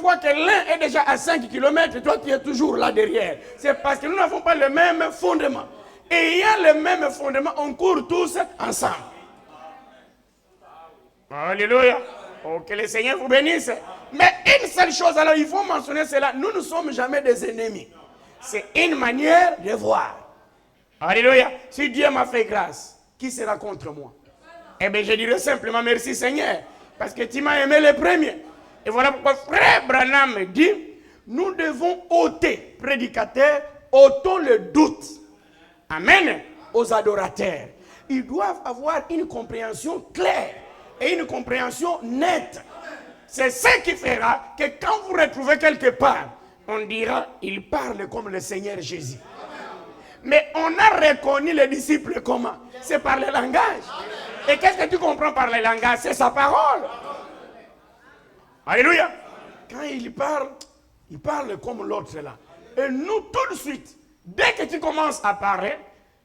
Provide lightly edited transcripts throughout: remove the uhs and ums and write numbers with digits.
vois que l'un est déjà à 5 km et toi tu es toujours là derrière, c'est parce que nous n'avons pas le même fondement. Et ayant le même fondement, on court tous ensemble. Alléluia. Oh, que le Seigneur vous bénisse. Mais une seule chose, alors il faut mentionner cela, nous ne sommes jamais des ennemis. C'est une manière de voir. Alléluia. Si Dieu m'a fait grâce, qui sera contre moi? Eh bien, je dirais simplement merci Seigneur, parce que tu m'as aimé le premier. Et voilà pourquoi frère Branham dit, nous devons ôter, prédicateurs, ôtons le doute. Amen. Aux adorateurs. Ils doivent avoir une compréhension claire et une compréhension nette. C'est ce qui fera que quand vous retrouvez quelque part, on dira, il parle comme le Seigneur Jésus. Mais on a reconnu les disciples comment? C'est par le langage. Et qu'est-ce que tu comprends par le langage? C'est sa parole. Alléluia. Quand il parle comme l'autre là. Et nous, tout de suite, dès que tu commences à parler,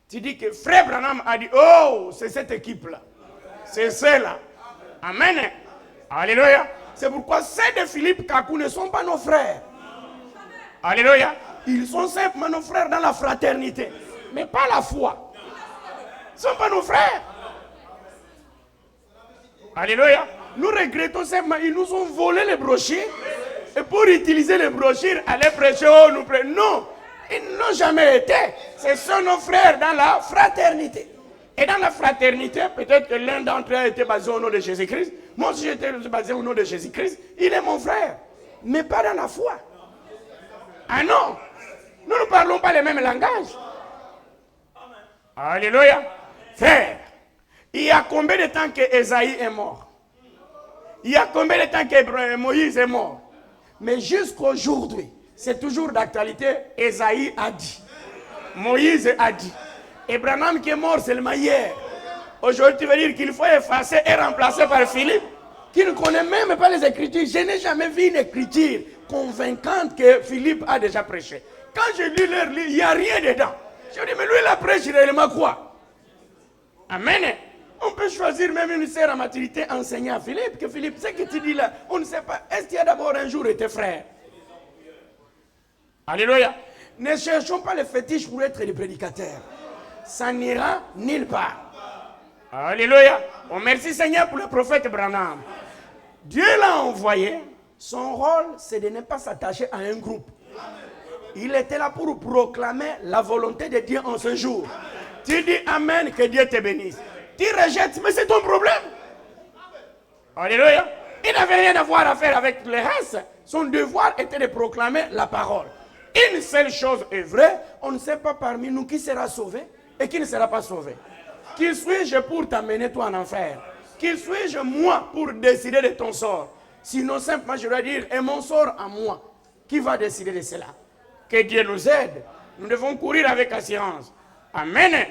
tu dis que frère Branham a dit, oh, c'est cette équipe-là. C'est celle-là. Amen. Alléluia. C'est pourquoi ceux de Philippe Kakou ne sont pas nos frères. Alléluia. Ils sont simplement nos frères dans la fraternité. Mais pas la foi. Ils ne sont pas nos frères. Alléluia. Nous regrettons simplement, ils nous ont volé les brochures. Et pour utiliser les brochures, aller prêcher, oh, nous prêcher. Non, ils n'ont jamais été. Ce sont nos frères dans la fraternité. Et dans la fraternité, peut-être que l'un d'entre eux a été basé au nom de Jésus-Christ. Moi aussi, j'étais basé au nom de Jésus-Christ. Il est mon frère. Mais pas dans la foi. Ah non. Nous ne parlons pas le même langage. Alléluia. Frère, il y a combien de temps que Esaïe est mort? Il y a combien de temps que Moïse est mort? Mais jusqu'aujourd'hui, c'est toujours d'actualité. Esaïe a dit. Moïse a dit. Et Branham qui est mort seulement hier. Aujourd'hui, tu veux dire qu'il faut effacer et remplacer par Philippe, qui ne connaît même pas les Écritures. Je n'ai jamais vu une écriture convaincante que Philippe a déjà prêché. Quand je lis leur livre, il n'y a rien dedans. Je dis, mais lui, il a prêché réellement quoi? Amen. On peut choisir même une sœur à maturité enseigner à Philippe, que Philippe, ce que tu dis là, on ne sait pas. Est-ce qu'il y a d'abord un jour été frère? Alléluia. Ne cherchons pas le fétiche pour être des prédicateurs. Ça n'ira nulle part. Alléluia. Oh, merci Seigneur pour le prophète Branham. Dieu l'a envoyé. Son rôle, c'est de ne pas s'attacher à un groupe. Il était là pour proclamer la volonté de Dieu en ce jour. Tu dis Amen, que Dieu te bénisse. Tu rejettes, mais c'est ton problème. Alléluia. Il n'avait rien à faire avec les races. Son devoir était de proclamer la parole. Une seule chose est vraie, on ne sait pas parmi nous qui sera sauvé et qui ne sera pas sauvé. Qui suis-je pour t'amener toi en enfer? Qui suis-je moi pour décider de ton sort? Sinon simplement je dois dire, et mon sort à moi, qui va décider de cela? Que Dieu nous aide. Nous devons courir avec assurance. Amen.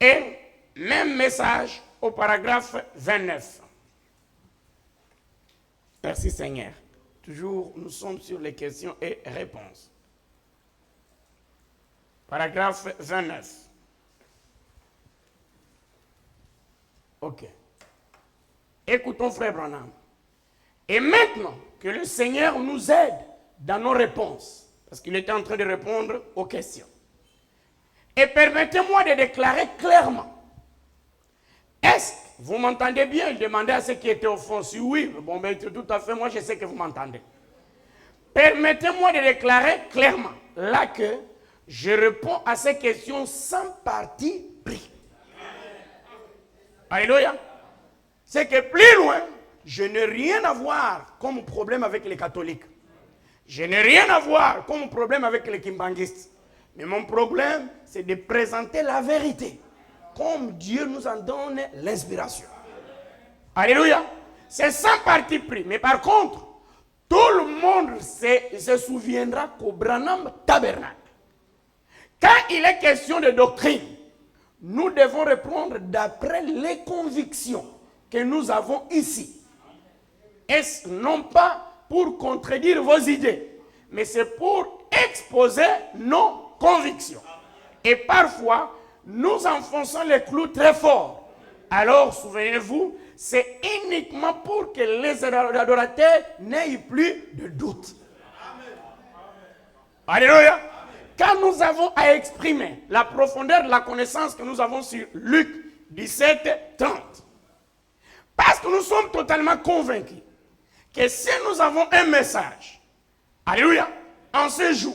Et même message au paragraphe 29. Merci Seigneur. Toujours nous sommes sur les questions et réponses. Paragraphe 29. Ok. Écoutons frère Branham. Et maintenant que le Seigneur nous aide dans nos réponses, parce qu'il était en train de répondre aux questions. Et permettez-moi de déclarer clairement. Est-ce que vous m'entendez bien? Il demandait à ceux qui étaient au fond. Si oui, bon, ben, tout à fait, moi je sais que vous m'entendez. Permettez-moi de déclarer clairement, là que je réponds à ces questions sans parti pris. Alléluia. C'est que plus loin, je n'ai rien à voir comme problème avec les catholiques. Je n'ai rien à voir comme problème avec les kimbanguistes. Mais mon problème, c'est de présenter la vérité. Comme Dieu nous en donne l'inspiration. Alléluia. C'est sans parti pris. Mais par contre, tout le monde se souviendra qu'au Branham Tabernacle, quand il est question de doctrine, nous devons répondre d'après les convictions que nous avons ici. Et non pas pour contredire vos idées, mais c'est pour exposer nos convictions. Et parfois, nous enfonçons les clous très fort. Alors, souvenez-vous, c'est uniquement pour que les adorateurs n'aient plus de doute. Alléluia. Quand nous avons à exprimer la profondeur de la connaissance que nous avons sur Luc 17, 30, parce que nous sommes totalement convaincus que si nous avons un message, alléluia, en ce jour,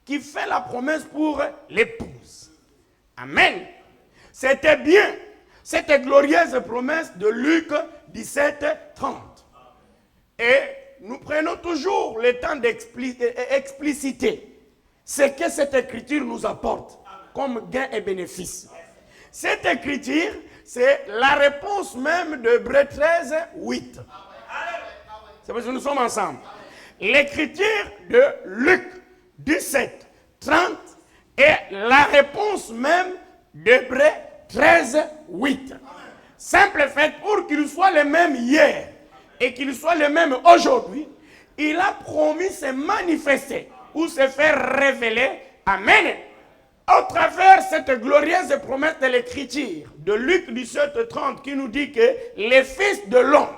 qui fait la promesse pour l'épouse. Amen. C'était bien cette glorieuse promesse de Luc 17, 30. Et nous prenons toujours le temps d'expliciter ce que cette écriture nous apporte comme gain et bénéfice. Cette écriture, c'est la réponse même de Hébreux 13, 8. C'est parce que nous sommes ensemble. L'écriture de Luc 17, 30 est la réponse même d'Hébreux 13, 8. Simple fait, pour qu'il soit le même hier et qu'il soit le même aujourd'hui, il a promis se manifester ou se faire révéler. Amen. Au travers cette glorieuse promesse de l'écriture de Luc 17, 30 qui nous dit que les fils de l'homme,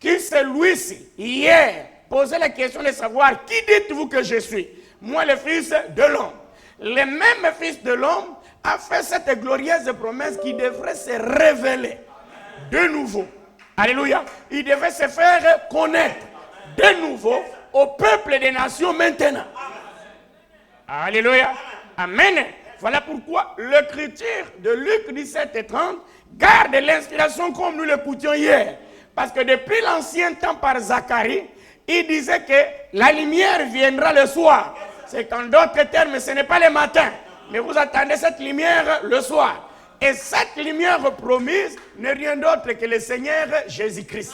qui c'est lui-ci, hier, posait la question de savoir qui dites-vous que je suis? Moi, le fils de l'homme. Le même fils de l'homme a fait cette glorieuse promesse qui devrait se révéler de nouveau. Alléluia. Il devait se faire connaître de nouveau au peuple des nations maintenant. Alléluia. Amen. Voilà pourquoi l'écriture de Luc 17 et 30 garde l'inspiration comme nous l'écoutions hier. Parce que depuis l'ancien temps par Zacharie, il disait que la lumière viendra le soir. C'est qu'en d'autres termes, ce n'est pas le matin. Mais vous attendez cette lumière le soir. Et cette lumière promise n'est rien d'autre que le Seigneur Jésus-Christ.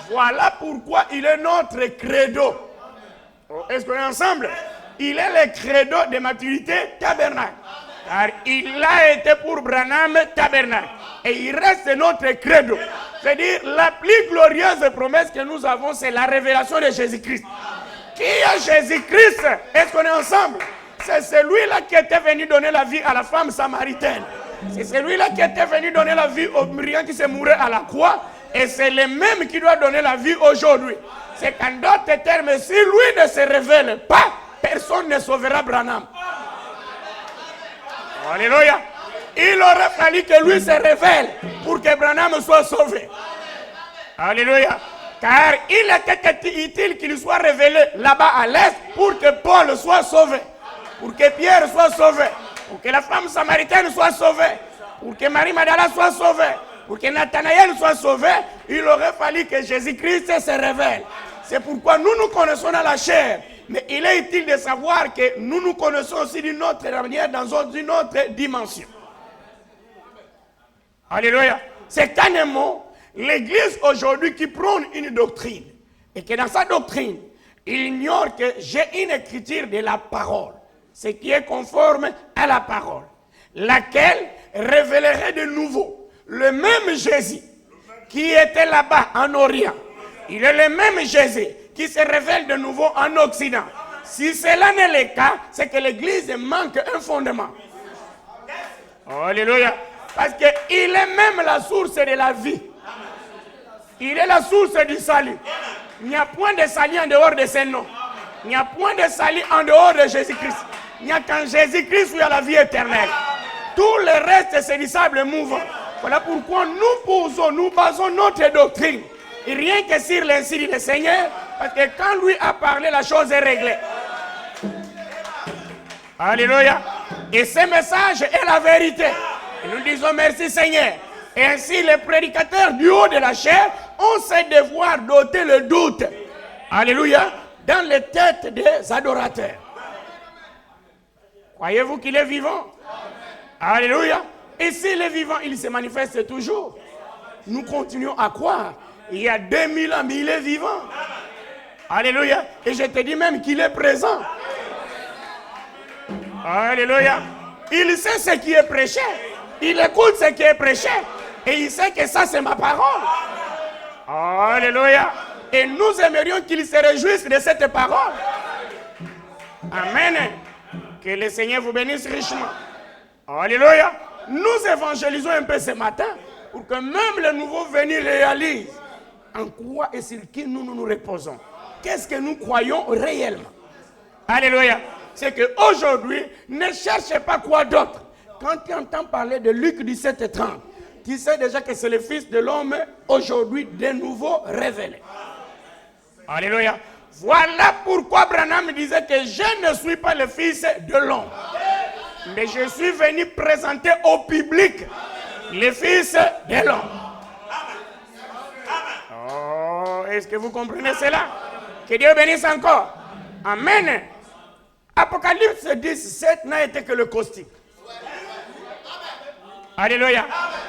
Voilà pourquoi il est notre credo. Est-ce qu'on est ensemble? Il est le credo de maturité tabernacle. Car il a été pour Branham tabernacle. Et il reste notre credo. C'est-à-dire la plus glorieuse promesse que nous avons, c'est la révélation de Jésus-Christ. Qui est Jésus-Christ? Est-ce qu'on est ensemble? C'est celui-là qui était venu donner la vie à la femme samaritaine. C'est celui-là qui était venu donner la vie au brigand qui s'est mouru à la croix. Et c'est le même qui doit donner la vie aujourd'hui. C'est qu'en d'autres termes, si lui ne se révèle pas, personne ne sauvera Branham. Alléluia. Il aurait fallu que lui se révèle pour que Branham soit sauvé. Alléluia. Car il était utile qu'il soit révélé là-bas à l'est pour que Paul soit sauvé. Pour que Pierre soit sauvé. Pour que la femme samaritaine soit sauvée. Pour que Marie Madala soit sauvée. Pour que Nathanaël soit sauvé. Il aurait fallu que Jésus-Christ se révèle. C'est pourquoi nous nous connaissons dans la chair. Mais il est utile de savoir que nous nous connaissons aussi d'une autre manière, dans une autre dimension. Alléluia. C'est carrément l'Église aujourd'hui qui prône une doctrine. Et que dans sa doctrine, il ignore que j'ai une écriture de la parole. Ce qui est conforme à la parole. Laquelle révélerait de nouveau le même Jésus qui était là-bas en Orient. Il est le même Jésus qui se révèle de nouveau en Occident. Si cela n'est le cas, c'est que l'Église manque un fondement. Alléluia. Parce qu'il est même la source de la vie. Il est la source du salut. Il n'y a point de salut en dehors de ses noms. Il n'y a point de salut en dehors de Jésus-Christ. Il n'y a qu'en Jésus-Christ où il y a la vie éternelle. Tout le reste, c'est du sable mouvant. Voilà pourquoi nous basons notre doctrine. Et rien que sur l'insigne du Seigneur, parce que quand lui a parlé, la chose est réglée. Alléluia. Et ce message est la vérité. Et nous disons merci Seigneur. Et ainsi les prédicateurs du haut de la chair ont ce devoir d'ôter le doute. Alléluia. Dans les têtes des adorateurs. Croyez-vous qu'il est vivant? Alléluia. Et s'il est vivant, il se manifeste toujours. Nous continuons à croire. Il y a 2000 ans, mais il est vivant. Alléluia. Et je te dis même qu'il est présent. Alléluia. Il sait ce qui est prêché. Il écoute ce qui est prêché. Et il sait que ça, c'est ma parole. Alléluia. Et nous aimerions qu'il se réjouisse de cette parole. Amen. Que le Seigneur vous bénisse richement. Alléluia. Nous évangélisons un peu ce matin. pour que même le nouveau venu réalise en quoi et sur qui nous nous reposons. Qu'est-ce que nous croyons réellement? Alléluia. C'est qu'aujourd'hui, ne cherchez pas quoi d'autre. Quand tu entends parler de Luc 17 et 30, tu sais déjà que c'est le Fils de l'homme aujourd'hui de nouveau révélé. Alléluia. Voilà pourquoi Branham disait que je ne suis pas le Fils de l'homme. Mais je suis venu présenter au public le Fils de l'homme. Oh, est-ce que vous comprenez cela? Que Dieu bénisse encore. Amen. Apocalypse 17 n'a été que le caustique. Alléluia.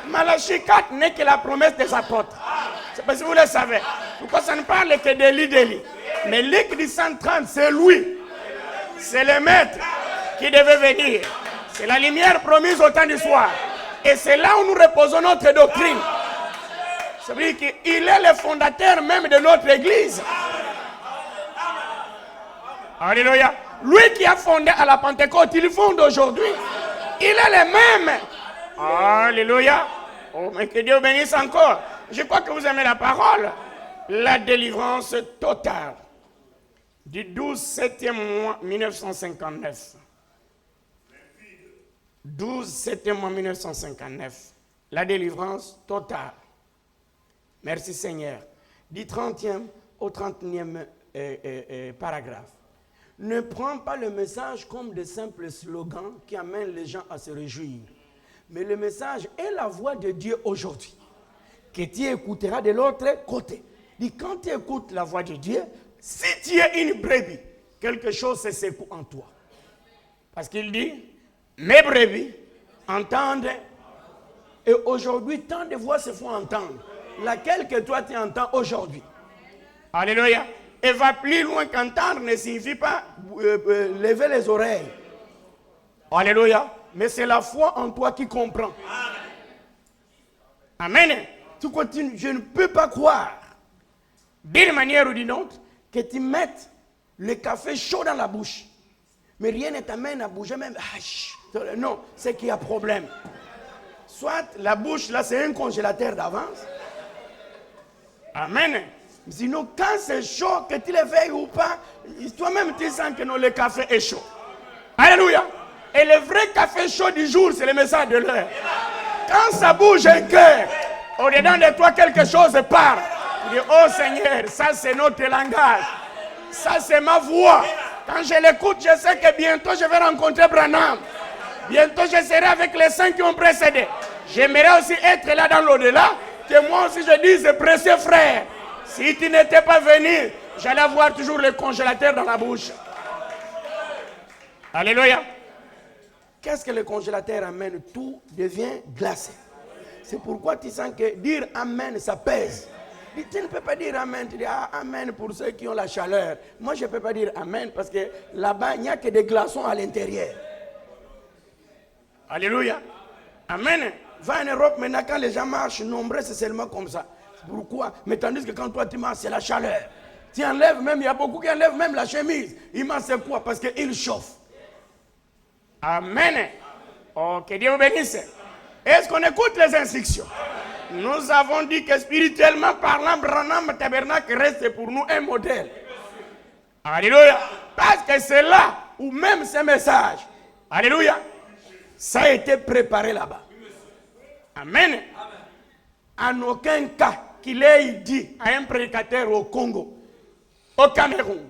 Malachie 4 n'est que la promesse des apôtres. C'est parce que vous le savez. Pourquoi ça ne parle que d'Élie. Mais Luc 130, c'est lui. C'est le maître qui devait venir. C'est la lumière promise au temps du soir. Et c'est là où nous reposons notre doctrine. C'est-à-dire qu'il est le fondateur même de notre église. Alléluia. Lui qui a fondé à la Pentecôte, il fonde aujourd'hui. Il est le même. Alléluia. Oh, mais que Dieu bénisse encore. Je crois que vous aimez la parole. La délivrance totale. Du 12/7e mois 1959. 12/7e mois 1959. La délivrance totale. Merci Seigneur. Du 30e au 31e paragraphe. Ne prends pas le message comme de simples slogans qui amènent les gens à se réjouir. Mais le message est la voix de Dieu aujourd'hui, que tu écouteras de l'autre côté. Dis, quand tu écoutes la voix de Dieu, si tu es une brebis, quelque chose se secoue en toi. Parce qu'il dit, mes brebis entendent, et aujourd'hui, tant de voix se font entendre. Laquelle que toi tu entends aujourd'hui. Alléluia. Et va plus loin qu'entendre ne signifie pas lever les oreilles. Alléluia. Mais c'est la foi en toi qui comprend. Amen. Tu continues. Je ne peux pas croire, d'une manière ou d'une autre, que tu mettes le café chaud dans la bouche. Mais rien ne t'amène à bouger même. Non, c'est qu'il y a problème. Soit la bouche, là, c'est un congélateur d'avance. Amen. Sinon, quand c'est chaud, que tu le veuilles ou pas, toi-même tu sens que non, le café est chaud. Alléluia. Et le vrai café chaud du jour, c'est le message de l'heure. Quand ça bouge un cœur, au-dedans de toi, quelque chose part. Tu dis, oh Seigneur, ça c'est notre langage. Ça c'est ma voix. Quand je l'écoute, je sais que bientôt je vais rencontrer Branham. Bientôt je serai avec les saints qui ont précédé. J'aimerais aussi être là dans l'au-delà. Que moi aussi je dise, précieux frère, si tu n'étais pas venu, j'allais avoir toujours le congélateur dans la bouche. Alléluia. Qu'est-ce que le congélateur amène? Tout devient glacé. C'est pourquoi tu sens que dire amen, ça pèse. Tu ne peux pas dire amen, tu dis amen pour ceux qui ont la chaleur. Moi, je ne peux pas dire amen parce que là-bas, il n'y a que des glaçons à l'intérieur. Alléluia. Amen. Va en Europe, maintenant, quand les gens marchent nombreux, c'est seulement comme ça. Pourquoi? Mais tandis que quand toi tu marches, c'est la chaleur. Tu enlèves même, il y a beaucoup qui enlèvent même la chemise. Il marche c'est quoi? Parce qu'il chauffe. Amen. Oh, que Dieu vous bénisse. Est-ce qu'on écoute les instructions? Nous avons dit que spirituellement parlant, Branham Tabernacle reste pour nous un modèle. Alléluia. Parce que c'est là où même ces messages, alléluia, ça a été préparé là-bas. Amen. En aucun cas qu'il ait dit à un prédicateur au Congo, au Cameroun,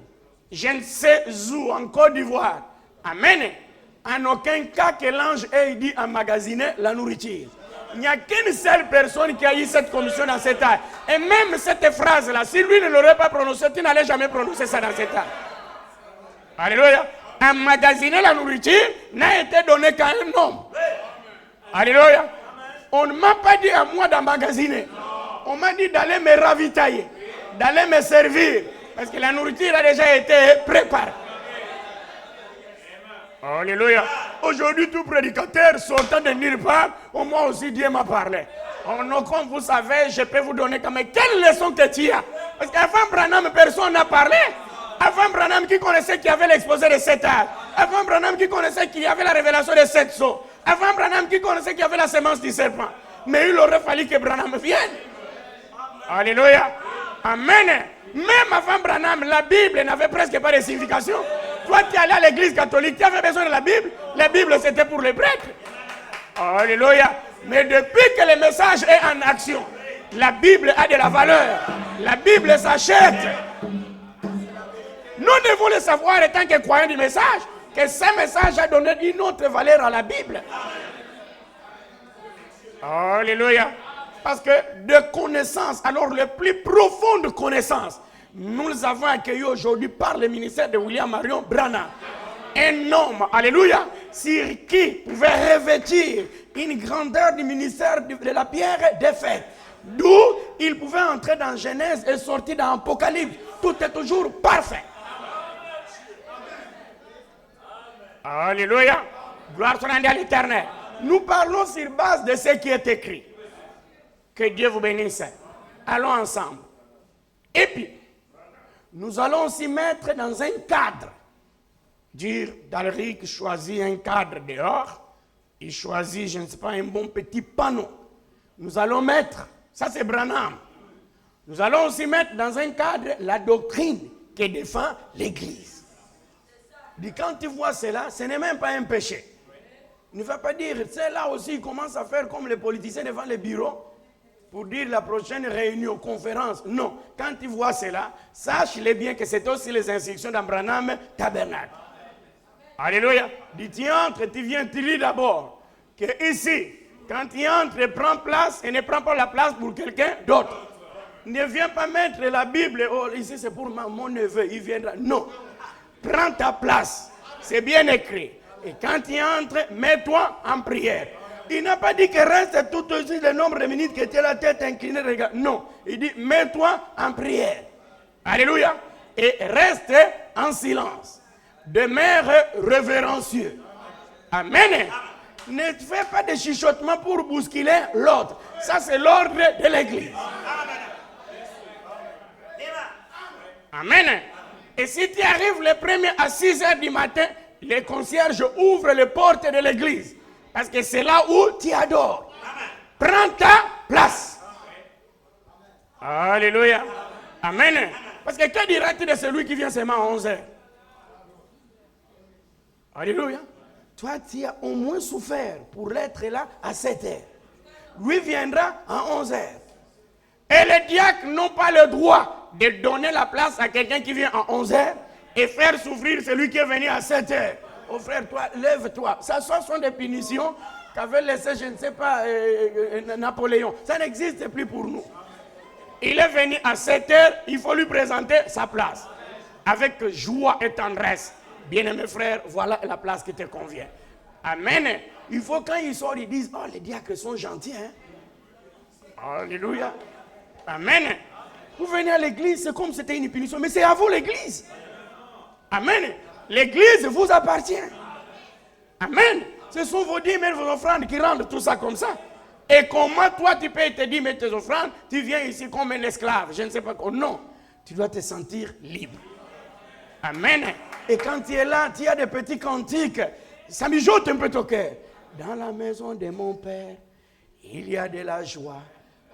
je ne sais où, en Côte d'Ivoire. Amen. En aucun cas que l'ange ait dit à magasiner la nourriture. Il n'y a qu'une seule personne qui a eu cette commission dans cet âge. Et même cette phrase-là, si lui ne l'aurait pas prononcée, tu n'allais jamais prononcer ça dans cet âge. Alléluia. Emmagasiner la nourriture n'a été donné qu'à un homme. Alléluia. On ne m'a pas dit à moi d'emmagasiner. On m'a dit d'aller me ravitailler, d'aller me servir. Parce que la nourriture a déjà été préparée. Alléluia. Aujourd'hui, tout prédicateur sortant de nulle part, moi aussi Dieu m'a parlé. Comme vous savez, je peux vous donner quand même quelle leçon que tu as. Parce qu'avant Branham, personne n'a parlé. Avant Branham, qui connaissait qu'il y avait l'exposé de 7 âges. Avant Branham, qui connaissait qu'il y avait la révélation de 7 sceaux. Avant Branham, qui connaissait qu'il y avait la sémence du serpent. Mais il aurait fallu que Branham vienne. Alléluia. Amen. Même avant Branham, la Bible n'avait presque pas de signification. Toi, tu es allé à l'église catholique, tu avais besoin de la Bible. La Bible, c'était pour les prêtres. Alléluia. Mais depuis que le message est en action, la Bible a de la valeur. La Bible s'achète. Nous devons le savoir en tant que croyants du message, que ce message a donné une autre valeur à la Bible. Alléluia. Parce que de connaissances, alors les plus profondes connaissances, nous avons accueilli aujourd'hui par le ministère de William Marion Branham. Un homme, alléluia, sur qui pouvait revêtir une grandeur du ministère de la pierre des faits. D'où il pouvait entrer dans Genèse et sortir dans Apocalypse. Tout est toujours parfait. Alléluia. Gloire soit rendue à l'Éternel. Nous parlons sur base de ce qui est écrit. Que Dieu vous bénisse. Allons ensemble. Et puis, nous allons aussi mettre dans un cadre. Dire, Dalric choisit un cadre dehors. Il choisit, je ne sais pas, un bon petit panneau. Nous allons mettre, ça c'est Branham. Nous allons aussi mettre dans un cadre la doctrine que défend l'Église. Dit, quand tu vois cela, ce n'est même pas un péché. Il ne va pas dire, c'est là aussi, il commence à faire comme les politiciens devant les bureaux pour dire la prochaine réunion, conférence. Non, quand tu vois cela, sache-le bien que c'est aussi les instructions d'Abraham Tabernacle. Alléluia. Dis, tu entres, tu viens, tu lis d'abord. Que ici, quand tu entres, prends place et ne prends pas la place pour quelqu'un d'autre. Ne viens pas mettre la Bible, oh, ici c'est pour mon neveu, il viendra. Non. Prends ta place. C'est bien écrit. Et quand tu entres, mets-toi en prière. Il n'a pas dit que reste tout aussi le nombre de minutes que tu as la tête inclinée. Regarde. Non. Il dit, mets-toi en prière. Alléluia. Et reste en silence. Demeure révérencieux. Amen. Ne fais pas de chuchotement pour bousculer l'autre. Ça, c'est l'ordre de l'Église. Amen. Et si tu arrives le premier à 6 heures du matin, les concierges ouvrent les portes de l'église. Parce que c'est là où tu adores. Prends ta place. Alléluia. Amen. Parce que que diras-tu de celui qui vient seulement à 11 heures? Alléluia. Toi, tu as au moins souffert pour être là à 7 heures. Lui viendra à 11 heures. Et les diacres n'ont pas le droit de donner la place à quelqu'un qui vient à 11 heures et faire souffrir celui qui est venu à 7 heures. Oh frère, toi, lève-toi. Ça, ce sont des punitions qu'avait laissé, je ne sais pas, Napoléon. Ça n'existe plus pour nous. Il est venu à 7 heures, il faut lui présenter sa place. Avec joie et tendresse. Bien-aimé frère, voilà la place qui te convient. Amen. Il faut quand ils sortent, ils disent, oh, les diacres sont gentils. Hein? Alléluia. Amen. Vous venez à l'église, c'est comme si c'était une punition. Mais c'est à vous l'église. Amen. L'église vous appartient. Amen. Ce sont vos dîmes et vos offrandes qui rendent tout ça comme ça. Et comment toi tu payes tes dîmes et tes offrandes, tu viens ici comme un esclave. Je ne sais pas quoi. Non. Tu dois te sentir libre. Amen. Et quand tu es là, tu as des petits cantiques. Ça mijote un peu ton cœur. Dans la maison de mon père, il y a de la joie.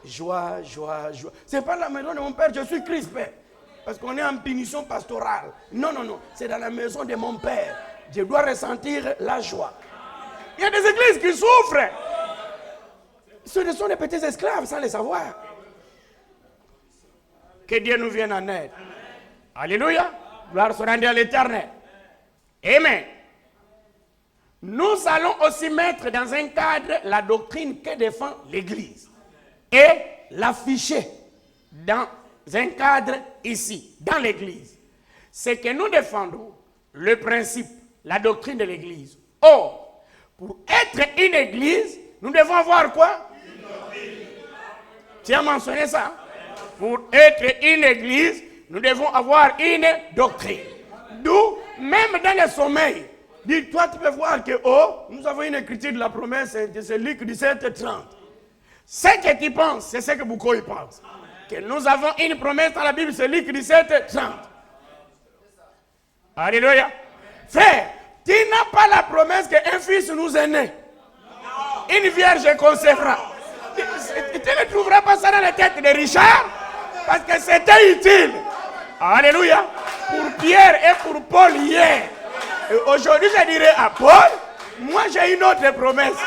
Joie, joie, joie. C'est pas la maison de mon père, je suis crispé. Parce qu'on est en punition pastorale. Non, non, non. C'est dans la maison de mon père. Je dois ressentir la joie. Il y a des églises qui souffrent. Ce sont des petits esclaves sans le savoir. Que Dieu nous vienne en aide. Alléluia. Gloire soit rendue à l'Éternel. Amen. Nous allons aussi mettre dans un cadre la doctrine que défend l'Église. Et l'afficher dans un cadre ici, dans l'Église. C'est que nous défendons le principe, la doctrine de l'Église. Or, pour être une Église, nous devons avoir quoi? Une doctrine. Tu as mentionné ça? Pour être une Église, nous devons avoir une doctrine. D'où, même dans le sommeil, dis-toi, tu peux voir que, oh, nous avons une écriture de la promesse de Luc 17:30. Ce que tu penses, c'est ce que beaucoup y pensent. Que nous avons une promesse dans la Bible, c'est Luc 17:30. Alléluia. Frère, tu n'as pas la promesse qu'un fils nous est né. Une vierge concevra. tu ne trouveras pas ça dans la tête de Richard, parce que c'était utile. Alléluia. Pour Pierre et pour Paul hier. Et aujourd'hui, je dirais à Paul, moi j'ai une autre promesse.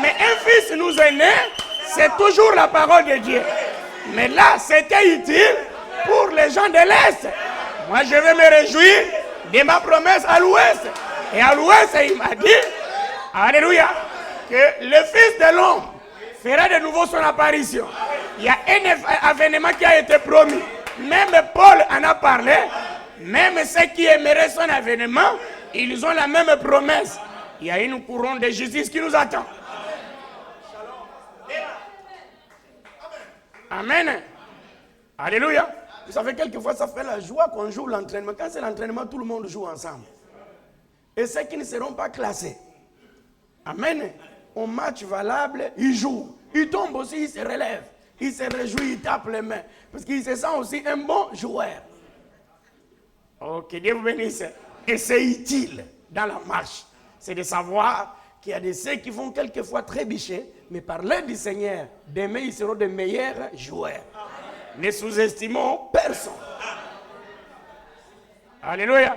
Mais un fils nous est né, c'est toujours la parole de Dieu. Mais là, c'était utile pour les gens de l'Est. Moi, je vais me réjouir de ma promesse à l'Ouest. Et à l'Ouest, il m'a dit, alléluia, que le Fils de l'homme fera de nouveau son apparition. Il y a un événement qui a été promis. Même Paul en a parlé. Même ceux qui aimeraient son événement, ils ont la même promesse. Il y a une couronne de justice qui nous attend. Amen. Alléluia. Vous savez, quelquefois, ça fait la joie qu'on joue l'entraînement. Quand c'est l'entraînement, tout le monde joue ensemble. Et ceux qui ne seront pas classés, amen, au match valable, ils jouent. Ils tombent aussi, ils se relèvent. Ils se réjouissent, ils tapent les mains. Parce qu'ils se sentent aussi un bon joueur. Oh, que Dieu vous bénisse. Et c'est utile dans la marche. C'est de savoir qu'il y a des ceux qui vont quelquefois trébucher, mais par l'aide du Seigneur, demain, ils seront de meilleurs joueurs. Ne sous-estimons personne. Alléluia.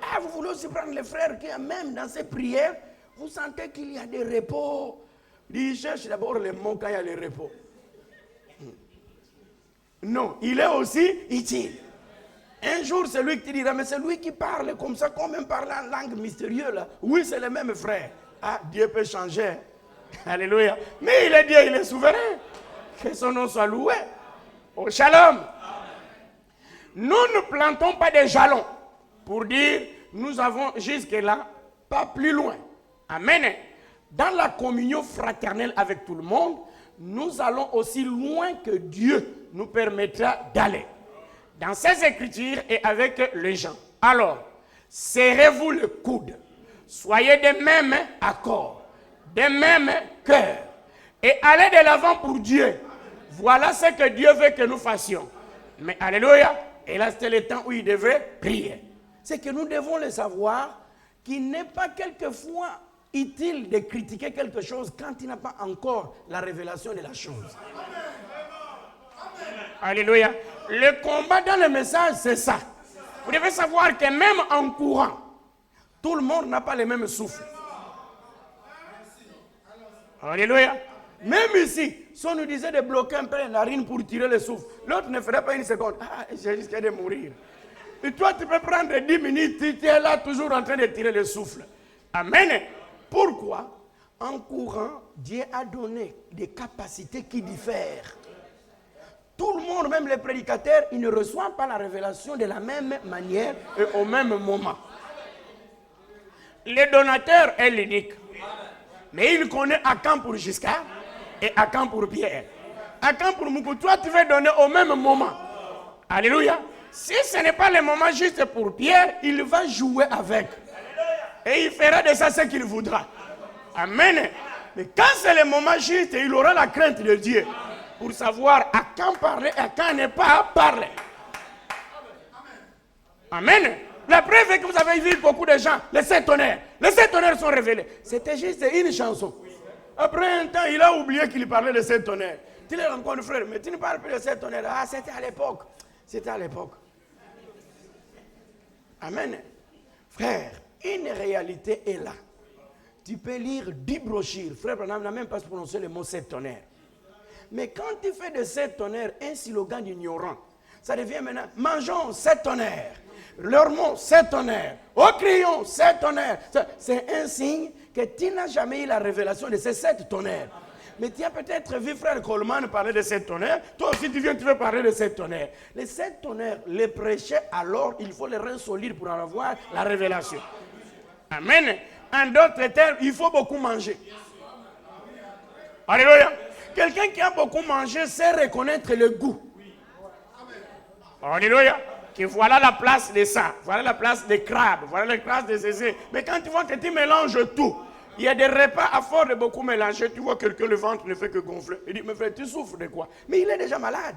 Ah, vous voulez aussi prendre les frères qui, même dans ces prières, vous sentez qu'il y a des repos. Ils cherchent d'abord les mots quand il y a les repos. Non, il est aussi utile. Un jour, c'est lui qui te dira, mais c'est lui qui parle comme ça, comme même parle en langue mystérieuse. Là. Oui, c'est le même frère. Ah, Dieu peut changer. Alléluia. Mais il est Dieu, il est souverain. Que son nom soit loué. Au shalom. Nous ne plantons pas des jalons pour dire, nous avons jusque-là, pas plus loin. Amen. Dans la communion fraternelle avec tout le monde, nous allons aussi loin que Dieu nous permettra d'aller. Dans ces écritures et avec les gens. Alors, serrez-vous le coude. Soyez de même accord, de même cœur. Et allez de l'avant pour Dieu. Voilà ce que Dieu veut que nous fassions. Mais alléluia. Et là, c'était le temps où il devait prier. C'est que nous devons le savoir qu'il n'est pas quelquefois utile de critiquer quelque chose quand il n'a pas encore la révélation de la chose. Alléluia. Le combat dans le message, c'est ça. Vous devez savoir que même en courant, tout le monde n'a pas le même souffle. Alléluia. Même ici, si on nous disait de bloquer un peu la narine pour tirer le souffle, l'autre ne ferait pas une seconde. Ah, j'ai risqué de mourir. Et toi, tu peux prendre 10 minutes, tu es là toujours en train de tirer le souffle. Amen. Pourquoi? En courant, Dieu a donné des capacités qui diffèrent. Tout le monde, même les prédicateurs, ils ne reçoivent pas la révélation de la même manière et au même moment. Le donateur est l'unique. Mais il connaît à quand pour Giscard et à quand pour Pierre. À quand pour Moukou. Toi, tu veux donner au même moment. Alléluia. Si ce n'est pas le moment juste pour Pierre, il va jouer avec. Et il fera de ça ce qu'il voudra. Amen. Mais quand c'est le moment juste, il aura la crainte de Dieu. Pour savoir à quand parler et à quand ne pas parler. Amen. La preuve est que vous avez vu beaucoup de gens, les 7 tonnerres. Les 7 tonnerres sont révélés. C'était juste une chanson. Après un temps, il a oublié qu'il parlait de 7 tonnerres. Tu les rencontres, frère, mais tu ne parles plus de 7 tonnerres. Ah, c'était à l'époque. C'était à l'époque. Amen. Frère, une réalité est là. Tu peux lire 10 brochures. Frère Branham n'a même pas prononcé le mot 7 tonnerres. Mais quand tu fais de 7 tonnerres un slogan d'ignorant, ça devient maintenant, mangeons 7 tonnerres, lormons 7 tonnerres, oh crions 7 tonnerres. C'est un signe que tu n'as jamais eu la révélation de ces 7 tonnerres. Mais tu as peut-être vu frère Coleman parler de 7 tonnerres, toi aussi tu veux parler de 7 tonnerres. Les 7 tonnerres, les prêcher, alors il faut les reins solides pour en avoir la révélation. Amen. En d'autres termes, il faut beaucoup manger. Alléluia. Quelqu'un qui a beaucoup mangé sait reconnaître le goût. Alléluia. Que voilà la place de ça. Voilà la place des crabes. Voilà la place des zézés. Mais quand tu vois que tu mélanges tout, il y a des repas à force de beaucoup mélanger. Tu vois quelqu'un, le ventre ne fait que gonfler. Il dit, mais frère, tu souffres de quoi? Mais il est déjà malade.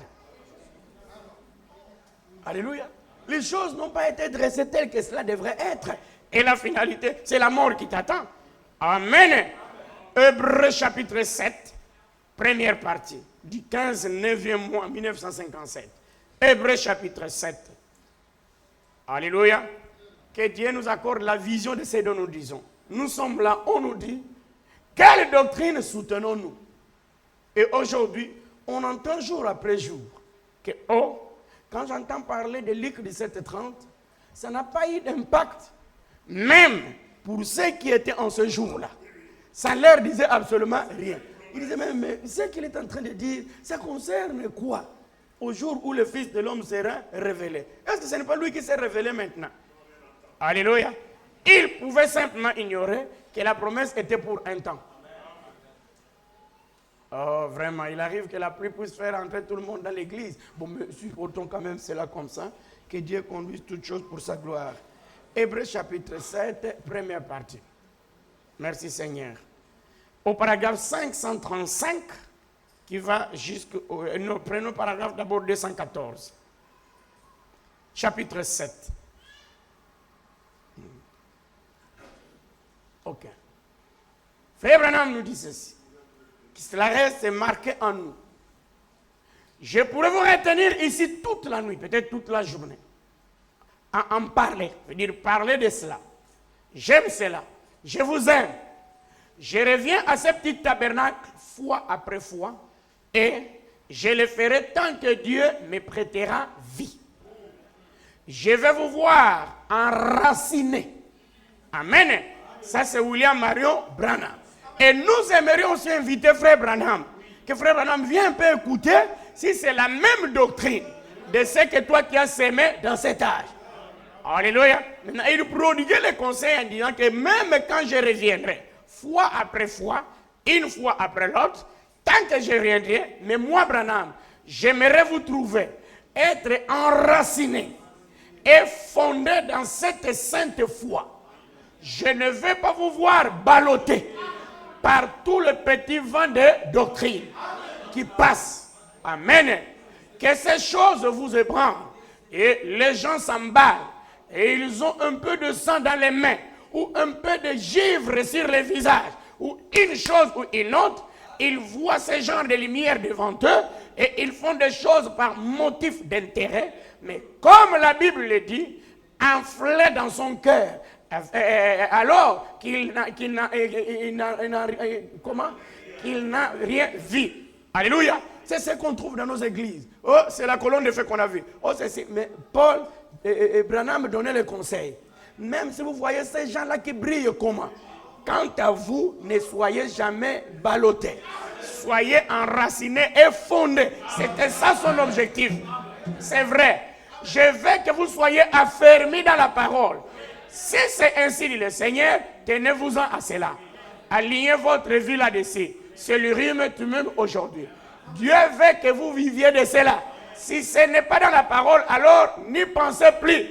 Alléluia. Les choses n'ont pas été dressées telles que cela devrait être. Et la finalité, c'est la mort qui t'attend. Amen. Hébreux chapitre 7. première partie, du 15 9e mois 1957. Hébreux chapitre 7. Alléluia. Que Dieu nous accorde la vision de ce dont nous disons. Nous sommes là, on nous dit, quelle doctrine soutenons-nous? Et aujourd'hui, on entend jour après jour que, quand j'entends parler de Luc 17:30, ça n'a pas eu d'impact, même pour ceux qui étaient en ce jour-là. Ça ne leur disait absolument rien. Ils disaient, mais ce qu'il est en train de dire, ça concerne quoi? Au jour où le Fils de l'homme sera révélé. Est-ce que ce n'est pas lui qui s'est révélé maintenant? Alléluia. Il pouvait simplement ignorer que la promesse était pour un temps. Oh, vraiment, il arrive que la pluie puisse faire entrer tout le monde dans l'église. Bon, mais supportons quand même cela comme ça, que Dieu conduise toutes choses pour sa gloire. Hébreux chapitre 7, première partie. Merci Seigneur. Au paragraphe 535, qui va jusqu'au... Nous prenons paragraphe d'abord 214. Chapitre 7. Ok. Frère Branham nous dit ceci. Que cela reste marqué en nous. Je pourrais vous retenir ici toute la nuit, peut-être toute la journée. À en parler. Je veux dire, parler de cela. J'aime cela. Je vous aime. Je reviens à ce petit tabernacle fois après fois et je le ferai tant que Dieu me prêtera vie. Je vais vous voir enraciné. Amen. Ça, c'est William Marion Branham. Et nous aimerions aussi inviter Frère Branham. Que Frère Branham vienne un peu écouter si c'est la même doctrine de ce que toi tu as sémé dans cet âge. Alléluia. Maintenant, il prodiguait les conseils en disant que même quand je reviendrai, fois après fois, une fois après l'autre, tant que je reviendrai, mais moi, Branham, j'aimerais vous trouver, être enraciné et fondé dans cette sainte foi. Je ne vais pas vous voir balloter par tout le petit vent de doctrine qui passe. Amen. Que ces choses vous ébranlent et les gens s'emballent et ils ont un peu de sang dans les mains ou un peu de givre sur les visages ou une chose ou une autre. Ils voient ce genre de lumière devant eux et ils font des choses par motif d'intérêt. Mais comme la Bible le dit, enflé dans son cœur, alors qu'il n'a rien vu. Alléluia. C'est ce qu'on trouve dans nos églises. Oh, c'est la colonne de feu qu'on a vue. Oh, mais Paul et Branham donnaient le conseil. Même si vous voyez ces gens-là qui brillent comment? Quant à vous, ne soyez jamais ballottés. Soyez enracinés et fondés. C'était ça son objectif. C'est vrai. Je veux que vous soyez affermis dans la parole. Si c'est ainsi dit le Seigneur, tenez-vous-en à cela. Alignez votre vie là-dessus. C'est le rhume tout même aujourd'hui. Dieu veut que vous viviez de cela. Si ce n'est pas dans la parole, alors n'y pensez plus.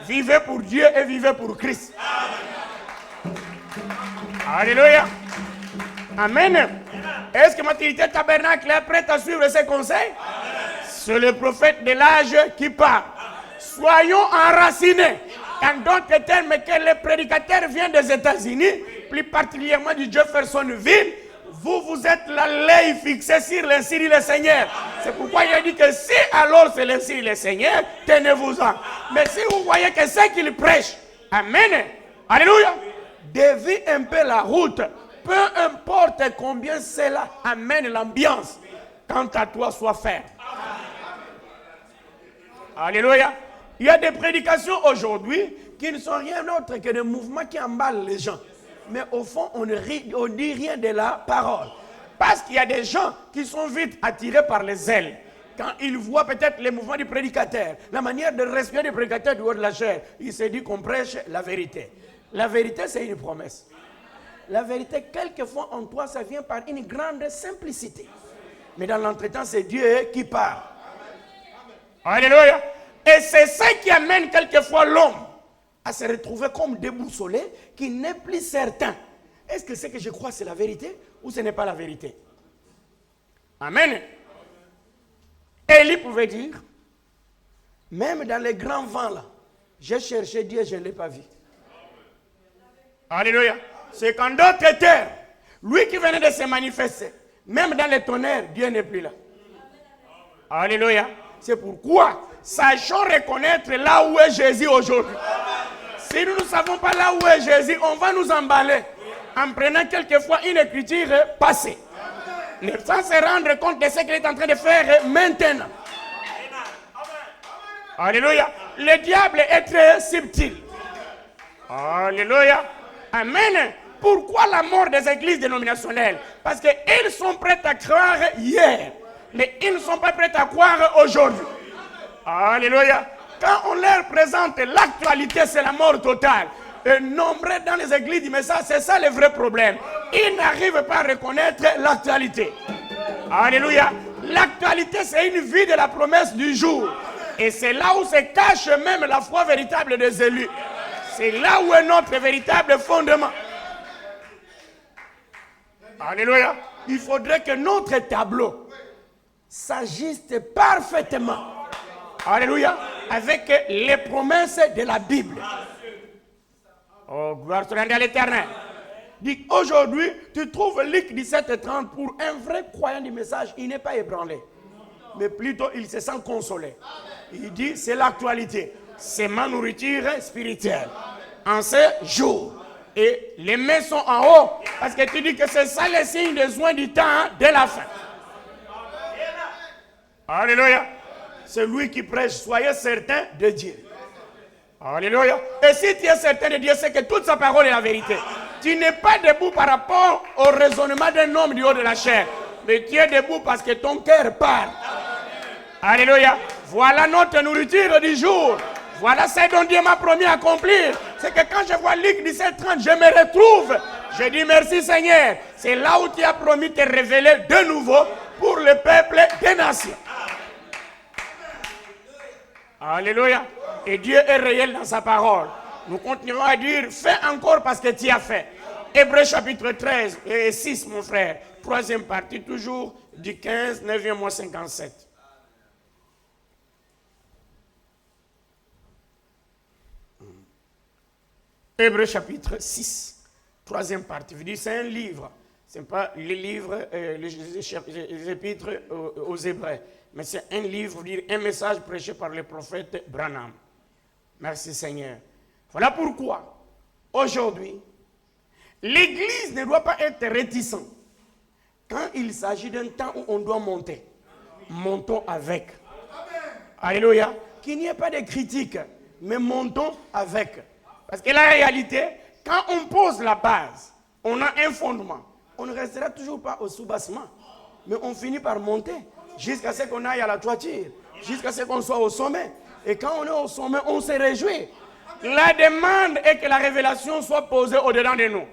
Vivez pour Dieu et vivez pour Christ. Alléluia. Amen. Est-ce que Maturité Tabernacle est prête à suivre ses conseils? C'est le prophète de l'âge qui parle. Soyons enracinés. En d'autres termes, que le prédicateur vient des États-Unis, plus particulièrement du Jeffersonville, vous êtes là, l'œil fixé sur l'insi du Seigneur. C'est pourquoi il a dit que si alors c'est l'insi du Seigneur, tenez-vous-en. Mais si vous voyez que c'est qu'il prêche, amen, alléluia, dévie un peu la route, peu importe combien cela amène l'ambiance, quant à toi, sois ferme. Alléluia. Il y a des prédications aujourd'hui qui ne sont rien d'autre que des mouvements qui emballent les gens. Mais au fond, on ne dit rien de la parole. Parce qu'il y a des gens qui sont vite attirés par les ailes. Quand ils voient peut-être les mouvements du prédicateur, la manière de respirer du prédicateur du haut de la chair, il se dit qu'on prêche la vérité. La vérité, c'est une promesse. La vérité, quelquefois en toi, ça vient par une grande simplicité. Mais dans l'entretemps, c'est Dieu qui parle. Alléluia. Et c'est ça qui amène quelquefois l'homme à se retrouver comme déboussolé, qui n'est plus certain. Est-ce que ce que je crois, c'est la vérité ou ce n'est pas la vérité? Amen. Élie pouvait dire, même dans les grands vents là, j'ai cherché Dieu, je ne l'ai pas vu. Alléluia. C'est qu'en d'autres termes, lui qui venait de se manifester, Même dans les tonnerres, Dieu n'est plus là. Alléluia. C'est pourquoi, sachons reconnaître là où est Jésus aujourd'hui. Si nous ne savons pas là où est Jésus, on va nous emballer en prenant quelquefois une écriture passée, sans se rendre compte de ce qu'il est en train de faire maintenant. Alléluia. Le diable est très subtil. Alléluia. Amen. Pourquoi la mort des églises dénominationnelles? Parce qu'ils sont prêts à croire hier, mais ils ne sont pas prêts à croire aujourd'hui. Alléluia. Quand on leur présente l'actualité, c'est la mort totale. Et nombreux dans les églises disent, mais ça, c'est ça le vrai problème. Ils n'arrivent pas à reconnaître l'actualité. Alléluia. L'actualité, c'est une vie de la promesse du jour. Et c'est là où se cache même la foi véritable des élus. C'est là où est notre véritable fondement. Alléluia. Il faudrait que notre tableau s'ajuste parfaitement. Alléluia. Avec les promesses de la Bible. Oh, gloire soit à l'Éternel. Dit aujourd'hui, tu trouves Luc 17:30 pour un vrai croyant du message, il n'est pas ébranlé. Mais plutôt, il se sent consolé. Il dit, c'est l'actualité. C'est ma nourriture spirituelle. En ce jour. Et les mains sont en haut. Parce que tu dis que c'est ça le signe des soins du temps de la fin. Alléluia. C'est lui qui prêche. Soyez certain de Dieu. Alléluia. Et si tu es certain de Dieu, c'est que toute sa parole est la vérité. Tu n'es pas debout par rapport au raisonnement d'un homme du haut de la chair. Mais tu es debout parce que ton cœur parle. Alléluia. Voilà notre nourriture du jour. Voilà ce dont Dieu m'a promis d'accomplir. C'est que quand je vois Luc 17:30, je me retrouve. Je dis merci Seigneur. C'est là où tu as promis de te révéler de nouveau pour le peuple des nations. Alléluia. Et Dieu est réel dans sa parole. Nous continuerons à dire, fais encore parce que tu as fait. Hébreux chapitre 13 et 6, mon frère. Troisième partie, toujours du 15, 9e mois 57. Hébreux chapitre 6, troisième partie. Je dis, c'est un livre. Ce n'est pas les livres, les épîtres aux Hébreux. Mais c'est un livre, un message prêché par le prophète Branham. Merci Seigneur. Voilà pourquoi, aujourd'hui, l'Église ne doit pas être réticente. Quand il s'agit d'un temps où on doit monter, montons avec. Alléluia. Qu'il n'y ait pas de critique, mais montons avec. Parce que la réalité, quand on pose la base, on a un fondement. On ne restera toujours pas au soubassement, mais on finit par monter jusqu'à ce qu'on aille à la toiture, jusqu'à ce qu'on soit au sommet. Et quand on est au sommet, on se réjouit. La demande est que la révélation soit posée au-dedans de nous.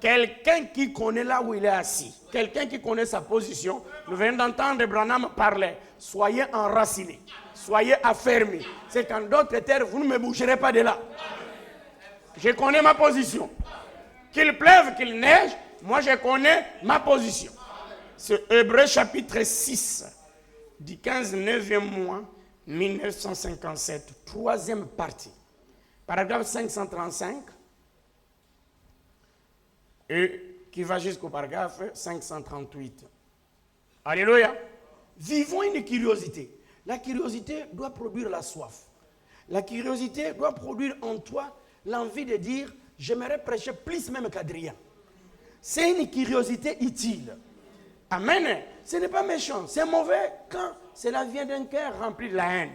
Quelqu'un qui connaît là où il est assis, quelqu'un qui connaît sa position, nous venons d'entendre Branham parler. Soyez enracinés, soyez affermis. C'est qu'en d'autres terres, vous ne me bougerez pas de là. Je connais ma position. Qu'il pleuve, qu'il neige, moi je connais ma position. C'est Hébreux chapitre 6, du 15, 9e mois, 1957, troisième partie. Paragraphe 535, et qui va jusqu'au paragraphe 538. Alléluia. Vivons une curiosité. La curiosité doit produire la soif. La curiosité doit produire en toi l'envie de dire, j'aimerais prêcher plus même qu'Adrien. C'est une curiosité utile. Amen. Ce n'est pas méchant, c'est mauvais quand cela vient d'un cœur rempli de la haine.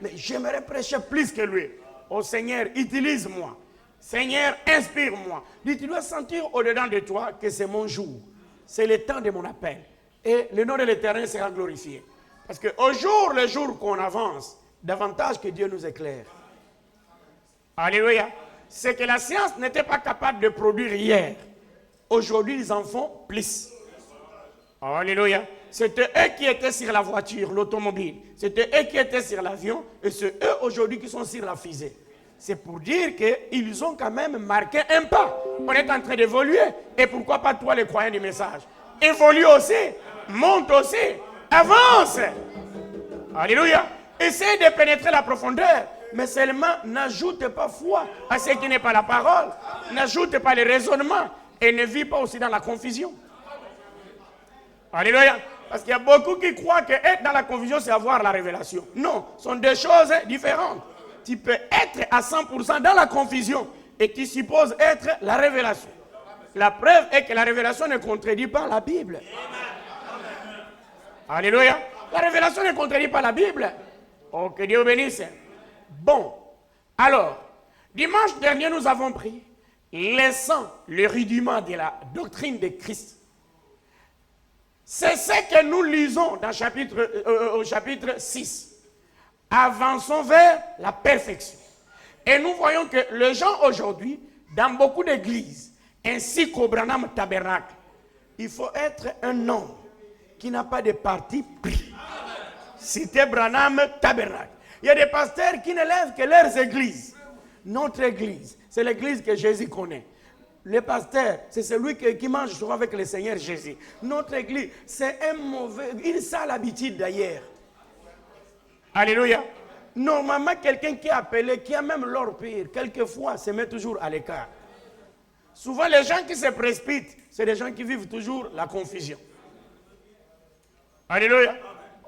Mais j'aimerais prêcher plus que lui. Oh Seigneur, utilise-moi. Seigneur, inspire-moi. Dis, tu dois sentir au-dedans de toi que c'est mon jour. C'est le temps de mon appel. Et le nom de l'Éternel sera glorifié. Parce qu'au jour le jour qu'on avance, davantage que Dieu nous éclaire. Alléluia. C'est que la science n'était pas capable de produire hier. Aujourd'hui, ils en font plus. Alléluia. C'était eux qui étaient sur la voiture, l'automobile. C'était eux qui étaient sur l'avion. Et c'est eux aujourd'hui qui sont sur la fusée. C'est pour dire qu'ils ont quand même marqué un pas. On est en train d'évoluer. Et pourquoi pas toi, les croyants du message? Évolue aussi. Monte aussi. Avance. Alléluia. Essaye de pénétrer la profondeur. Mais seulement n'ajoute pas foi à ce qui n'est pas la parole. N'ajoute pas les raisonnements. Et ne vis pas aussi dans la confusion. Alléluia. Parce qu'il y a beaucoup qui croient que être dans la confusion, c'est avoir la révélation. Non, ce sont des choses différentes. Tu peux être à 100% dans la confusion et tu supposes être la révélation. La preuve est que la révélation ne contredit pas la Bible. Alléluia. La révélation ne contredit pas la Bible. Oh, que Dieu bénisse. Bon, alors, dimanche dernier, nous avons pris, laissant le rudiment de la doctrine de Christ. C'est ce que nous lisons dans au chapitre 6. Avançons vers la perfection. Et nous voyons que les gens aujourd'hui, dans beaucoup d'églises, ainsi qu'au Branham Tabernacle, il faut être un homme qui n'a pas de parti pris. C'était Branham Tabernacle. Il y a des pasteurs qui ne lèvent que leurs églises. Notre église, c'est l'église que Jésus connaît. Le pasteur, c'est celui qui mange souvent avec le Seigneur Jésus. Notre église, c'est une sale habitude d'ailleurs. Alléluia. Normalement, quelqu'un qui est appelé, qui a même l'or pire, quelquefois se met toujours à l'écart. Souvent, les gens qui se précipitent, c'est des gens qui vivent toujours la confusion. Alléluia.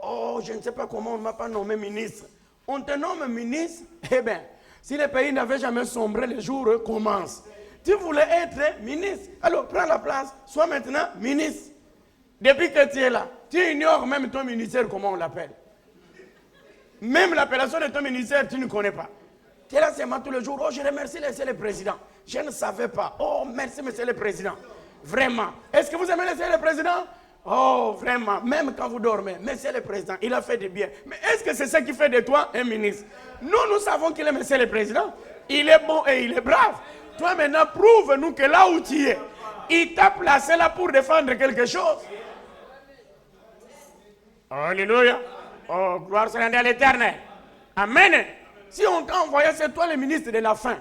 Oh, je ne sais pas comment on ne m'a pas nommé ministre. On te nomme ministre, eh bien, si le pays n'avait jamais sombré, les jours commencent. Tu voulais être ministre, alors prends la place, sois maintenant ministre. Depuis que tu es là, tu ignores même ton ministère, comment on l'appelle. Même l'appellation de ton ministère, tu ne connais pas. Tu es là seulement tous les jours, oh je remercie monsieur le président. Je ne savais pas, oh merci monsieur le président. Vraiment, est-ce que vous aimez monsieur le président? Oh vraiment, même quand vous dormez, monsieur le président, il a fait du bien. Mais est-ce que c'est ça qui fait de toi un ministre? Nous savons qu'il est monsieur le président. Il est bon et il est brave. Toi maintenant, prouve-nous que là où tu es, il t'a placé là pour défendre quelque chose. Alléluia. Oh, gloire soit à l'Éternel. Amen. Si on t'a envoyé, c'est toi le ministre de la faim.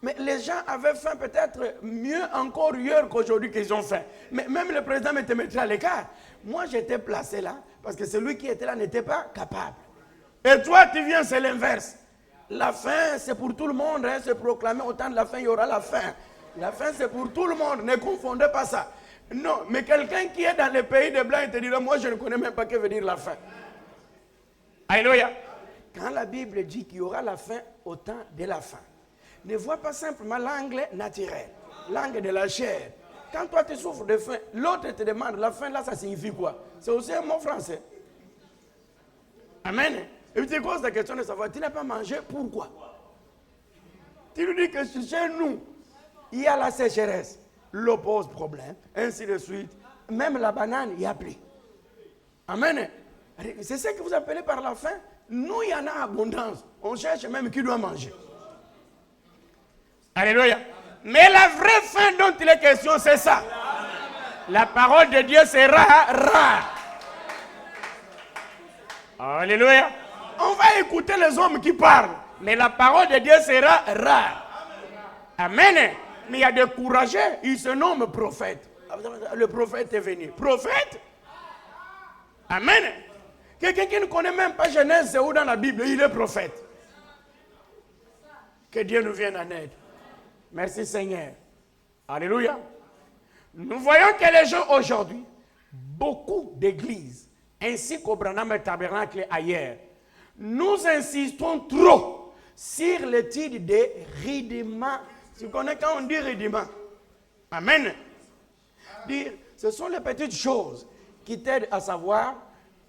Mais les gens avaient faim peut-être mieux encore hier qu'aujourd'hui qu'ils ont faim. Mais même le président me te mettrait à l'écart. Moi, j'étais placé là parce que celui qui était là n'était pas capable. Et toi, tu viens, c'est l'inverse. La faim, c'est pour tout le monde. Hein, se proclamer autant de la faim, il y aura la faim. La faim, c'est pour tout le monde. Ne confondez pas ça. Non, mais quelqu'un qui est dans le pays des Blancs, il te dira, moi, je ne connais même pas ce que veut dire la faim. Alléluia. Quand la Bible dit qu'il y aura la faim au temps de la faim, ne vois pas simplement l'angle naturel, l'angle de la chair. Quand toi tu souffres de faim, l'autre te demande, la faim là, ça signifie quoi? C'est aussi un mot français. Amen. Et puis tu poses la question de savoir, tu n'as pas mangé, pourquoi? Tu lui dis que chez nous, il y a la sécheresse, l'eau pose problème, ainsi de suite. Même la banane, il n'y a plus. Amen. C'est ce que vous appelez par la faim. Nous, il y en a abondance. On cherche même qui doit manger. Alléluia. Mais la vraie faim dont il est question, c'est ça. La parole de Dieu sera rare. Alléluia. On va écouter les hommes qui parlent, mais la parole de Dieu sera rare. Amen. Mais il y a des courageux, ils se nomment prophètes. Le prophète est venu. Prophète? Amen. Quelqu'un qui ne connaît même pas Genèse, c'est où dans la Bible, il est prophète. Que Dieu nous vienne en aide. Merci Seigneur. Alléluia. Nous voyons que les gens aujourd'hui, beaucoup d'églises, ainsi qu'au Branham Tabernacle ailleurs, nous insistons trop sur l'étude des rudiments. Tu connais quand on dit rudiments? Amen. Dire, ce sont les petites choses qui t'aident à savoir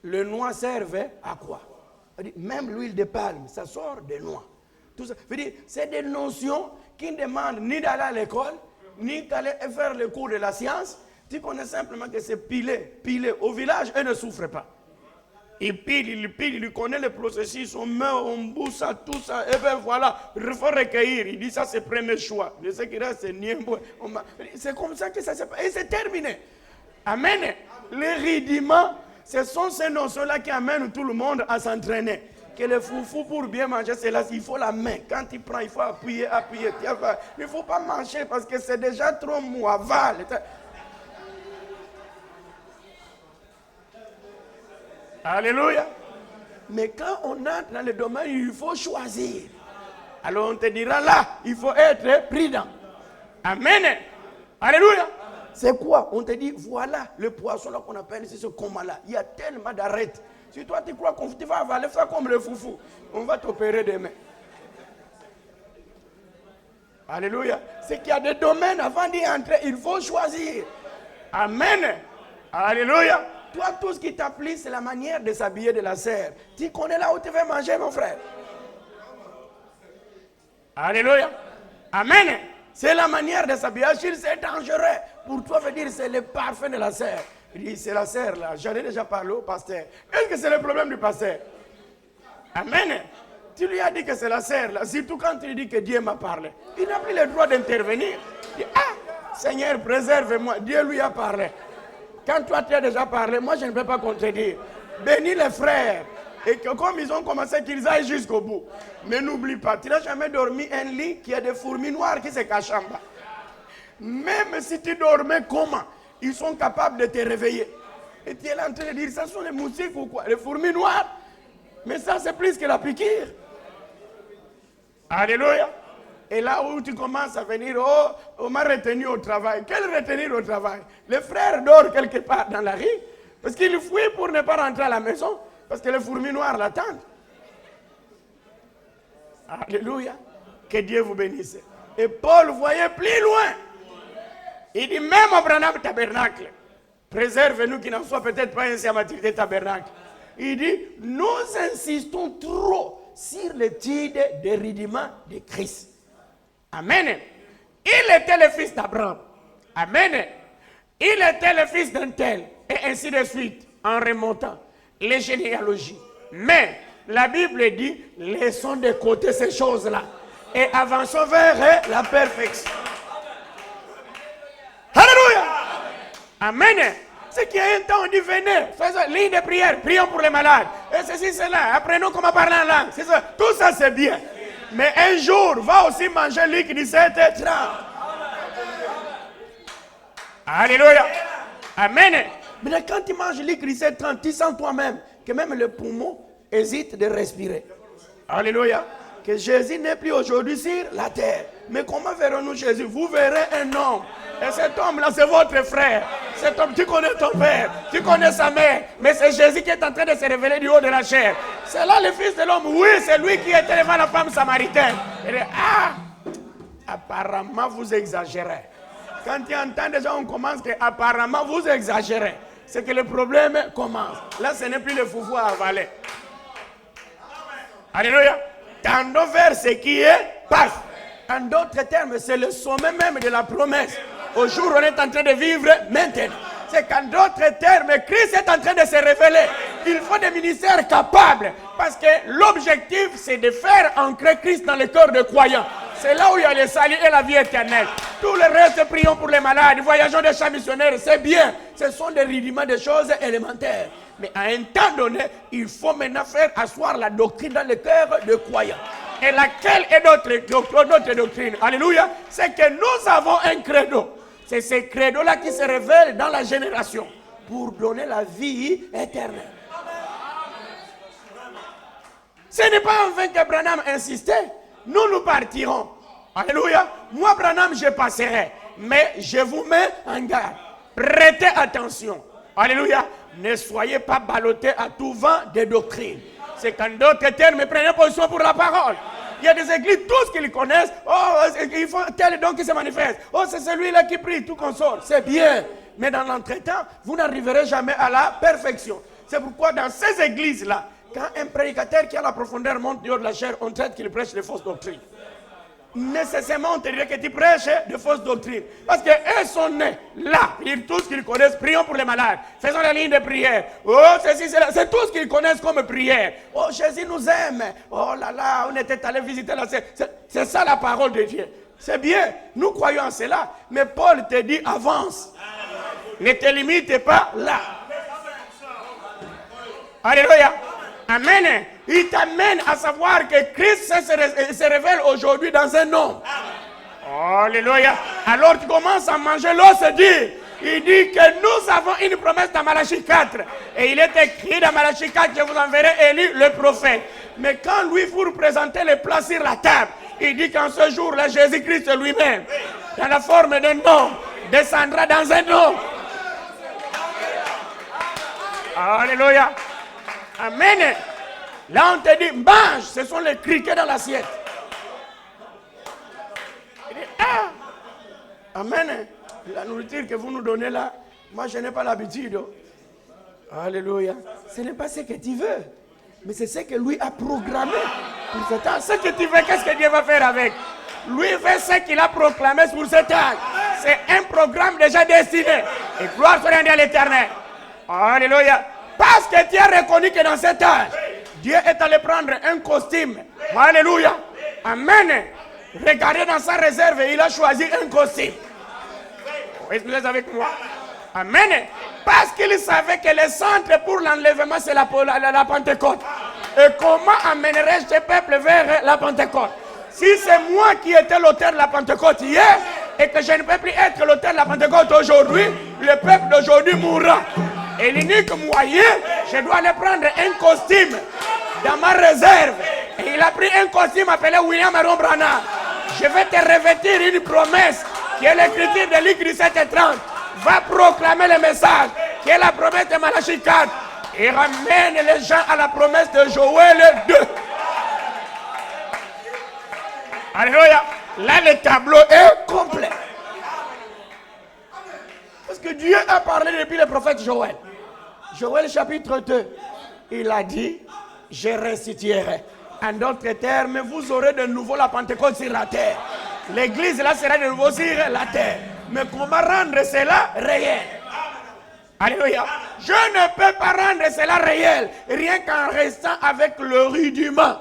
le noix servait à quoi. Même l'huile de palme, ça sort des noix. Tout ça. C'est des notions qui ne demandent ni d'aller à l'école, ni d'aller faire le cours de la science. Tu connais simplement que c'est piler au village et ne souffre pas. Il pile, il connaît le processus, on met, on bouge ça, tout ça, et bien voilà, il faut recueillir. Il dit ça, c'est le premier choix. De ce qui reste, c'est niembo. C'est comme ça que ça se passe. Et c'est terminé. Amen. Les rudiments, ce sont ces notions-là qui amènent tout le monde à s'entraîner. Que le foufou, pour bien manger, c'est là, il faut la main. Quand il prend, il faut appuyer. Il ne faut pas manger parce que c'est déjà trop mou, avale. Alléluia. Mais quand on entre dans le domaine, il faut choisir. Alors on te dira là, il faut être prudent. Amen. Alléluia. C'est quoi? On te dit, voilà le poisson là qu'on appelle ici ce coma-là. Il y a tellement d'arêtes. Si toi tu crois qu'on va avaler ça comme le foufou, on va t'opérer demain. Alléluia. C'est qu'il y a des domaines, avant d'y entrer, il faut choisir. Amen. Alléluia. Toi, tout ce qui t'applique, c'est la manière de s'habiller de la serre. Tu connais là où tu veux manger, mon frère. Alléluia. Amen. C'est la manière de s'habiller. C'est dangereux. Pour toi, veut dire c'est le parfum de la serre. Il dit, c'est la serre là. J'en ai déjà parlé au pasteur. Est-ce que c'est le problème du pasteur? Amen. Tu lui as dit que c'est la serre là. Surtout quand tu lui dis que Dieu m'a parlé. Il n'a plus le droit d'intervenir. Il dit, ah, Seigneur, préserve-moi. Dieu lui a parlé. Quand toi tu as déjà parlé, moi je ne peux pas contredire. Bénis les frères. Et que comme ils ont commencé, qu'ils aillent jusqu'au bout. Mais n'oublie pas, tu n'as jamais dormi un lit qui a des fourmis noires qui se cachent en bas. Même si tu dormais comment, ils sont capables de te réveiller. Et tu es là en train de dire, ça sont les moustiques ou quoi? Les fourmis noires? Mais ça c'est plus que la piqûre. Alléluia. Et là où tu commences à venir, oh, on m'a retenu au travail. Quel retenir au travail? Les frères dorment quelque part dans la rue, parce qu'ils fuient pour ne pas rentrer à la maison, parce que les fourmis noires l'attendent. Alléluia. Que Dieu vous bénisse. Et Paul voyait plus loin. Il dit, même au Branham tabernacle, préserve-nous qu'il n'en soit peut-être pas ainsi à maturité tabernacle. Il dit, nous insistons trop sur l'étude des rudiments de Christ. Amen. Il était le fils d'Abraham. Amen. Il était le fils d'un tel. Et ainsi de suite, en remontant les généalogies. Mais la Bible dit, laissons de côté ces choses-là et avançons vers la perfection. Alléluia. Amen. C'est qu'il y a un temps, on dit, venez, faisons ligne de prière, prions pour les malades. Et ceci, cela, apprenons comment parler en langue. C'est ça. Tout ça, c'est bien. Mais un jour, va aussi manger Luc 17:30. Alléluia. Amen. Mais quand tu manges Luc 17:30, tu sens toi-même que même le poumon hésite de respirer. Alléluia. Que Jésus n'est plus aujourd'hui sur la terre. Mais comment verrons-nous Jésus? Vous verrez un homme. Et cet homme-là, c'est votre frère. Cet homme, tu connais ton père, tu connais sa mère. Mais c'est Jésus qui est en train de se révéler du haut de la chair. C'est là le Fils de l'homme. Oui, c'est lui qui était devant la femme samaritaine. Il dit, ah, apparemment vous exagérez. Quand tu entends déjà, on commence que apparemment vous exagérez. C'est que le problème commence. Là, ce n'est plus le foufou à avaler. Alléluia. Tendons vers ce qui est parfait. En d'autres termes, c'est le sommet même de la promesse. Au jour où on est en train de vivre maintenant. C'est qu'en d'autres termes, Christ est en train de se révéler. Il faut des ministères capables. Parce que l'objectif, c'est de faire ancrer Christ dans le cœur des croyants. C'est là où il y a le salut et la vie éternelle. Tout le reste, prions pour les malades, voyageons des champs missionnaires, c'est bien. Ce sont des rudiments de choses élémentaires. Mais à un temps donné, il faut maintenant faire asseoir la doctrine dans le cœur des croyants. Et laquelle est notre doctrine? Alléluia. C'est que nous avons un credo. C'est ce credo-là qui se révèle dans la génération pour donner la vie éternelle. Ce n'est pas en vain que Branham insistait. Nous partirons. Alléluia. Moi, Branham, je passerai. Mais je vous mets en garde. Prêtez attention. Alléluia. Ne soyez pas ballottés à tout vent des doctrines. C'est qu'en d'autres termes, prenez position pour la parole. Il y a des églises, tous qui les connaissent. Oh, il faut tel don qui se manifeste. Oh, c'est celui-là qui prie, tout console. C'est bien. Mais dans l'entretemps, vous n'arriverez jamais à la perfection. C'est pourquoi dans ces églises-là, quand un prédicateur qui a la profondeur monte du haut de la chair, on traite qu'il prêche de fausses doctrines. Nécessairement, on te dirait que tu prêches de fausses doctrines. Parce qu'eux sont nés là. Ils tous qu'ils connaissent, prions pour les malades. Faisons la ligne de prière. Oh, ceci, c'est là. C'est tout ce qu'ils connaissent comme prière. Oh, Jésus nous aime. Oh là là, on était allé visiter la scène. C'est ça la parole de Dieu. C'est bien. Nous croyons en cela. Mais Paul te dit, avance. Ne te limite pas là. Alléluia. Amen. Il t'amène à savoir que Christ se révèle aujourd'hui dans un homme. Alléluia. Alors tu commences à manger l'os et dire, il dit que nous avons une promesse dans Malachie 4. Et il est écrit dans Malachie 4, je vous enverrai Élie le prophète. Mais quand lui vous représentez les plats sur la table, il dit qu'en ce jour-là, Jésus-Christ lui-même, dans la forme d'un homme, descendra dans un nom. Alléluia. Amen. Là, on te dit, mange, ce sont les criquets dans l'assiette. Amen. La nourriture que vous nous donnez là, moi je n'ai pas l'habitude. Alléluia. Ce n'est pas ce que tu veux, mais c'est ce que lui a programmé pour ce temps. Ce que tu veux, qu'est-ce que Dieu va faire avec? Lui fait ce qu'il a proclamé pour ce temps. C'est un programme déjà destiné. Et gloire soit rendue à l'Éternel. Alléluia. Parce que tu as reconnu que dans cet âge, Dieu est allé prendre un costume. Alléluia. Amen. Regardez dans sa réserve, il a choisi un costume. Est-ce que vous êtes avec moi? Amen. Parce qu'il savait que le centre pour l'enlèvement, c'est la Pentecôte. Et comment amènerai-je ce peuple vers la Pentecôte? Si c'est moi qui étais l'auteur de la Pentecôte hier, et que je ne peux plus être l'auteur de la Pentecôte aujourd'hui, le peuple d'aujourd'hui mourra. Et l'unique moyen, je dois aller prendre un costume dans ma réserve. Et il a pris un costume appelé William Aaron Branham. Je vais te revêtir une promesse qui est l'écriture de Luc 17:30. Va proclamer le message qui est la promesse de Malachie 4 et ramène les gens à la promesse de Joël 2. Alléluia. Là, le tableau est complet. Parce que Dieu a parlé depuis le prophète Joël. Joël chapitre 2, il a dit, je restituerai. En d'autres termes, vous aurez de nouveau la Pentecôte sur la terre. L'église là sera de nouveau sur la terre. Mais comment rendre cela réel? Alléluia. Je ne peux pas rendre cela réel, rien qu'en restant avec le rudiment.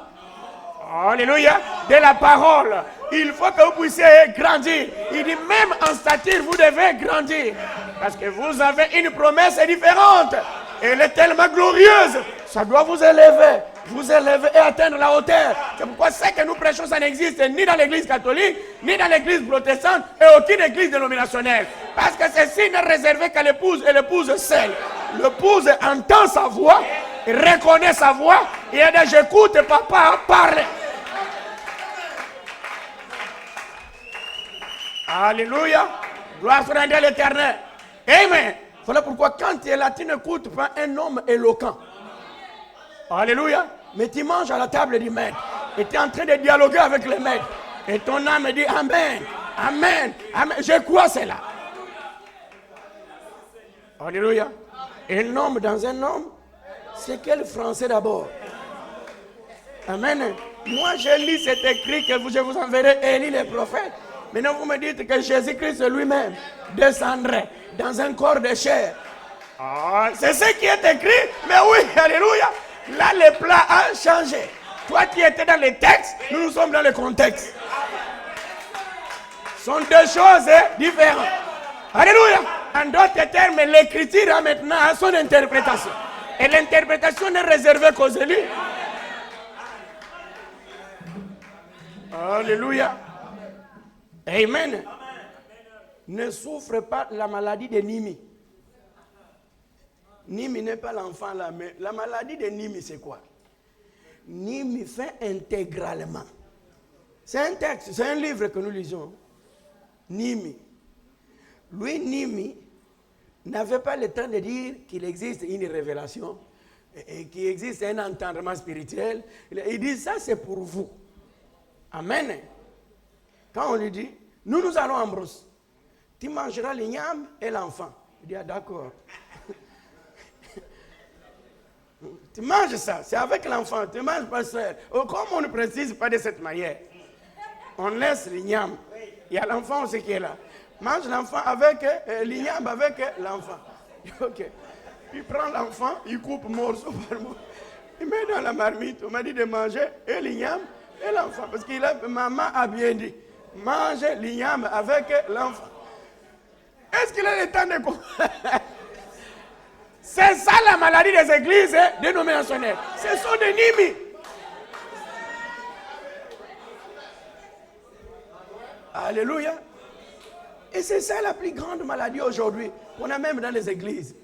Alléluia. De la parole. Il faut que vous puissiez grandir. Il dit même en stature, vous devez grandir. Parce que vous avez une promesse différente. Elle est tellement glorieuse. Ça doit vous élever et atteindre la hauteur. C'est pourquoi ce que nous prêchons, ça n'existe ni dans l'église catholique, ni dans l'église protestante, et aucune église dénominationnelle. Parce que ceci n'est réservé qu'à l'épouse et l'épouse seule. L'épouse entend sa voix, reconnaît sa voix, et elle dit, j'écoute papa parler. Alléluia. Gloire soit rendue à l'Éternel. Amen. Voilà pourquoi quand tu es là, tu n'écoutes pas un homme éloquent. Alléluia. Mais tu manges à la table du maître. Et tu es en train de dialoguer avec le maître. Et ton âme dit Amen. Amen. Amen. Je crois cela. Alléluia. Un homme dans un homme, c'est quel français d'abord? Amen. Moi, je lis cet écrit que je vous enverrai, Élie le prophète. Maintenant, vous me dites que Jésus-Christ lui-même descendrait dans un corps de chair. Ah, c'est ce qui est écrit. Mais oui, alléluia. Là, le plat a changé. Toi, tu étais dans les textes, nous sommes dans le contexte. Ce sont deux choses différentes. Alléluia. En d'autres termes, l'écriture a maintenant son interprétation. Et l'interprétation n'est réservée qu'aux élus. Alléluia. Amen. Ne souffre pas la maladie de Nimi. Nimi n'est pas l'enfant là, mais la maladie de Nimi, c'est quoi? Nimi fait intégralement. C'est un texte, c'est un livre que nous lisons. Nimi. Lui, Nimi, n'avait pas le temps de dire qu'il existe une révélation et qu'il existe un entendement spirituel. Il dit ça, c'est pour vous. Amen. Quand on lui dit, nous allons en brousse. Tu mangeras l'igname et l'enfant. Il dit, ah, d'accord. Tu manges ça, c'est avec l'enfant. Tu manges pas seul. Oh, comme on ne précise pas de cette manière, on laisse l'igname. Il y a l'enfant aussi qui est là. Mange l'enfant avec l'igname avec l'enfant. Ok. Il prend l'enfant, il coupe morceau par morceau. Il met dans la marmite. On m'a dit de manger et l'igname et l'enfant. Parce que maman a bien dit. Mange l'igname avec l'enfant. Est-ce qu'il a le temps de comprendre? C'est ça la maladie des églises dénominationnelles. Ce sont des nimis. Alléluia. Et c'est ça la plus grande maladie aujourd'hui, qu'on a même dans les églises.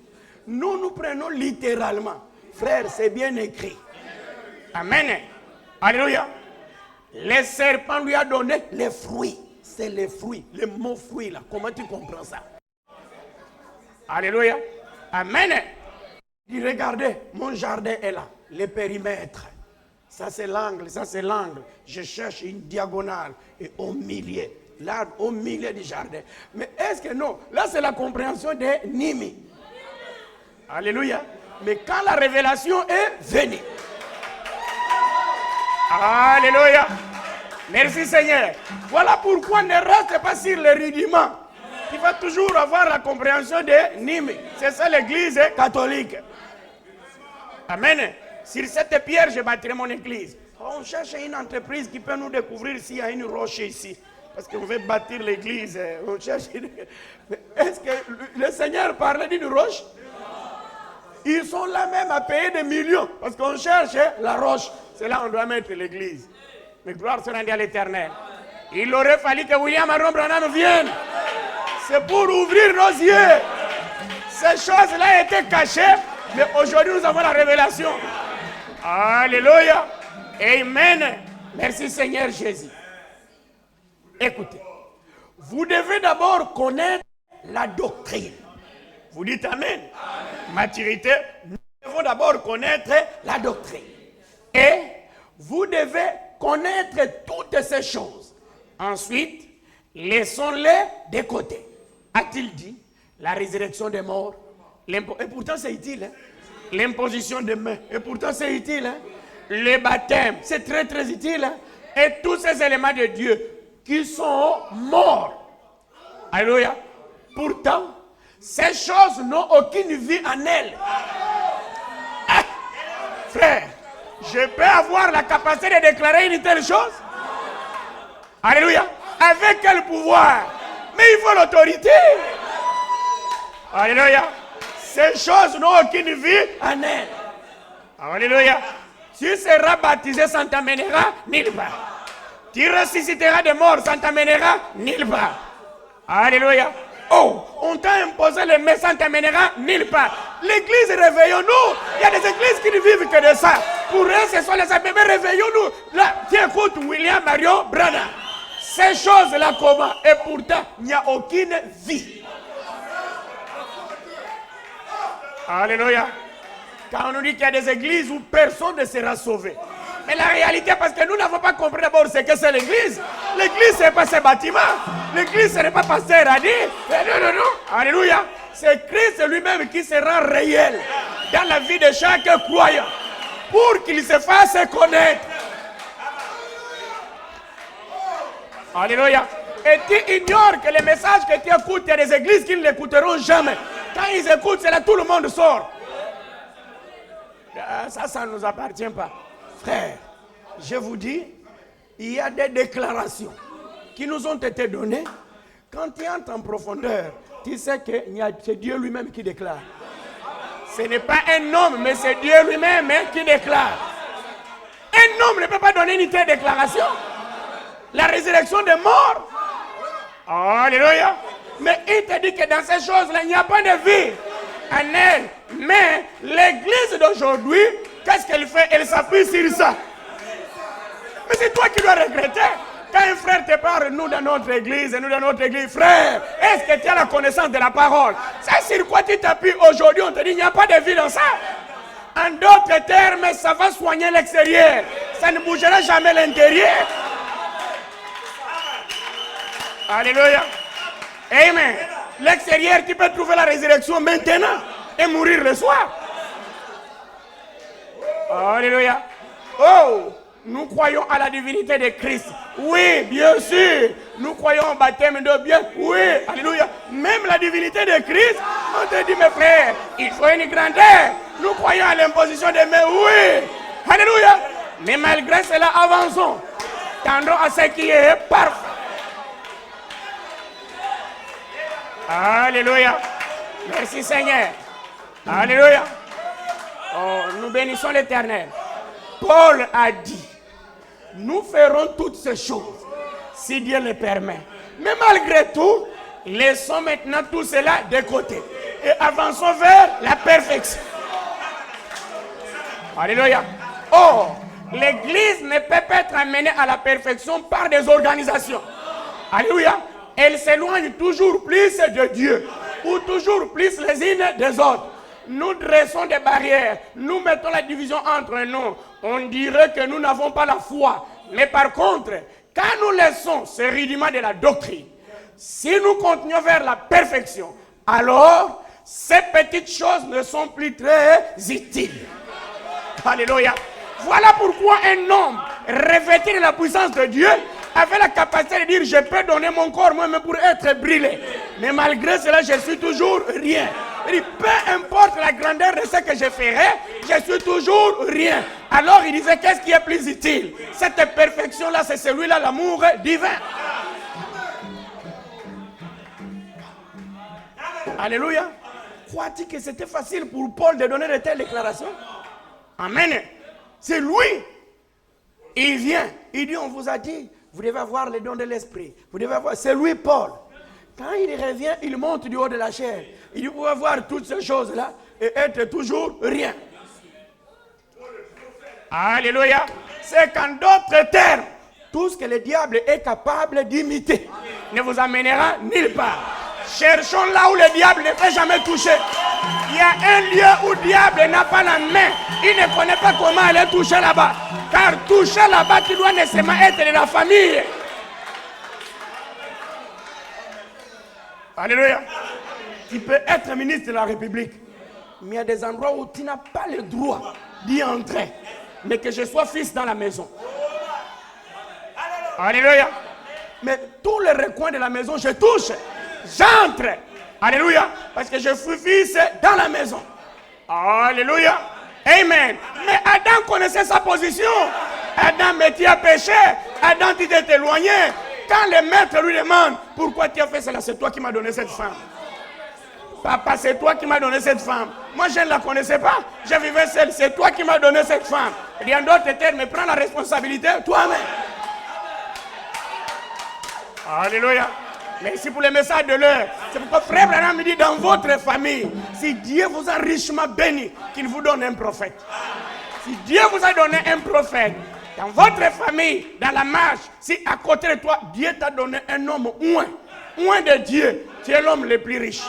Nous prenons littéralement. Frère, c'est bien écrit. Amen. Alléluia. Le serpent lui a donné les fruits. C'est les fruits, les mots fruits là. Comment tu comprends ça? Alléluia. Amen. Il regardez, mon jardin est là. Les périmètres. Ça c'est l'angle, ça c'est l'angle. Je cherche une diagonale et au milieu. Là, au milieu du jardin. Mais est-ce que non? Là c'est la compréhension de Nimi. Alléluia. Mais quand la révélation est venue. Alléluia. Merci Seigneur. Voilà pourquoi ne reste pas sur les rudiments. Tu vas toujours avoir la compréhension de Nimi. C'est ça l'église catholique. Amen. Sur cette pierre, je bâtirai mon église. On cherche une entreprise qui peut nous découvrir s'il y a une roche ici. Parce qu'on veut bâtir l'église. On cherche une... Est-ce que le Seigneur parlait d'une roche? Ils sont là même à payer des millions. Parce qu'on cherche la roche. C'est là qu'on doit mettre l'église. Mais gloire se rende à l'Éternel. Il aurait fallu que William Aaron Branham vienne. C'est pour ouvrir nos yeux. Ces choses-là étaient cachées. Mais aujourd'hui, nous avons la révélation. Alléluia. Amen. Merci Seigneur Jésus. Écoutez. Vous devez d'abord connaître la doctrine. Vous dites Amen. Amen. Maturité. Nous devons d'abord connaître la doctrine. Et vous devez connaître toutes ces choses. Ensuite, laissons-les de côté. A-t-il dit la résurrection des morts? Et pourtant c'est utile. Hein? L'imposition des mains. Et pourtant c'est utile. Hein? Le baptême. C'est très très utile. Hein? Et tous ces éléments de Dieu qui sont morts. Alléluia. Pourtant, ces choses n'ont aucune vie en elles. Ah, frère, je peux avoir la capacité de déclarer une telle chose? Alléluia. Avec quel pouvoir? Mais il faut l'autorité. Alléluia. Ces choses n'ont aucune vie en elles. Alléluia. Tu seras baptisé, ça ne t'amènera nulle part. Tu ressusciteras des morts, ça ne t'amènera nulle part. Alléluia. Oh, on t'a imposé les mains, ça ne t'amènera nulle part. L'église, réveillons-nous. Il y a des églises qui ne vivent que de ça. Pour eux, ce sont les abbés, mais réveillons-nous. Là, tu écoutes William Marion Branham. Ces choses-là, comment? Et pourtant, il n'y a aucune vie. Alléluia. Quand on nous dit qu'il y a des églises où personne ne sera sauvé. Mais la réalité, parce que nous n'avons pas compris d'abord ce que c'est l'église. L'église, ce n'est pas ces bâtiments. L'église, ce n'est pas pasteur Adi. Non, non, non. Alléluia. C'est Christ lui-même qui sera réel dans la vie de chaque croyant pour qu'il se fasse connaître. Alléluia. Et tu ignores que les messages que tu écoutes, il y a des églises qui ne l'écouteront jamais. Quand ils écoutent, c'est là tout le monde sort. Ça ne nous appartient pas. Frère, je vous dis, il y a des déclarations qui nous ont été données. Quand tu entres en profondeur, tu sais que c'est Dieu lui-même qui déclare. Ce n'est pas un homme, mais c'est Dieu lui-même qui déclare. Un homme ne peut pas donner une telle déclaration. La résurrection des morts. Alléluia. Mais il te dit que dans ces choses-là, il n'y a pas de vie en elle. Mais l'église d'aujourd'hui, qu'est-ce qu'elle fait? Elle s'appuie sur ça. Mais c'est toi qui dois regretter. Quand un frère te parle, nous dans notre église, frère, est-ce que tu as la connaissance de la parole? C'est sur quoi tu t'appuies aujourd'hui? On te dit, il n'y a pas de vie dans ça. En d'autres termes, ça va soigner l'extérieur. Ça ne bougera jamais l'intérieur. Alléluia. Amen. L'extérieur, tu peux trouver la résurrection maintenant et mourir le soir. Alléluia. Oh, nous croyons à la divinité de Christ. Oui, bien sûr. Nous croyons au baptême de bien. Oui, alléluia. Même la divinité de Christ, on te dit, mes frères, il faut une grandeur. Nous croyons à l'imposition des mains. Oui, alléluia. Mais malgré cela, avançons. Tendons à ce qui est parfait. Alléluia. Merci Seigneur. Alléluia. Oh, nous bénissons l'Éternel. Paul a dit, nous ferons toutes ces choses si Dieu le permet. Mais malgré tout, laissons maintenant tout cela de côté et avançons vers la perfection. Alléluia. Oh, l'Église ne peut pas être amenée à la perfection par des organisations. Alléluia. Elles s'éloignent toujours plus de Dieu. Ou toujours plus les unes des autres. Nous dressons des barrières. Nous mettons la division entre nous. On dirait que nous n'avons pas la foi. Mais par contre, quand nous laissons ce rudiment de la doctrine, si nous continuons vers la perfection, alors ces petites choses ne sont plus très utiles. Alléluia. Voilà pourquoi un homme revêtu de la puissance de Dieu avait la capacité de dire: je peux donner mon corps moi-même pour être brûlé. Mais malgré cela, je suis toujours rien. Il dit, peu importe la grandeur de ce que je ferai, je suis toujours rien. Alors il disait: qu'est-ce qui est plus utile? Cette perfection-là, c'est celui-là, l'amour divin. Alléluia. Crois-tu que c'était facile pour Paul de donner de telles déclarations? Amen. C'est lui. Il vient. Il dit: on vous a dit, vous devez avoir les dons de l'esprit. Vous devez avoir. C'est lui, Paul. Quand il revient, il monte du haut de la chair. Il dit: vous pouvez voir toutes ces choses-là et être toujours rien. Alléluia. C'est qu'en d'autres termes, tout ce que le diable est capable d'imiter ne vous amènera nulle part. Cherchons là où le diable ne peut jamais toucher. Il y a un lieu où le diable n'a pas la main. Il ne connaît pas comment aller toucher là-bas. Car toucher là-bas, tu dois nécessairement être de la famille. Alléluia. Tu peux être ministre de la République. Mais il y a des endroits où tu n'as pas le droit d'y entrer. Mais que je sois fils dans la maison. Alléluia. Mais tous les recoins de la maison, je touche. J'entre. Alléluia. Parce que je suis fils dans la maison. Alléluia. Amen. Mais Adam connaissait sa position. Adam mettait à pécher. Adam, tu t'es éloigné. Quand le maître lui demande: pourquoi tu as fait cela? C'est toi qui m'as donné cette femme. Papa, c'est toi qui m'as donné cette femme. Moi, je ne la connaissais pas. Je vivais seule. C'est toi qui m'as donné cette femme. Il y a d'autres termes, mais prends la responsabilité toi-même. Alléluia. Merci pour le message de l'heure. C'est pourquoi Frère Branham me dit: dans votre famille, si Dieu vous a richement béni, qu'il vous donne un prophète. Si Dieu vous a donné un prophète, dans votre famille, dans la marche, si à côté de toi, Dieu t'a donné un homme loin de Dieu, tu es l'homme le plus riche.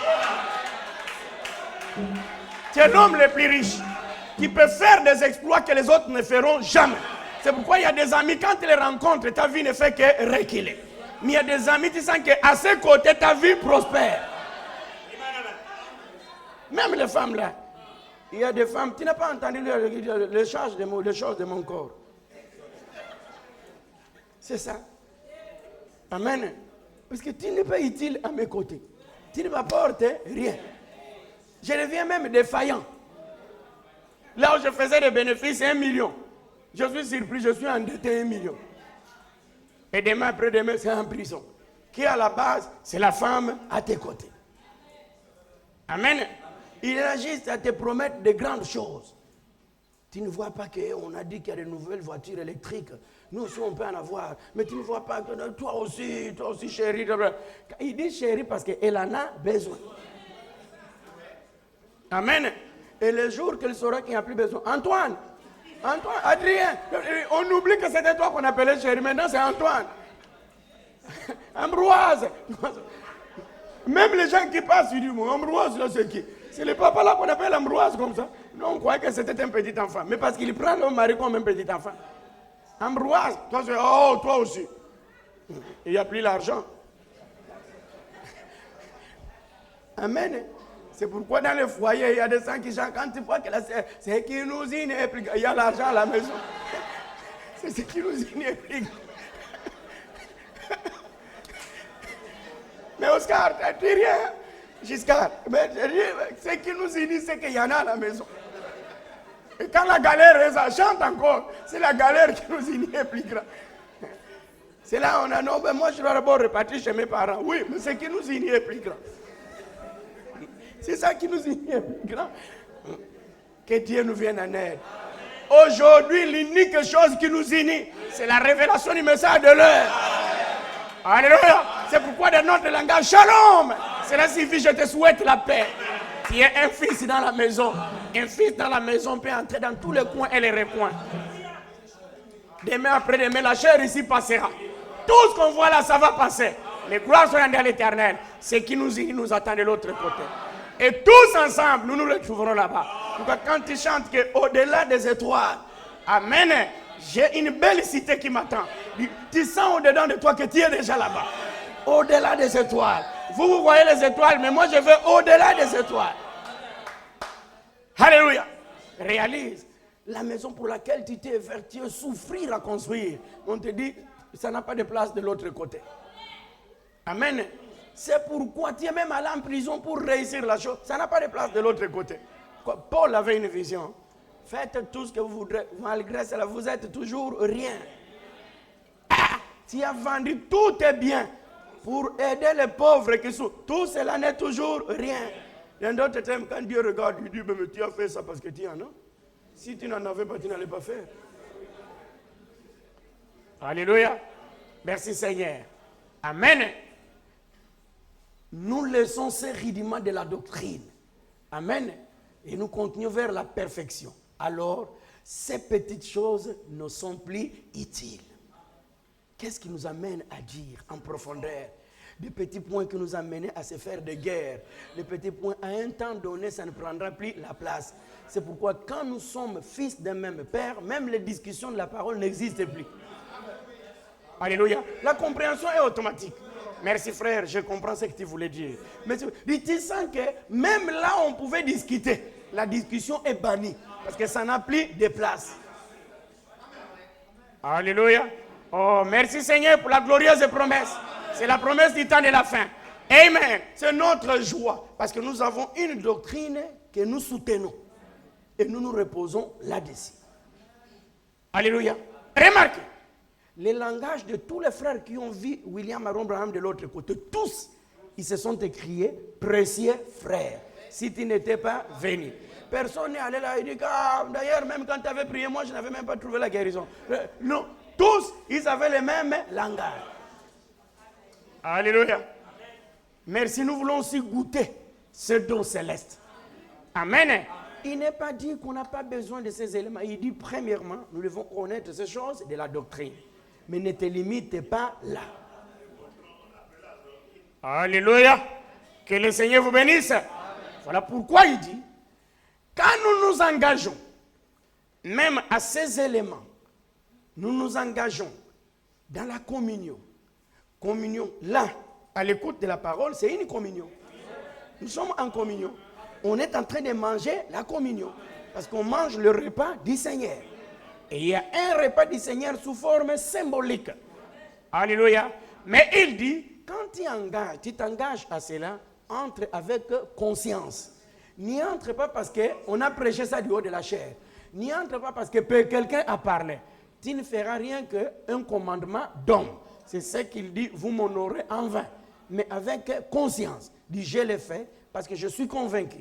Tu es l'homme le plus riche qui peut faire des exploits que les autres ne feront jamais. C'est pourquoi il y a des amis, quand tu les rencontres, ta vie ne fait que reculer. Mais il y a des amis, tu sens qu'à ses côtés, ta vie prospère. Même les femmes là. Il y a des femmes, tu n'as pas entendu les choses de mon corps. C'est ça. Amen. Parce que tu n'es pas utile à mes côtés. Tu ne m'apportes rien. Je deviens même défaillant. Là où je faisais des bénéfices, 1 million. Je suis surpris, je suis endetté 1 million. Et demain, après-demain, c'est en prison. Qui à la base, c'est la femme à tes côtés. Amen. Il est juste à te promettre de grandes choses. Tu ne vois pas qu'on a dit qu'il y a de nouvelles voitures électriques. Nous aussi, on peut en avoir. Mais tu ne vois pas que toi aussi, chérie. Il dit chérie parce qu'elle en a besoin. Amen. Et le jour qu'elle saura qu'il n'y a plus besoin. Antoine, Adrien, on oublie que c'était toi qu'on appelait chérie. Maintenant, c'est Antoine. Ambroise. Même les gens qui passent, ils disent: Ambroise, là, c'est qui? C'est le papa là qu'on appelle Ambroise comme ça. Non, on croyait que c'était un petit enfant. Mais parce qu'il prend le mari comme un petit enfant. Ambroise, toi, c'est oh, toi aussi. Il n'y a plus l'argent. Amen. C'est pourquoi dans les foyers, il y a des gens qui chantent. Quand tu vois que c'est qui nous unit, il y a l'argent à la maison. C'est ce qui nous unit. Mais Oscar, tu dis rien. Giscard, mais ce qui nous unit, c'est qu'il y en a à la maison. Et quand la galère, ça chante encore. C'est la galère qui nous unit est plus grande. C'est là on a non, ben moi je dois d'abord repartir chez mes parents. Oui, mais ce qui nous unit est plus grand. C'est ça qui nous unit est plus grand. Que Dieu nous vienne en aide. Aujourd'hui, l'unique chose qui nous unit, c'est la révélation du message de l'heure. Alléluia. C'est pourquoi dans notre langage, shalom. Cela signifie: je te souhaite la paix. Tu es un fils dans la maison. Un fils dans la maison peut entrer dans tous les coins et les recoins. Demain après-demain, la chair ici passera. Tout ce qu'on voit là, ça va passer. Les gloires sont à l'Éternel. Ce qui nous attend de l'autre côté. Et tous ensemble, nous nous retrouverons là-bas. Donc, quand tu chantes qu'au-delà des étoiles, amen, j'ai une belle cité qui m'attend. Tu sens au-dedans de toi que tu es déjà là-bas. Au-delà des étoiles. Vous voyez les étoiles, mais moi je vais au-delà des étoiles. Alléluia. Réalise. La maison pour laquelle tu t'es vertueux, souffrir à construire. On te dit, ça n'a pas de place de l'autre côté. Amen. C'est pourquoi tu es même allé en prison pour réussir la chose. Ça n'a pas de place de l'autre côté. Paul avait une vision. Faites tout ce que vous voudrez. Malgré cela, vous êtes toujours rien. Ah, tu as vendu tous tes biens pour aider les pauvres qui sont. Tout cela n'est toujours rien. Dans d'autres termes, quand Dieu regarde, il dit, mais tu as fait ça parce que tu en as. Si tu n'en avais pas, tu n'allais pas faire. Alléluia. Merci Seigneur. Amen. Nous laissons ces rudiments de la doctrine. Amen. Et nous continuons vers la perfection. Alors, ces petites choses ne sont plus utiles. Qu'est-ce qui nous amène à dire en profondeur? Des petits points qui nous amènent à se faire des guerres. Des petits points, à un temps donné, ça ne prendra plus la place. C'est pourquoi quand nous sommes fils d'un même père, même les discussions de la parole n'existent plus. Alléluia. La compréhension est automatique. Merci frère, je comprends ce que tu voulais dire. Mais tu sens que même là on pouvait discuter. La discussion est bannie. Parce que ça n'a plus de place. Alléluia. Oh, merci Seigneur pour la glorieuse promesse. C'est la promesse du temps de la fin. Amen. C'est notre joie. Parce que nous avons une doctrine que nous soutenons. Et nous nous reposons là-dessus. Alléluia. Remarquez. Le langage de tous les frères qui ont vu William Aaron Branham de l'autre côté, tous, ils se sont écriés précieux frères. Si tu n'étais pas venu. Personne n'est allé là et dit, ah, d'ailleurs, même quand tu avais prié, moi, je n'avais même pas trouvé la guérison. Non, tous, ils avaient le même langage. Alléluia. Merci, nous voulons aussi goûter ce don céleste. Amen. Il n'est pas dit qu'on n'a pas besoin de ces éléments. Il dit, premièrement, nous devons connaître ces choses de la doctrine. Mais ne te limite pas là. Alléluia. Que le Seigneur vous bénisse. Voilà pourquoi il dit, quand nous nous engageons, même à ces éléments, nous nous engageons dans la communion. Communion, là, à l'écoute de la parole, c'est une communion. Nous sommes en communion. On est en train de manger la communion. Parce qu'on mange le repas du Seigneur. Et il y a un repas du Seigneur sous forme symbolique. Alléluia. Mais il dit, quand tu t'engages à cela, entre avec conscience. N'y entre pas parce qu'on a prêché ça du haut de la chair. N'y entre pas parce que quelqu'un a parlé. Tu ne feras rien qu'un commandement d'homme. C'est ce qu'il dit, vous m'honorez en vain. Mais avec conscience. Dit, je l'ai fait parce que je suis convaincu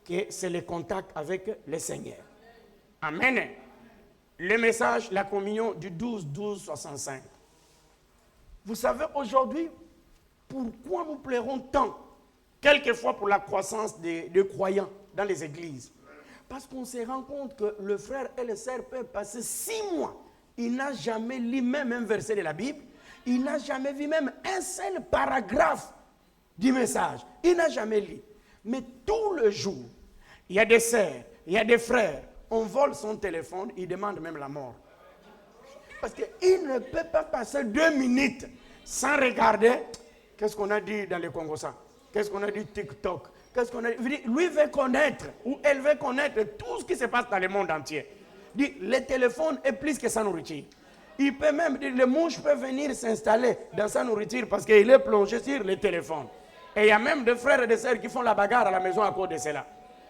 que c'est le contact avec le Seigneur. Amen. Le message, la communion du 12-12-65. Vous savez aujourd'hui, pourquoi nous plairons tant, quelquefois pour la croissance des croyants dans les églises? Parce qu'on se rend compte que le frère et la sœur peuvent passer 6 mois. Il n'a jamais lu même un verset de la Bible. Il n'a jamais vu même un seul paragraphe du message. Il n'a jamais lu. Mais tout le jour, il y a des sœurs, il y a des frères. On vole son téléphone, il demande même la mort. Parce qu'il ne peut pas passer 2 minutes sans regarder qu'est-ce qu'on a dit dans le Congo ça. Qu'est-ce qu'on a dit TikTok. Qu'est-ce qu'on a dit. Lui veut connaître, ou elle veut connaître tout ce qui se passe dans le monde entier. Dit, le téléphone est plus que sa nourriture. Il peut même dire, les mouches peuvent venir s'installer dans sa nourriture parce qu'il est plongé sur le téléphone. Et il y a même des frères et des sœurs qui font la bagarre à la maison à cause de cela.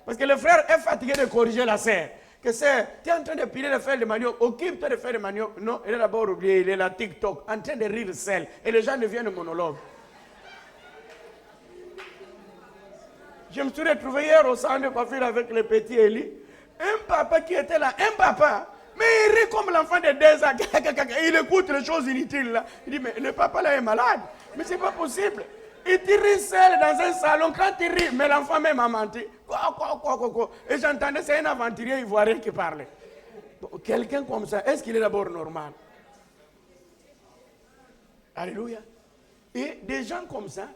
Parce que le frère est fatigué de corriger la sœur. Que c'est, tu es en train de piler le fer de manioc, occupe-toi de faire le manioc. Non, il est d'abord oublié, il est là TikTok, en train de rire seul. Et les gens deviennent monologues. Je me suis retrouvé hier au centre de coiffure avec le petit Eli. Un papa qui était là, un papa, mais il rit comme l'enfant de 2 ans. Il écoute les choses inutiles là. Il dit, mais le papa là est malade. Mais c'est pas possible. Il te rit seul dans un salon. Quand il rit, mais l'enfant même a menti. Quoi. Et j'entendais, c'est un aventurier ivoirien qui parlait. Bon, quelqu'un comme ça, est-ce qu'il est d'abord normal? Alléluia. Et des gens comme ça,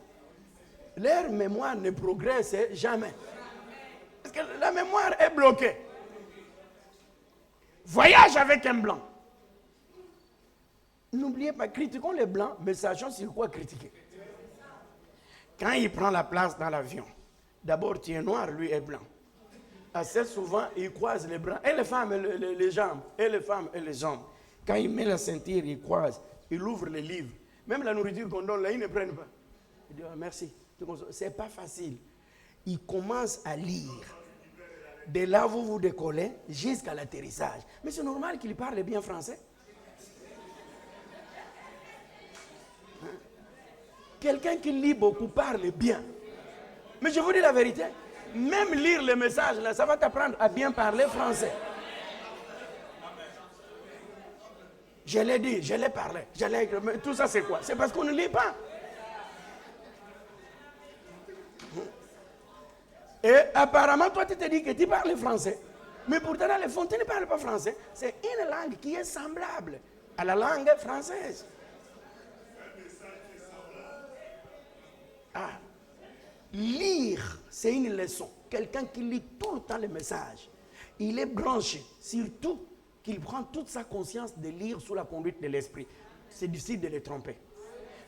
leur mémoire ne progresse jamais. Parce que la mémoire est bloquée. Voyage avec un blanc. N'oubliez pas, critiquons les blancs, mais sachons sur quoi critiquer. Quand il prend la place dans l'avion, d'abord tu es noir, lui est blanc. Assez souvent, il croise les bras, et les femmes, et les jambes, et les femmes, et les hommes. Quand il met la ceinture, il croise, il ouvre les livres. Même la nourriture qu'on donne là, ils ne prennent pas. Il dit, oh, merci. C'est pas facile. Il commence à lire. De là où vous décollez jusqu'à l'atterrissage. Mais c'est normal qu'il parle bien français. Hein? Quelqu'un qui lit beaucoup parle bien. Mais je vous dis la vérité. Même lire les messages, là, ça va t'apprendre à bien parler français. Je l'ai dit, je l'ai parlé. Mais tout ça, c'est quoi? C'est parce qu'on ne lit pas. Et apparemment, toi, tu te dis que tu parles français. Mais pourtant, dans les fonds, tu ne parles pas français. C'est une langue qui est semblable à la langue française. Ah. Lire, c'est une leçon. Quelqu'un qui lit tout le temps les messages, il est branché, surtout qu'il prend toute sa conscience de lire sous la conduite de l'esprit. C'est difficile de les tromper.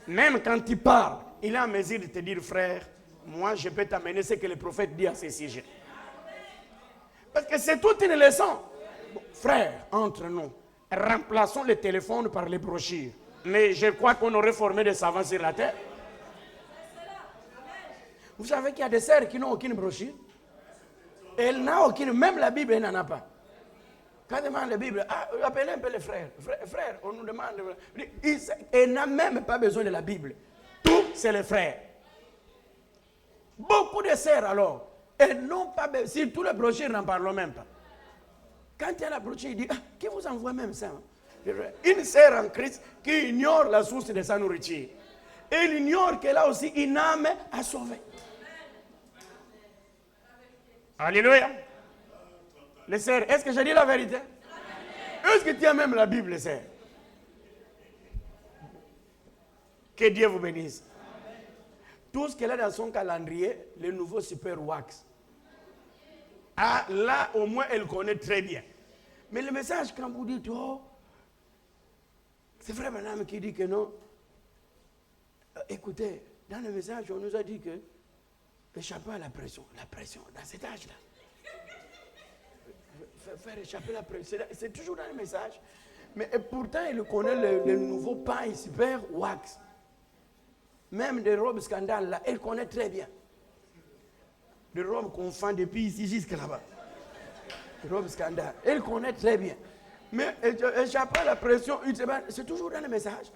Même quand il parle, il est en mesure de te dire, frère, moi je peux t'amener ce que le prophète dit à ce sujet. Parce que c'est toute une leçon. Bon, frère, entre nous, remplaçons le téléphone par les brochures. Mais je crois qu'on aurait formé des savants sur la terre. Vous savez qu'il y a des sœurs qui n'ont aucune brochure. Elle n'a aucune, même la Bible, elle n'en a pas. Quand on demande la Bible, appelez un peu les frères. Frères, on nous demande. Elle n'a même pas besoin de la Bible. Tout, c'est les frères. Beaucoup de sœurs, alors, elles n'ont pas besoin. Si tous les brochures n'en parlent même pas. Quand il y a la brochure, il dit, qui vous envoie même ça? Une sœur en Christ qui ignore la source de sa nourriture. Elle ignore qu'elle a aussi une âme à sauver. Alléluia. Les sœurs, est-ce que j'ai dit la vérité? Est-ce que tu as même la Bible, sœurs? Que Dieu vous bénisse. Tout ce qu'elle a dans son calendrier, le nouveau super wax. Ah, là, au moins, elle connaît très bien. Mais le message, quand vous dites, oh, c'est vrai, madame, qui dit que non. Écoutez, dans le message, on nous a dit que échapper à la pression, dans cet âge-là. Faire échapper la pression, c'est toujours dans le message. Mais pourtant, il connaît le nouveau pain super wax. Même des robes scandales, là, elle connaît très bien. Des robes qu'on fait depuis ici jusqu'à là-bas. Des robes scandales, elle connaît très bien. Mais échapper à la pression, c'est toujours dans le message.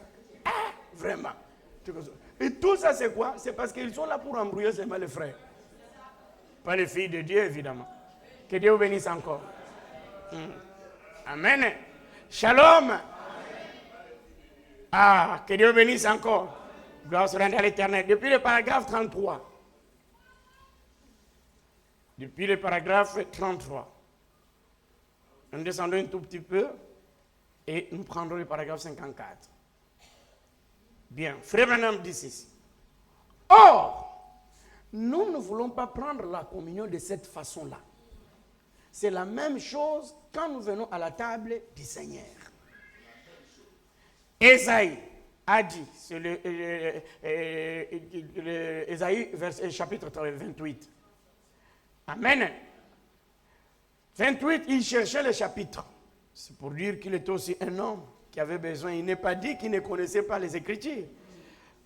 Ah, vraiment. Et tout ça, c'est quoi? C'est parce qu'ils sont là pour embrouiller seulement les frères. Pas les filles de Dieu, évidemment. Que Dieu vous bénisse encore. Amen. Shalom. Amen. Ah, que Dieu vous bénisse encore. Gloire soit à l'Éternel. Depuis le paragraphe 33. Depuis le paragraphe 33. Nous descendons un tout petit peu et nous prendrons le paragraphe 54. Bien, Frère Branham dit ceci. Or, nous ne voulons pas prendre la communion de cette façon-là. C'est la même chose quand nous venons à la table du Seigneur. Ésaïe a dit, c'est Ésaïe chapitre 28. Amen. 28, il cherchait le chapitre. C'est pour dire qu'il était aussi un homme qui avait besoin. Il n'est pas dit qu'il ne connaissait pas les Écritures.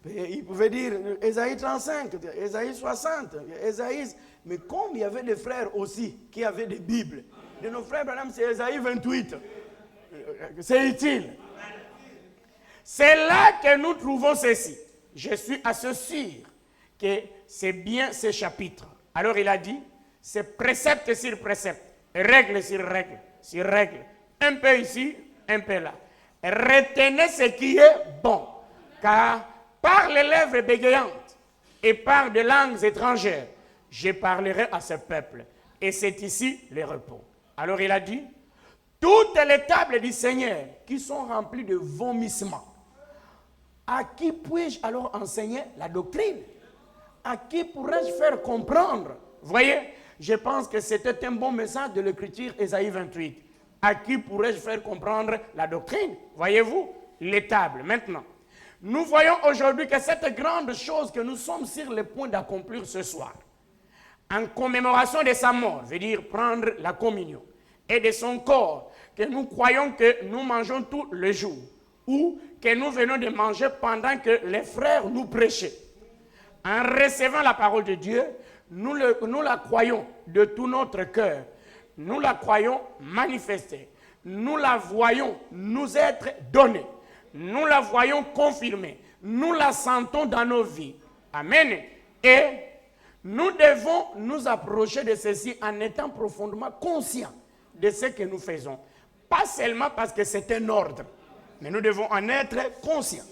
Mais il pouvait dire Ésaïe 35, Ésaïe 60, Ésaïe. Mais comme il y avait des frères aussi qui avaient des Bibles, de nos frères, madame, c'est Ésaïe 28. C'est utile. C'est là que nous trouvons ceci. Je suis assez sûr que c'est bien ce chapitre. Alors il a dit, c'est précepte sur précepte, règle sur règle, sur règle. Un peu ici, un peu là. Retenez ce qui est bon, car par les lèvres bégayantes et par des langues étrangères, je parlerai à ce peuple. Et c'est ici le repos. Alors il a dit, toutes les tables du Seigneur qui sont remplies de vomissements, À qui puis-je alors enseigner la doctrine? À qui pourrais-je faire comprendre? Voyez, je pense que c'était un bon message de l'Écriture, Ésaïe 28. À qui pourrais-je faire comprendre la doctrine? Voyez-vous, l'étable. Maintenant, nous voyons aujourd'hui que cette grande chose que nous sommes sur le point d'accomplir ce soir, en commémoration de sa mort, veut dire prendre la communion, et de son corps, que nous croyons que nous mangeons tous les jours, ou que nous venons de manger pendant que les frères nous prêchaient. En recevant la parole de Dieu, nous la croyons de tout notre cœur. Nous la croyons manifestée. Nous la voyons nous être donnée. Nous la voyons confirmée. Nous la sentons dans nos vies. Amen. Et nous devons nous approcher de ceci en étant profondément conscients de ce que nous faisons. Pas seulement parce que c'est un ordre, mais nous devons en être conscients.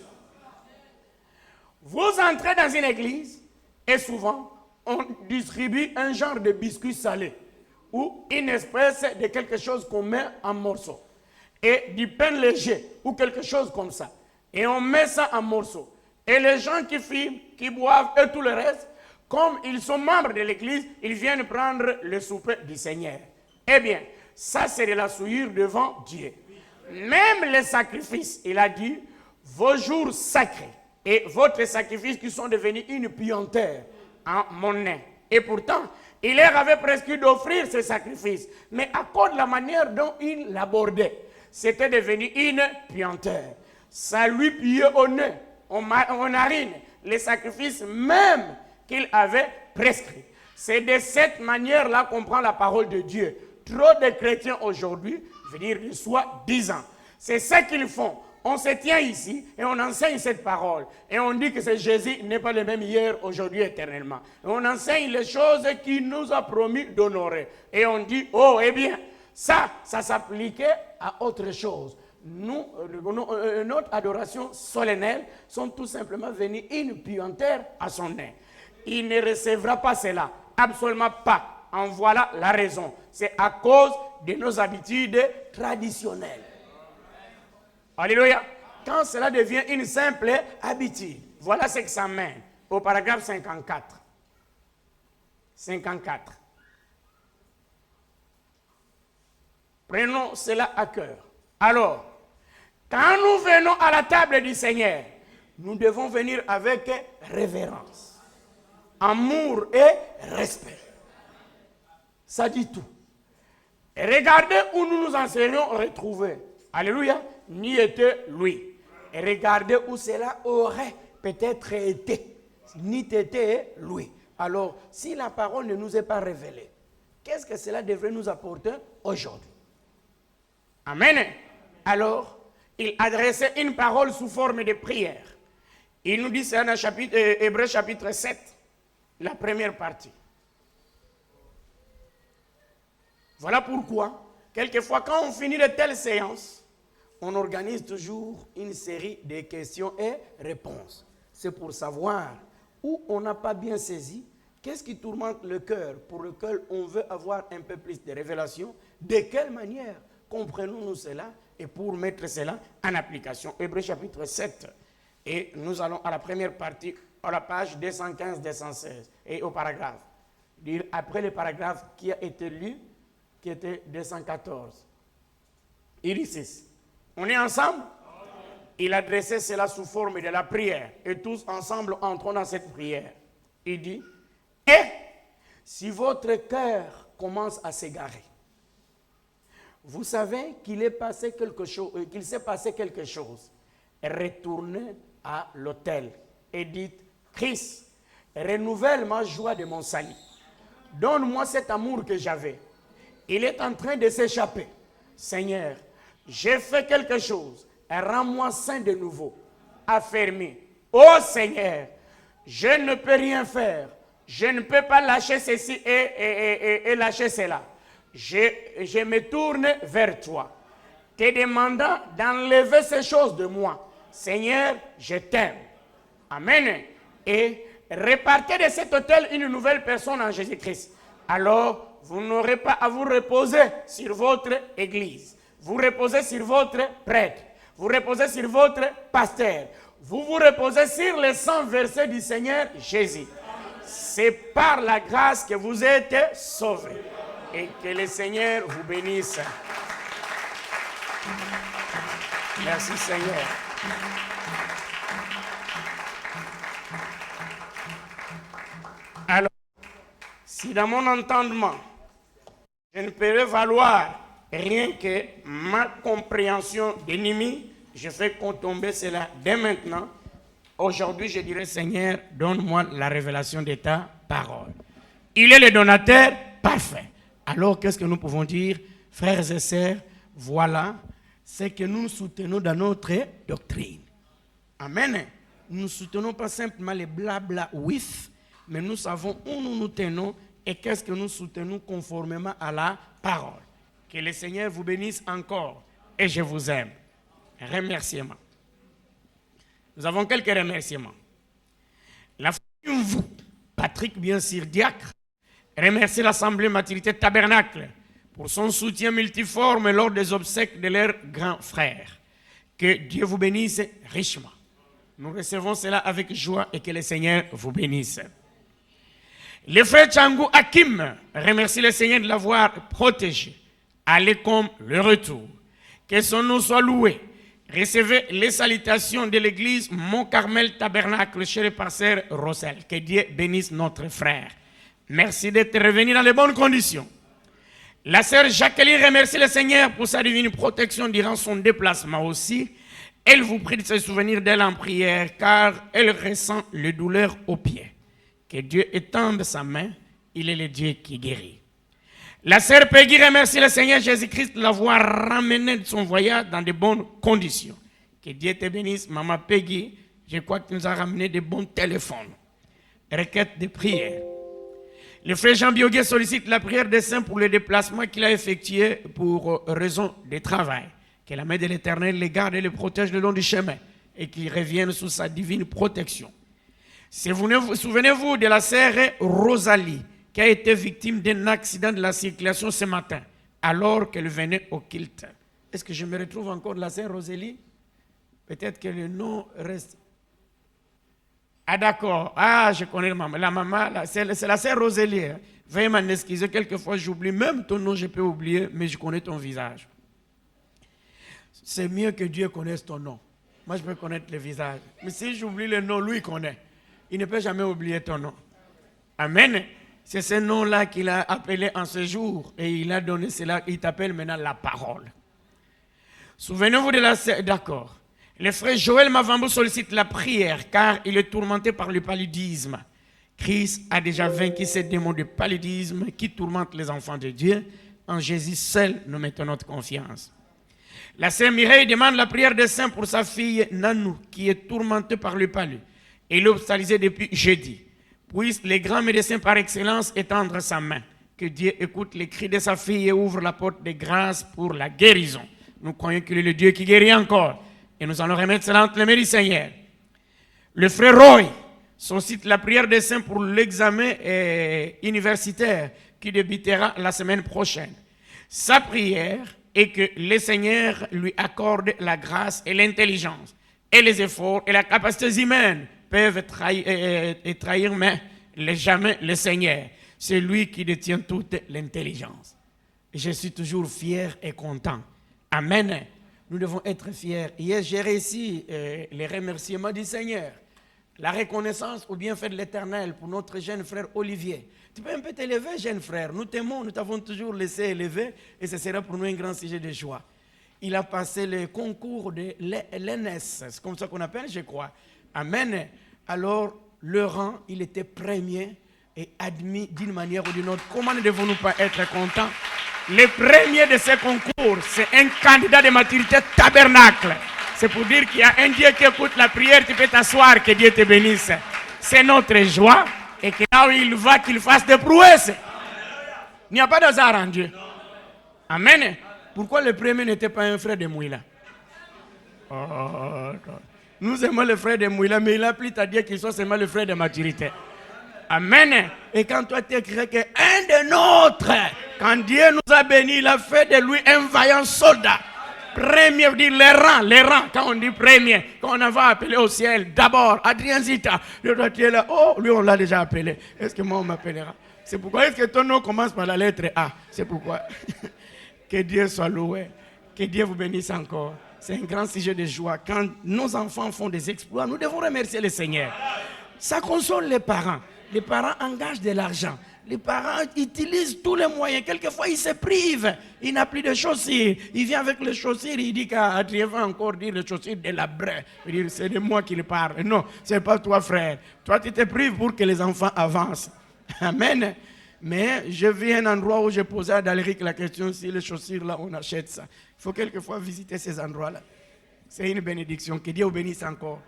Vous entrez dans une église et souvent on distribue un genre de biscuit salé ou une espèce de quelque chose qu'on met en morceaux et du pain léger ou quelque chose comme ça. Et on met ça en morceaux. Et les gens qui fument, qui boivent et tout le reste, comme ils sont membres de l'église, ils viennent prendre le souper du Seigneur. Eh bien, ça c'est de la souillure devant Dieu. Même les sacrifices, il a dit, vos jours sacrés et votre sacrifice qui sont devenus une puanteur en mon nez. Et pourtant, il leur avait prescrit d'offrir ces sacrifices. Mais à cause de la manière dont il l'abordait, c'était devenu une puanteur. Ça lui puait au nez, aux narines, les sacrifices même qu'il avait prescrits. C'est de cette manière-là qu'on prend la parole de Dieu. Trop de chrétiens aujourd'hui, je veux dire, soi-disant. C'est ce qu'ils font. On se tient ici et on enseigne cette parole. Et on dit que ce Jésus n'est pas le même hier, aujourd'hui, éternellement. Et on enseigne les choses qu'il nous a promis d'honorer. Et on dit, oh, eh bien, ça s'appliquait à autre chose. Notre adoration solennelle sont tout simplement venus une puanteur à son nez. Il ne recevra pas cela, absolument pas. En voilà la raison. C'est à cause de nos habitudes traditionnelles. Alléluia. Quand cela devient une simple habitude, voilà ce que ça mène au paragraphe 54. 54. Prenons cela à cœur. Alors, quand nous venons à la table du Seigneur, nous devons venir avec révérence, amour et respect. Ça dit tout. Et regardez où nous nous en serions retrouvés. Alléluia. Ni était lui. Et regardez où cela aurait peut-être été. Ni était lui. Alors, si la parole ne nous est pas révélée, qu'est-ce que cela devrait nous apporter aujourd'hui? Amen. Alors, il adressait une parole sous forme de prière. Il nous dit, c'est dans Hébreux chapitre 7, la première partie. Voilà pourquoi, quelquefois, quand on finit de telles séances, on organise toujours une série de questions et réponses. C'est pour savoir où on n'a pas bien saisi, qu'est-ce qui tourmente le cœur pour lequel on veut avoir un peu plus de révélations, de quelle manière comprenons-nous cela et pour mettre cela en application. Hébreux chapitre 7. Et nous allons à la première partie, à la page 215-216 et au paragraphe. Dire après le paragraphe qui a été lu, qui était 214. Il dit ceci. On est ensemble? Il adressait cela sous forme de la prière. Et tous ensemble entrons dans cette prière. Il dit, et si votre cœur commence à s'égarer, vous savez qu'il s'est passé quelque chose. Retournez à l'autel et dites, Christ, renouvelle ma joie de mon salut. Donne-moi cet amour que j'avais. Il est en train de s'échapper. Seigneur, j'ai fait quelque chose. Rends-moi saint de nouveau. Affermi. Oh Seigneur, je ne peux rien faire. Je ne peux pas lâcher ceci et lâcher cela. Je me tourne vers toi, te demandant d'enlever ces choses de moi. Seigneur, je t'aime. Amen. Et repartez de cet autel une nouvelle personne en Jésus-Christ. Alors, vous n'aurez pas à vous reposer sur votre église. Vous reposez sur votre prêtre. Vous reposez sur votre pasteur. Vous vous reposez sur les 100 versets du Seigneur Jésus. C'est par la grâce que vous êtes sauvés. Et que le Seigneur vous bénisse. Merci Seigneur. Alors, si dans mon entendement, je ne peux valoir rien que ma compréhension d'ennemi, je fais tomber cela dès maintenant. Aujourd'hui, je dirais, Seigneur, donne-moi la révélation de ta parole. Il est le donateur parfait. Alors, qu'est-ce que nous pouvons dire, frères et sœurs? Voilà ce que nous soutenons dans notre doctrine. Amen. Nous ne soutenons pas simplement les blabla with, mais nous savons où nous nous tenons et qu'est-ce que nous soutenons conformément à la parole. Que le Seigneur vous bénisse encore et je vous aime. Remerciements. Nous avons quelques remerciements. La foi en vous, Patrick, bien sûr, diacre, remercie l'Assemblée Maturité Tabernacle pour son soutien multiforme lors des obsèques de leur grand frère. Que Dieu vous bénisse richement. Nous recevons cela avec joie et que le Seigneur vous bénisse. Le frère Tchangou Hakim remercie le Seigneur de l'avoir protégé. Allez comme le retour. Que son nom soit loué. Recevez les salutations de l'église Mont-Carmel Tabernacle chez le pasteur Rossel. Que Dieu bénisse notre frère. Merci d'être revenu dans les bonnes conditions. La sœur Jacqueline remercie le Seigneur pour sa divine protection durant son déplacement aussi. Elle vous prie de se souvenir d'elle en prière car elle ressent les douleurs aux pieds. Que Dieu étende sa main, il est le Dieu qui guérit. La sœur Peggy remercie le Seigneur Jésus-Christ de l'avoir ramené de son voyage dans de bonnes conditions. Que Dieu te bénisse, maman Peggy. Je crois que tu nous as ramené de bons téléphones. Requête de prière. Le frère Jean Bioguet sollicite la prière des saints pour le déplacement qu'il a effectué pour raison de travail. Que la main de l'Éternel les garde et les protège le long du chemin et qu'ils reviennent sous sa divine protection. Souvenez-vous de la sœur Rosalie qui a été victime d'un accident de la circulation ce matin alors qu'elle venait au culte. Est-ce que je me retrouve encore de la sœur Rosalie? Peut-être que le nom reste. Ah d'accord, je connais la maman, c'est la sœur Rosalie. Veuillez m'en excuser, quelquefois j'oublie, même ton nom je peux oublier, mais je connais ton visage. C'est mieux que Dieu connaisse ton nom. Moi je peux connaître le visage. Mais si j'oublie le nom, lui il connaît. Il ne peut jamais oublier ton nom. Amen. C'est ce nom-là qu'il a appelé en ce jour et il a donné cela, il t'appelle maintenant la parole. Souvenez-vous de la sœur, d'accord. Le frère Joël Mavambo sollicite la prière car il est tourmenté par le paludisme. Christ a déjà vaincu ces démons de paludisme qui tourmentent les enfants de Dieu. En Jésus seul, nous mettons notre confiance. La sœur Mireille demande la prière des saints pour sa fille Nanou qui est tourmentée par le palud. Elle est hospitalisée depuis jeudi. Puisse les grands médecins par excellence étendre sa main. Que Dieu écoute les cris de sa fille et ouvre la porte de grâce pour la guérison. Nous croyons qu'il est le Dieu qui guérit encore. Et nous allons remettre cela entre les mains du Seigneur. Le frère Roy sollicite la prière des saints pour l'examen universitaire qui débutera la semaine prochaine. Sa prière est que le Seigneur lui accorde la grâce et l'intelligence et les efforts et la capacité humaine peuvent trahir, mais jamais le Seigneur. C'est lui qui détient toute l'intelligence. Je suis toujours fier et content. Amen. Nous devons être fiers. Hier, j'ai réussi les remerciements du Seigneur, la reconnaissance au bienfait de l'Éternel pour notre jeune frère Olivier. Tu peux un peu t'élever, jeune frère. Nous t'aimons, nous t'avons toujours laissé élever et ce sera pour nous un grand sujet de joie. Il a passé le concours de l'ENS, c'est comme ça qu'on appelle, je crois. Amen. Alors, le rang, il était premier et admis d'une manière ou d'une autre. Comment ne devons-nous pas être contents? Le premier de ce concours, c'est un candidat de maturité tabernacle. C'est pour dire qu'il y a un Dieu qui écoute la prière, tu peux t'asseoir, que Dieu te bénisse. C'est notre joie et que là où il va, qu'il fasse des prouesses. Il n'y a pas d'hasard en Dieu. Amen. Pourquoi le premier n'était pas un frère de Mouila? Nous aimons le frère de Mouila, mais il a pris à dire qu'il soit seulement le frère de maturité. Amen. Et quand toi tu écris qu'un de nôtres, quand Dieu nous a bénis, il a fait de lui un vaillant soldat. Premier, dire les rangs. Quand on dit premier, quand on va appeler au ciel, d'abord, Adrien Zita, le doigt qui est là. Oh, lui, on l'a déjà appelé. Est-ce que moi, on m'appellera? C'est pourquoi, est-ce que ton nom commence par la lettre A? C'est pourquoi. Que Dieu soit loué. Que Dieu vous bénisse encore. C'est un grand sujet de joie. Quand nos enfants font des exploits, nous devons remercier le Seigneur. Ça console les parents. Les parents engagent de l'argent. Les parents utilisent tous les moyens. Quelquefois, ils se privent. Il n'a plus de chaussures. Il vient avec les chaussures. Il dit qu'Adrien va encore dire les chaussures de la braie. Il dit, c'est de moi qu'il parle. Non, ce n'est pas toi, frère. Toi, tu te prives pour que les enfants avancent. Amen. Mais je vis à un endroit où j'ai posé à Dalric la question si les chaussures là, on achète ça. Il faut quelquefois visiter ces endroits-là. C'est une bénédiction. Que Dieu vous bénisse encore.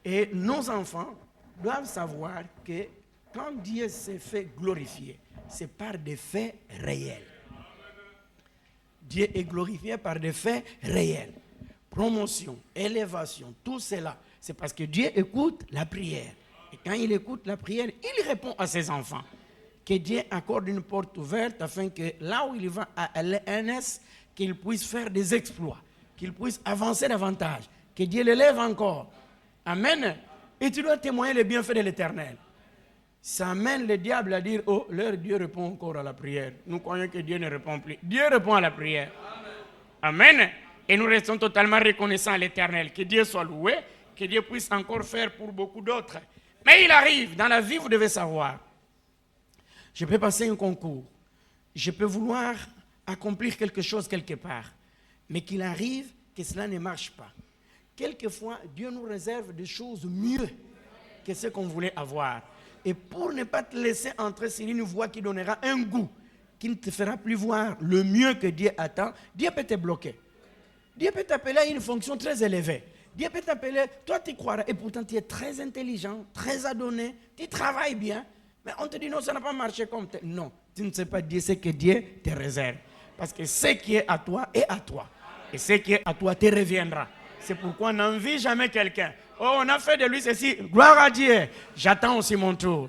Et nos enfants doivent savoir que quand Dieu s'est fait glorifier, c'est par des faits réels. Dieu est glorifié par des faits réels. Promotion, élévation, tout cela, c'est parce que Dieu écoute la prière. Et quand il écoute la prière, il répond à ses enfants. Que Dieu accorde une porte ouverte afin que là où il va à l'ENS, qu'il puisse faire des exploits, qu'il puisse avancer davantage, que Dieu l'élève encore. Amen. Et tu dois témoigner les bienfaits de l'Éternel. Ça amène le diable à dire, oh, leur Dieu répond encore à la prière. Nous croyons que Dieu ne répond plus. Dieu répond à la prière. Amen. Amen. Et nous restons totalement reconnaissants à l'Éternel. Que Dieu soit loué, que Dieu puisse encore faire pour beaucoup d'autres. Mais il arrive, dans la vie, vous devez savoir. Je peux passer un concours. Je peux vouloir accomplir quelque chose quelque part. Mais qu'il arrive que cela ne marche pas. Quelquefois, Dieu nous réserve des choses mieux que ce qu'on voulait avoir. Et pour ne pas te laisser entrer sur une voie qui donnera un goût, qui ne te fera plus voir le mieux que Dieu attend, Dieu peut te bloquer. Dieu peut t'appeler à une fonction très élevée. Dieu peut t'appeler, toi tu croiras, et pourtant tu es très intelligent, très adonné, tu travailles bien, mais on te dit non, ça n'a pas marché comme tel. Non, tu ne sais pas Dieu, c'est que Dieu te réserve. Parce que ce qui est à toi est à toi. Et ce qui est à toi te reviendra. C'est pourquoi on n'envie jamais quelqu'un. Oh, on a fait de lui ceci. Gloire à Dieu. J'attends aussi mon tour.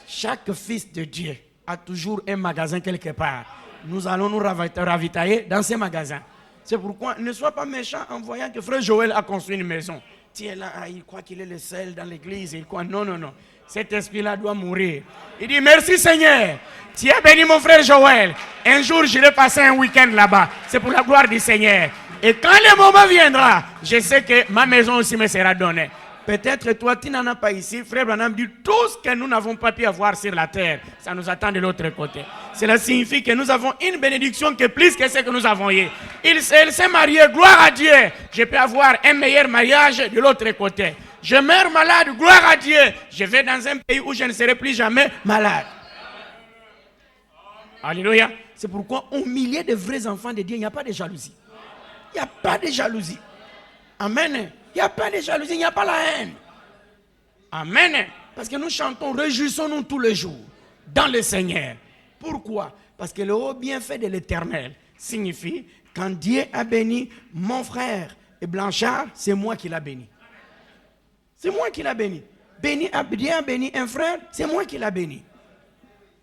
Chaque fils de Dieu a toujours un magasin quelque part. Nous allons nous ravitailler dans ces magasins. C'est pourquoi ne sois pas méchant en voyant que frère Joël a construit une maison. Tu es là, il croit qu'il est le seul dans l'église. Il croit, non, non, non. Cet esprit-là doit mourir. Il dit, merci Seigneur. Tu as béni mon frère Joël. Un jour, j'irai passer un week-end là-bas. C'est pour la gloire du Seigneur. Et quand le moment viendra, je sais que ma maison aussi me sera donnée. Peut-être toi, tu n'en as pas ici. Frère Branham dit, tout ce que nous n'avons pas pu avoir sur la terre, ça nous attend de l'autre côté. Cela signifie que nous avons une bénédiction qui est plus que ce que nous avons eu. Elle s'est mariée, gloire à Dieu. Je peux avoir un meilleur mariage de l'autre côté. Je meurs malade, gloire à Dieu. Je vais dans un pays où je ne serai plus jamais malade. Alléluia. C'est pourquoi au milieu des vrais enfants de Dieu, il n'y a pas de jalousie. Il n'y a pas de jalousie. Amen. Il n'y a pas de jalousie, il n'y a pas la haine. Amen. Parce que nous chantons, réjouissons-nous tous les jours dans le Seigneur. Pourquoi? Parce que le haut bienfait de l'Éternel signifie, quand Dieu a béni mon frère et Blanchard, c'est moi qui l'ai béni. C'est moi qui l'ai béni. Dieu a béni un frère, c'est moi qui l'ai béni.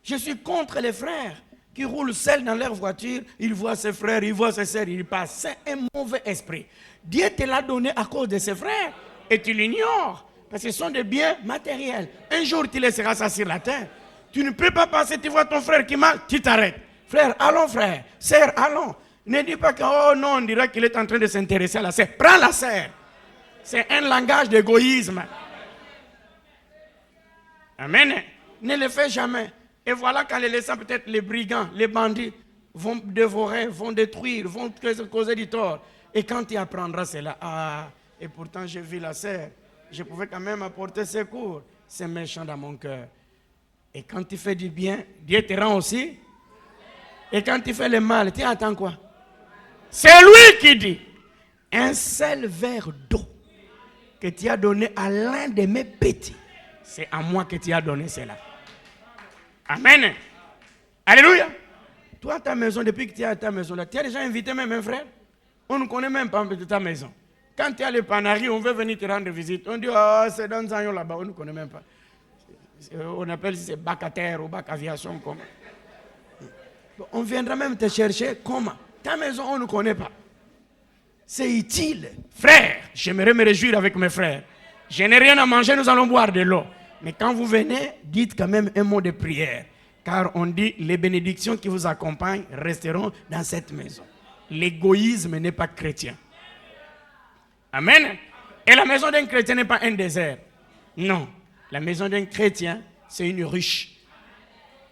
Je suis contre les frères qui roulent seuls dans leur voiture, ils voient ses frères, ils voient ses sœurs, ils passent. C'est un mauvais esprit. Dieu te l'a donné à cause de ses frères et tu l'ignores parce que ce sont des biens matériels. Un jour, tu laisseras ça sur la terre. Tu ne peux pas passer, tu vois ton frère qui marche, tu t'arrêtes. Frère, allons frère, sœur, allons. Ne dis pas que, oh non, on dirait qu'il est en train de s'intéresser à la sœur. Prends la sœur. C'est un langage d'égoïsme. Amen. Ne le fais jamais. Et voilà qu'en les laissant, peut-être les brigands, les bandits vont dévorer, vont détruire, vont causer du tort. Et quand tu apprendras cela, ah, et pourtant j'ai vu la sœur, je pouvais quand même apporter secours. C'est méchant dans mon cœur. Et quand tu fais du bien, Dieu te rend aussi. Et quand tu fais le mal, tu attends quoi? C'est lui qui dit, un seul verre d'eau que tu as donné à l'un de mes petits, c'est à moi que tu as donné cela. Amen. Alléluia. Toi, ta maison, depuis que tu es à ta maison, là, tu as déjà invité même un frère? On ne connaît même pas ta maison. Quand tu as le Panari, on veut venir te rendre visite. On dit, oh, c'est dans Zion là-bas, on ne connaît même pas. On appelle c'est bac à terre ou bac aviation. Comme. On viendra même te chercher. Comment? Ta maison, on ne connaît pas. C'est utile. Frère, j'aimerais me réjouir avec mes frères. Je n'ai rien à manger, nous allons boire de l'eau. Mais quand vous venez, dites quand même un mot de prière. Car on dit, les bénédictions qui vous accompagnent resteront dans cette maison. L'égoïsme n'est pas chrétien. Amen. Et la maison d'un chrétien n'est pas un désert. Non. La maison d'un chrétien, c'est une ruche.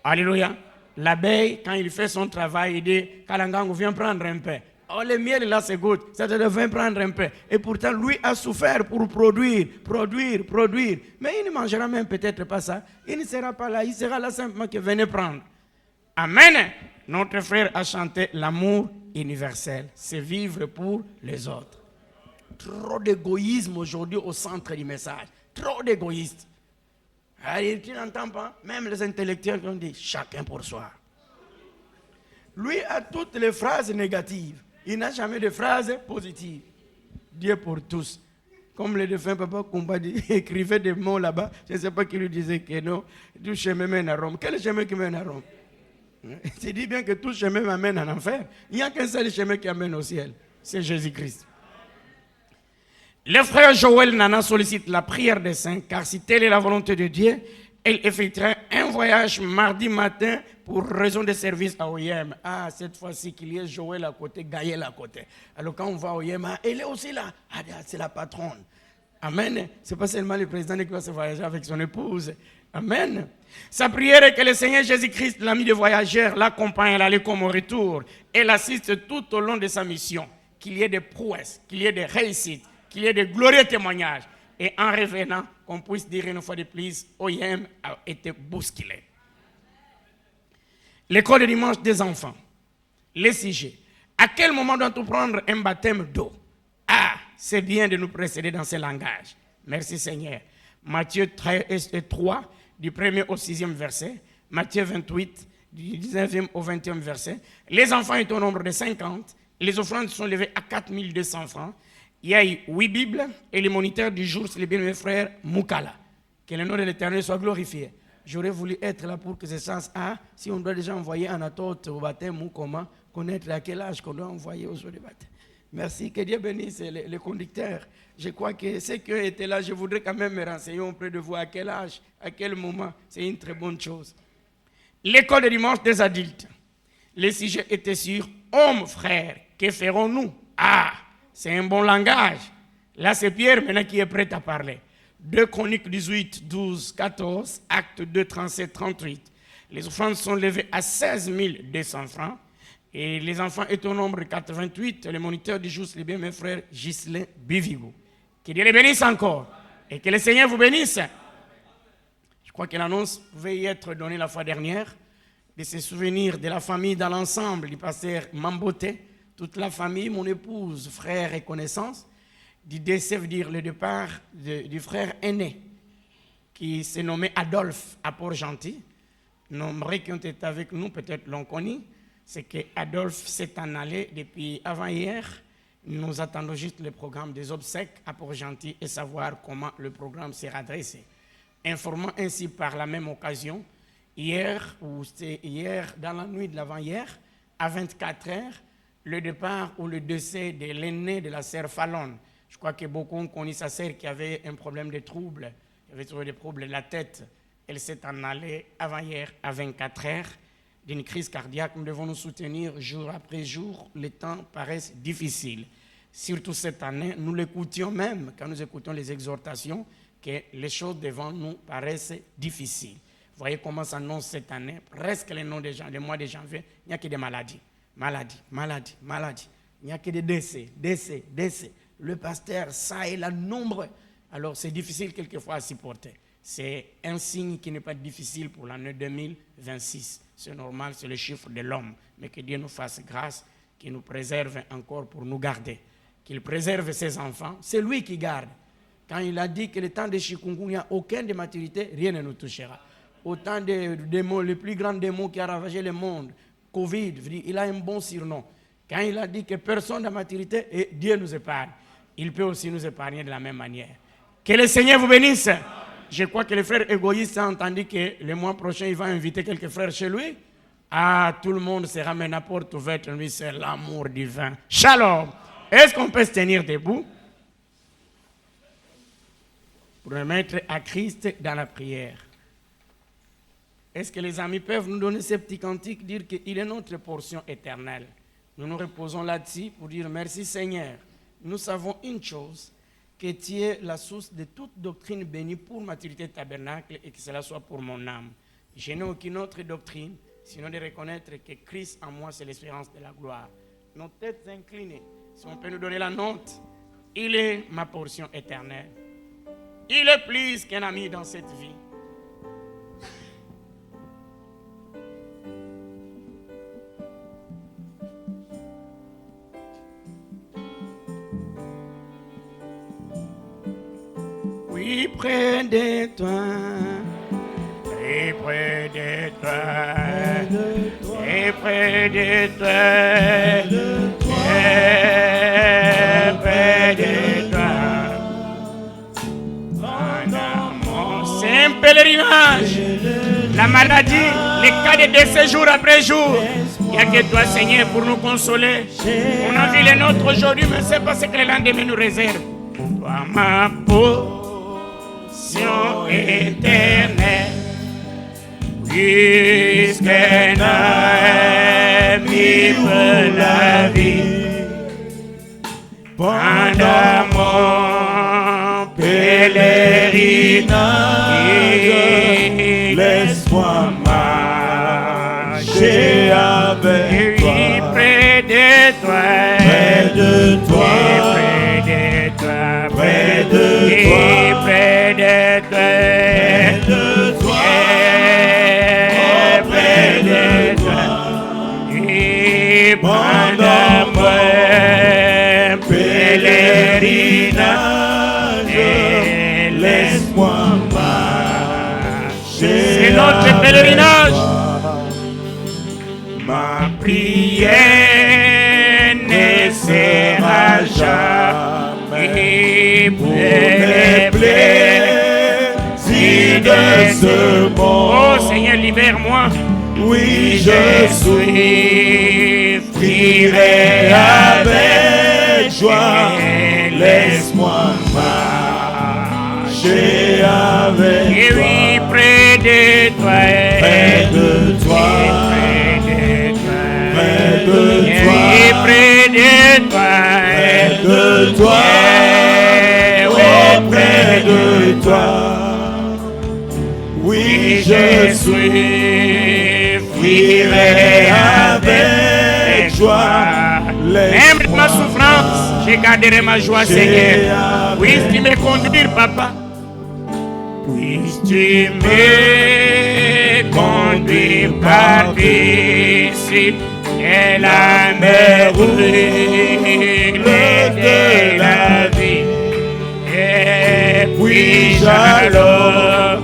Alléluia. L'abeille, quand il fait son travail, il dit, Kalangango, viens prendre un peu. Oh, le miel là, c'est good. Ça te devait prendre un peu. Et pourtant, lui a souffert pour produire. Mais il ne mangera même peut-être pas ça. Il ne sera pas là. Il sera là simplement que venez prendre. Amen. Notre frère a chanté l'amour universel. C'est vivre pour les autres. Trop d'égoïsme aujourd'hui au centre du message. Trop d'égoïstes. Allez, tu n'entends pas? Même les intellectuels qui ont dit chacun pour soi. Lui a toutes les phrases négatives. Il n'a jamais de phrases positives. Dieu pour tous. Comme le défunt papa Kumba écrivait des mots là-bas, je ne sais pas qui lui disait que non, tout chemin mène à Rome. Quel chemin qui mène à Rome? C'est dit bien que tout chemin m'amène en enfer. Il n'y a qu'un seul chemin qui amène au ciel. C'est Jésus-Christ. Le frère Joël Nana sollicite la prière des saints, car si telle est la volonté de Dieu, elle effectuera un voyage mardi matin pour raison de service à OIM. Ah, cette fois-ci qu'il y ait Joël à côté, Gaël à côté. Alors quand on va à OIM, elle est aussi là. Ah, c'est la patronne. Amen. Ce n'est pas seulement le président qui va se voyager avec son épouse. Amen. Sa prière est que le Seigneur Jésus-Christ, l'ami des voyageurs, l'accompagne à l'aller comme au retour et l'assiste tout au long de sa mission. Qu'il y ait des prouesses, qu'il y ait des réussites, qu'il y ait des glorieux témoignages. Et en revenant, qu'on puisse dire une fois de plus, OIM a été bousculé. L'école de dimanche des enfants. Les sujets. À quel moment doit-on prendre un baptême d'eau? Ah, c'est bien de nous précéder dans ce langage. Merci Seigneur. Matthieu 3, du 1er au 6e verset. Matthieu 28, du 19e au 20e verset. Les enfants étaient au nombre de 50. Les offrandes sont levées à 4200 francs. Il y a eu 8 Bibles et les moniteurs du jour, c'est les bien-aimés frères Moukala. Que le nom de l'Éternel soit glorifié. J'aurais voulu être là pour que ce sens si on doit déjà envoyer un atote au baptême ou comment, connaître à quel âge qu'on doit envoyer au jour du baptême. Merci, que Dieu bénisse les conducteurs. Je crois que ceux qui étaient là, je voudrais quand même me renseigner auprès de vous à quel âge, à quel moment. C'est une très bonne chose. L'école de dimanche des adultes. Le sujet était sur hommes, frères, que ferons-nous? Ah, c'est un bon langage. Là, c'est Pierre maintenant qui est prêt à parler. 2 Chroniques 18, 12, 14, Actes 2, 37, 38. Les offrandes sont levées à 16 200 francs. Et les enfants étaient au nombre de 88. Les moniteurs du jour, c'est bien mes frères Ghislain Bivigo. Que Dieu les bénisse encore. Et que le Seigneur vous bénisse. Je crois que l'annonce pouvait y être donnée la fois dernière. De se souvenir de la famille dans l'ensemble du pasteur Mamboté. Toute la famille, mon épouse, frère et connaissance. Du décès veut dire le départ du frère aîné, qui s'est nommé Adolphe à Port-Gentil. Nombreux qui ont été avec nous, peut-être l'ont connu. C'est que Adolphe s'est en allé depuis avant-hier. Nous attendons juste le programme des obsèques à Port-Gentil et savoir comment le programme sera dressé. Informant ainsi par la même occasion, hier, dans la nuit de l'avant-hier, à 24 heures, le départ ou le décès de l'aîné de la sœur Fallon. Je crois que beaucoup ont connu sa sœur qui avait un problème de trouble, qui avait trouvé des troubles de la tête. Elle s'est en allée avant-hier à 24 heures d'une crise cardiaque. Nous devons nous soutenir jour après jour. Les temps paraissent difficiles. Surtout cette année, nous l'écoutions même quand nous écoutons les exhortations, que les choses devant nous paraissent difficiles. Vous voyez comment ça annonce cette année, presque le mois de janvier, il n'y a que des maladies. Maladie. Il n'y a que des décès. Le pasteur, ça est la nombre. Alors c'est difficile quelquefois à supporter. C'est un signe qui n'est pas difficile pour l'année 2026. C'est normal, c'est le chiffre de l'homme. Mais que Dieu nous fasse grâce, qu'il nous préserve encore pour nous garder. Qu'il préserve ses enfants. C'est lui qui garde. Quand il a dit que le temps de chikungunya, aucun de maturité, rien ne nous touchera. Autant de démons, le plus grand démon qui a ravagé le monde, Covid, il a un bon surnom. Quand il a dit que personne n'a maturité, et Dieu nous épargne, il peut aussi nous épargner de la même manière. Que le Seigneur vous bénisse. Je crois que le frère égoïste a entendu que le mois prochain, il va inviter quelques frères chez lui. Ah, tout le monde sera mis à porte ouverte. Lui, c'est l'amour divin. Shalom. Est-ce qu'on peut se tenir debout pour remettre à Christ dans la prière? Est-ce que les amis peuvent nous donner ces petits cantiques, dire qu'il est notre portion éternelle? Nous nous reposons là-dessus pour dire merci Seigneur. Nous savons une chose, que tu es la source de toute doctrine bénie pour maturité tabernacle et que cela soit pour mon âme. Je n'ai aucune autre doctrine, sinon de reconnaître que Christ en moi, c'est l'espérance de la gloire. Nos têtes inclinées, si on peut nous donner la note, il est ma portion éternelle. Il est plus qu'un ami dans cette vie. Oui, près de toi, et près de toi, et près de toi, et près de toi. C'est un pèlerinage. La maladie, les cas de décès jour après jour. Il n'y a que toi, Seigneur, pour nous consoler. On a vu les nôtres aujourd'hui, mais c'est pas ce que le lendemain nous réserve. Toi, ma portion éternelle, puisqu'un homme vive la vie, pendant mon pèlerinage, laisse-moi marcher avec toi, près de toi, près de toi, près de toi, près de toi, près de toi, près de toi, et pendant mon pèlerinage, laisse-moi marcher. C'est notre pèlerinage. Ma prière ne sera jamais pour les plaisirs de ce monde. Oh Seigneur, libère-moi. Oui, je souffrirai avec joie. Laisse-moi marcher avec toi. Et oui, près de toi, près de toi, près de toi, près de toi, près de toi, près de toi. Oui, je souffrirai avec joie. Même ma souffrance, je garderai ma joie, Seigneur. Puisses-tu me conduire, Papa? Puisses-tu me conduire par ici et la merveille de la vie? Et puis alors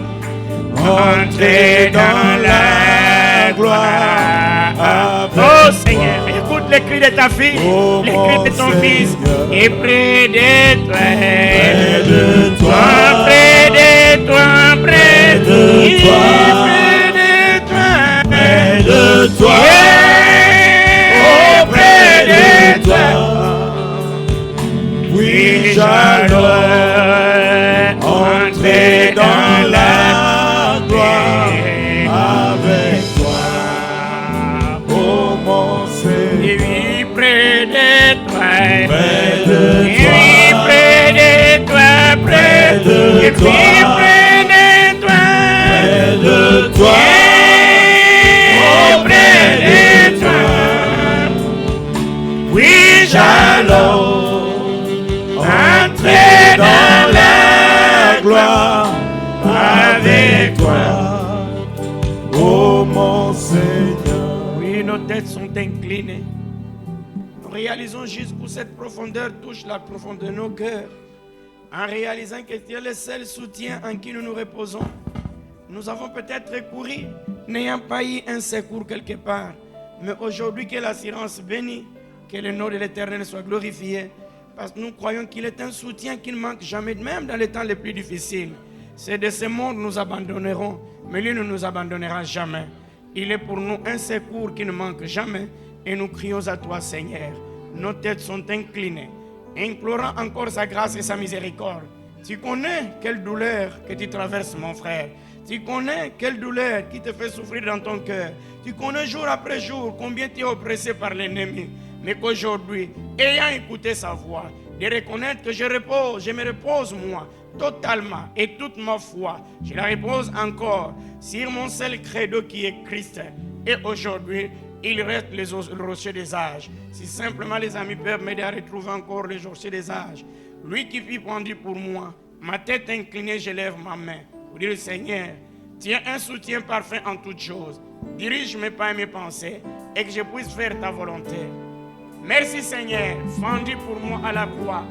entrer dans la gloire. Oh Seigneur, écoute les cris de ta fille, les cris de ton fils, et près de toi, près de toi, près de toi, près de toi, près de toi, oh près de toi. Puis-je alors entrer dans la gloire avec toi, oh mon Seigneur. Et oui, près de toi, près de toi, près de toi, près de toi, près de toi, près de toi, oh près de toi. Puis-je alors entrer dans la gloire avec toi, oh mon Seigneur. Oui, nos têtes sont inclinées. Nous réalisons jusqu'où cette profondeur touche la profondeur de nos cœurs. En réalisant que tu es le seul soutien en qui nous nous reposons. Nous avons peut-être couru, n'ayant pas eu un secours quelque part. Mais aujourd'hui, que l'assurance bénie, que le nom de l'Éternel soit glorifié. Parce que nous croyons qu'il est un soutien qui ne manque jamais, même dans les temps les plus difficiles. C'est de ce monde que nous abandonnerons, mais lui ne nous abandonnera jamais. Il est pour nous un secours qui ne manque jamais, et nous crions à toi, Seigneur. Nos têtes sont inclinées. implorant encore sa grâce et sa miséricorde. Tu connais quelle douleur que tu traverses, mon frère. Tu connais quelle douleur qui te fait souffrir dans ton cœur. Tu connais jour après jour combien tu es oppressé par l'ennemi. Mais qu'aujourd'hui, ayant écouté sa voix, de reconnaître que je me repose moi, totalement, et toute ma foi, je la repose encore sur mon seul credo qui est Christ. Et aujourd'hui, il reste les rochers des âges. Si simplement les amis peuvent m'aider à retrouver encore les rochers des âges. Lui qui fut pendu pour moi, ma tête inclinée, je lève ma main pour dire Seigneur, tiens un soutien parfait en toutes choses. Dirige mes pas et mes pensées et que je puisse faire ta volonté. Merci Seigneur, fendu pour moi à la croix.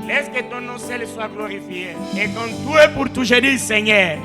Laisse que ton nom seul soit glorifié. Et quand tout est pour tout, je dis Seigneur,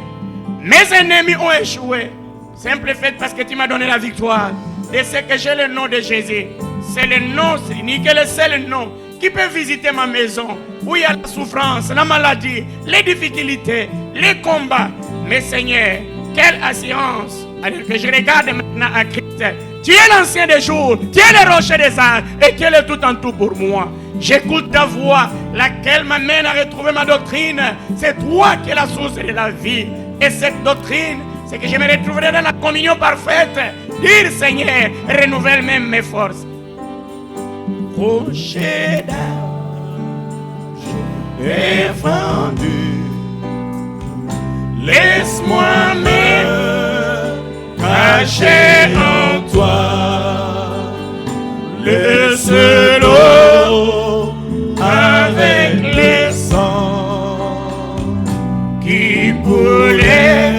mes ennemis ont échoué. Simple fait parce que tu m'as donné la victoire. Et c'est que j'ai le nom de Jésus. C'est le nom, c'est ni que le seul nom qui peut visiter ma maison où il y a la souffrance, la maladie, les difficultés, les combats. Mais Seigneur, quelle assurance! Alors que je regarde maintenant à Christ. Tu es l'ancien des jours, tu es le rocher des âges et tu es le tout en tout pour moi. J'écoute ta voix, laquelle m'amène à retrouver ma doctrine. C'est toi qui es la source de la vie. Et cette doctrine, c'est que je me retrouverai dans la communion parfaite. Dire Seigneur, renouvelle même mes forces. Rocher d'âge défendu, laisse-moi me cacher en toi. Le seul eau avec les sangs qui coulaient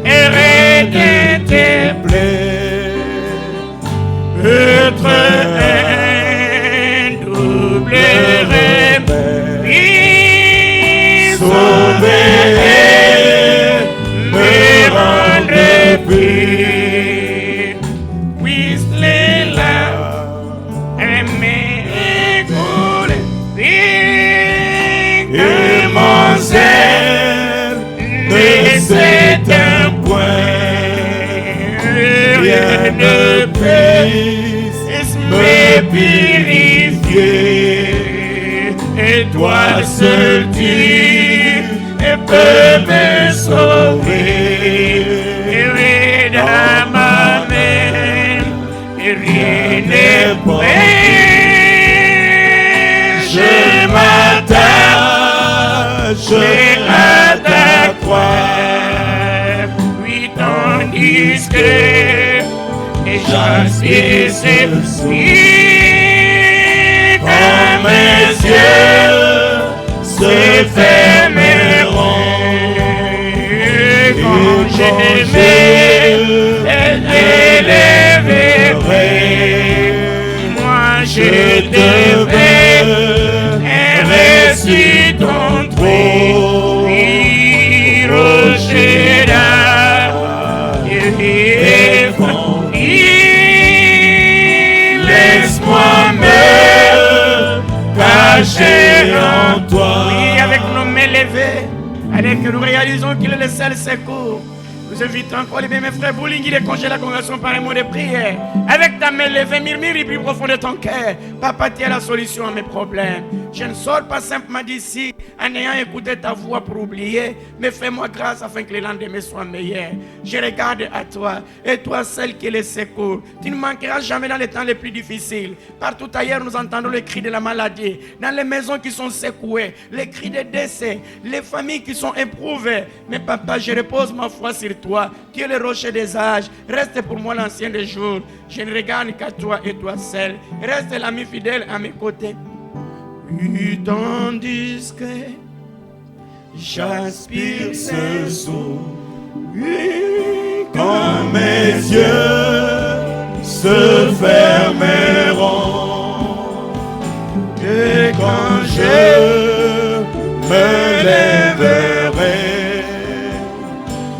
et régnaient tes plaies. Être un double remède, sauver et me rendre pur. Puisse les larmes m'écouler et mon zèle ne s'éteint point. Rien ne puisse me purifier. Et toi seul tu peux me sauver. Et dans ma main, rien n'est prêt. Je m'attache à ta croix. Oui, tandis que j'aspire celle-ci. Quand mes yeux se fermeront, quand je m'élèverai, moi je devrais sur ton trône, oui, rocher d'âge et laisse-moi me cacher en toi. Oui, avec nos mains levées, avec que nous réalisons qu'il est le seul secours. Nous invitons encore les mes frères Boulingi de congé la congrégation par un mot de prière. Avec ta main levée, murmure le plus profond de ton cœur. Papa, tu es la solution à mes problèmes. Je ne sors pas simplement d'ici en ayant écouté ta voix pour oublier, mais fais-moi grâce afin que les lendemains soient meilleurs. Je regarde à toi, et toi seul qui es le secours. Tu ne manqueras jamais dans les temps les plus difficiles. Partout ailleurs, nous entendons les cris de la maladie, dans les maisons qui sont secouées, les cris de décès, les familles qui sont éprouvées. Mais papa, je repose ma foi sur toi, qui es le rocher des âges. Reste pour moi l'ancien des jours. Je ne regarde qu'à toi et toi seul. Reste l'ami fidèle à mes côtés. Et tandis que j'aspire ce soir, quand mes yeux se fermeront, et quand je me lèverai,